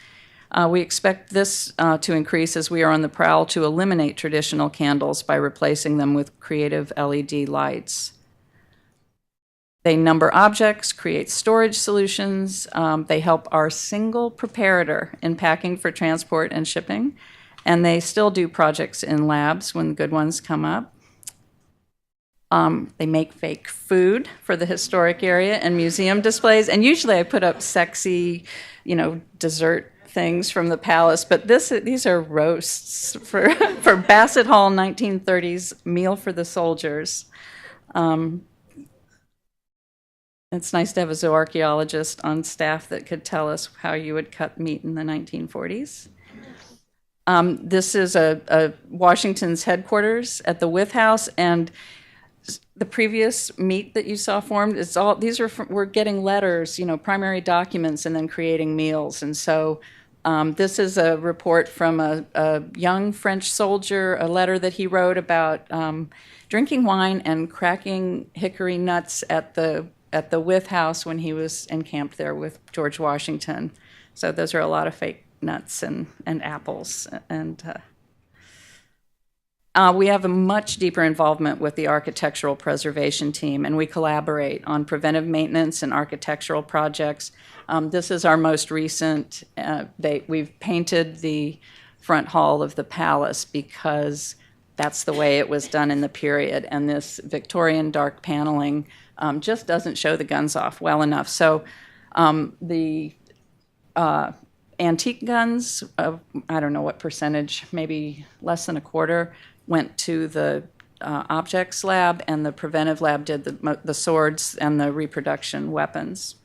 We expect this to increase as we are on the prowl to eliminate traditional candles by replacing them with creative LED lights. They number objects, create storage solutions. They help our single preparator in packing for transport and shipping. And they still do projects in labs when good ones come up. They make fake food for the historic area and museum displays. And usually I put up sexy, dessert things from the palace, but these are roasts for Bassett Hall 1930s Meal for the Soldiers. It's nice to have a zooarchaeologist on staff that could tell us how you would cut meat in the 1940s. This is a Washington's headquarters at the Wythe House, and the previous meat that you saw formed, we're getting letters, primary documents, and then creating meals. And so this is a report from a young French soldier, a letter that he wrote about drinking wine and cracking hickory nuts at the Wythe House when he was encamped there with George Washington. So those are a lot of fake nuts and apples. And we have a much deeper involvement with the architectural preservation team, and we collaborate on preventive maintenance and architectural projects. This is our most recent. We've painted the front hall of the palace because that's the way it was done in the period, and this Victorian dark paneling just doesn't show the guns off well enough. So the antique guns, I don't know what percentage, maybe less than a quarter, went to the objects lab, and the preventive lab did the swords and the reproduction weapons.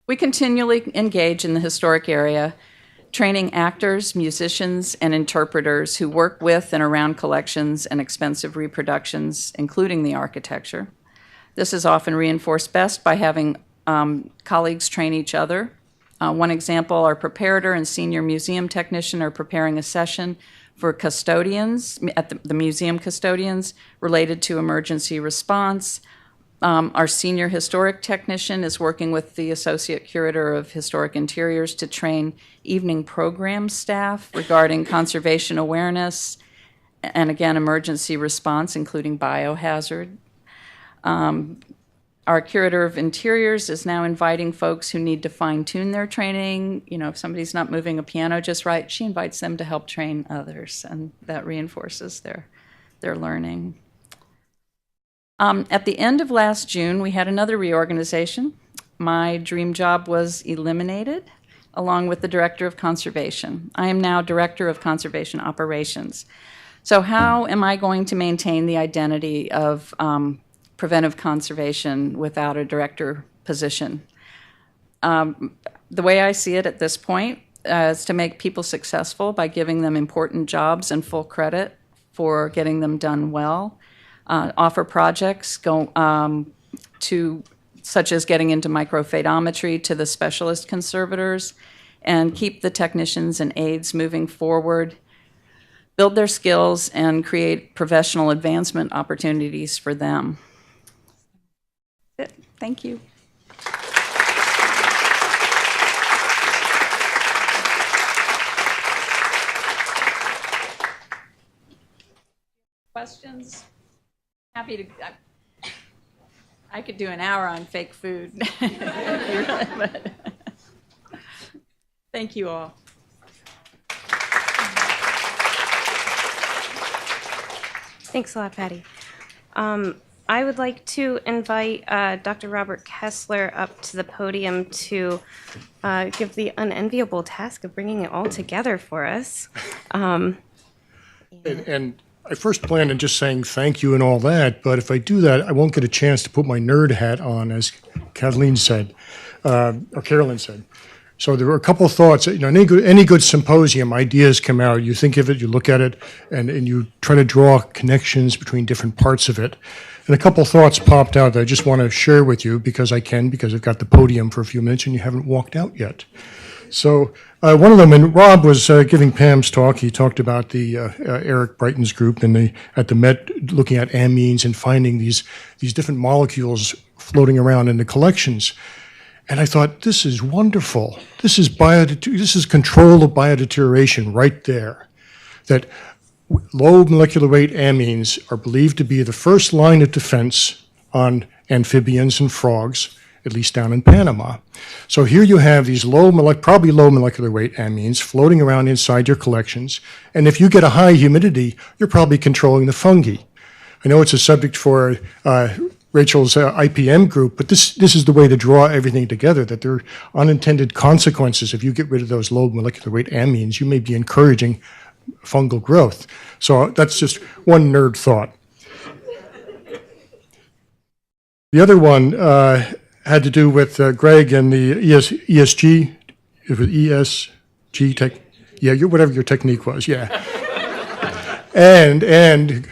We continually engage in the historic area training actors, musicians, and interpreters who work with and around collections and expensive reproductions, including the architecture. This is often reinforced best by having colleagues train each other. One example, our preparator and senior museum technician are preparing a session for custodians, at the museum custodians, related to emergency response. Our senior historic technician is working with the associate curator of historic interiors to train evening program staff regarding conservation awareness and, again, emergency response, including biohazard. Our curator of interiors is now inviting folks who need to fine-tune their training. You know, if somebody's not moving a piano just right, she invites them to help train others, and that reinforces their learning. At the end of last June, we had another reorganization. My dream job was eliminated, along with the Director of Conservation. I am now Director of Conservation Operations. So how am I going to maintain the identity of preventive conservation without a director position? The way I see it at this point is to make people successful by giving them important jobs and full credit for getting them done well. Offer projects such as getting into microphagometry to the specialist conservators, and keep the technicians and aides moving forward, build their skills, and create professional advancement opportunities for them. Thank you. Questions? Happy to. I could do an hour on fake food. Thank you all. Thanks a lot, Patty. I would like to invite Dr. Robert Kessler up to the podium to give the unenviable task of bringing it all together for us. And I first planned on just saying thank you and all that, but if I do that, I won't get a chance to put my nerd hat on, as Kathleen said, or Carolyn said. So there were a couple of thoughts. You know, any good symposium, ideas come out. You think of it, you look at it, and you try to draw connections between different parts of it. And a couple of thoughts popped out that I just want to share with you because I've got the podium for a few minutes and you haven't walked out yet. So one of them, and Rob was giving Pam's talk, he talked about the Eric Brighton's group and at the Met looking at amines and finding these different molecules floating around in the collections. And I thought, this is wonderful. This is control of biodeterioration right there. That low molecular weight amines are believed to be the first line of defense on amphibians and frogs, at least down in Panama. So here you have these probably low molecular weight amines floating around inside your collections. And if you get a high humidity, you're probably controlling the fungi. I know it's a subject for Rachel's IPM group, but this is the way to draw everything together, that there are unintended consequences. If you get rid of those low molecular weight amines, you may be encouraging fungal growth. So that's just one nerd thought. The other one had to do with Greg and the ESG, it was ESG tech, yeah, whatever your technique was, yeah. and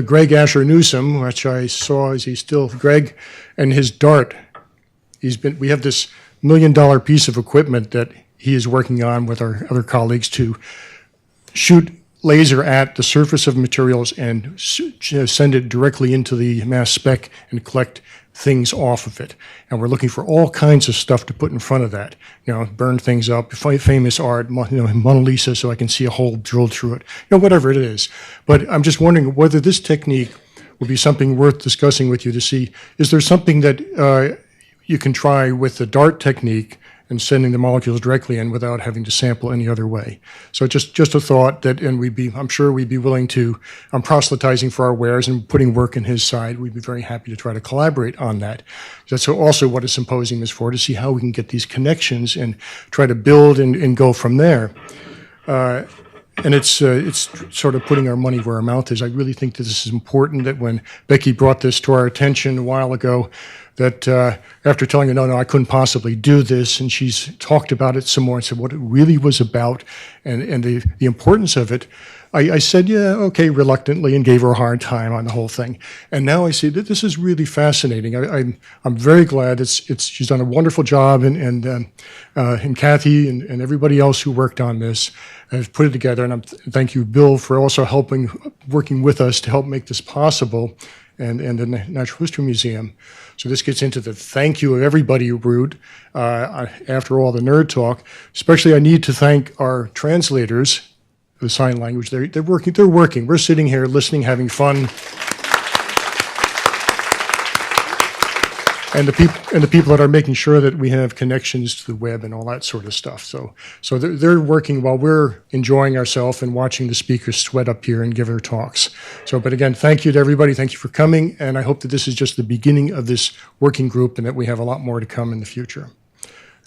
Greg Asher Newsom, which I saw, is he still, Greg, and his DART. We have this $1 million piece of equipment that he is working on with our other colleagues to shoot laser at the surface of materials and send it directly into the mass spec and collect things off of it. And we're looking for all kinds of stuff to put in front of that. You know, burn things up, famous art, Mona Lisa, so I can see a hole drilled through it. You know, whatever it is. But I'm just wondering whether this technique would be something worth discussing with you to see, is there something that you can try with the DART technique and sending the molecules directly in without having to sample any other way. So just a thought that, and I'm sure we'd be willing to, proselytizing for our wares and putting work in his side, we'd be very happy to try to collaborate on that. That's also what a symposium is for, to see how we can get these connections and try to build and go from there. And it's sort of putting our money where our mouth is. I really think that this is important, that when Becky brought this to our attention a while ago, that after telling her, no, I couldn't possibly do this, and she's talked about it some more and said what it really was about and the importance of it, I said, yeah, okay, reluctantly, and gave her a hard time on the whole thing. And now I see that this is really fascinating. I'm very glad she's done a wonderful job, and Kathy and everybody else who worked on this has put it together. And thank you, Bill, for also working with us to help make this possible, and the Natural History Museum. So this gets into the thank you of everybody who brewed after all the nerd talk. Especially I need to thank our translators, the sign language. They're working. We're sitting here listening, having fun. And the people that are making sure that we have connections to the web and all that sort of stuff. So they're working while we're enjoying ourselves and watching the speakers sweat up here and give their talks. But again, thank you to everybody. Thank you for coming. And I hope that this is just the beginning of this working group and that we have a lot more to come in the future.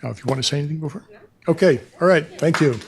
Now, if you want to say anything before? Okay. All right. Thank you.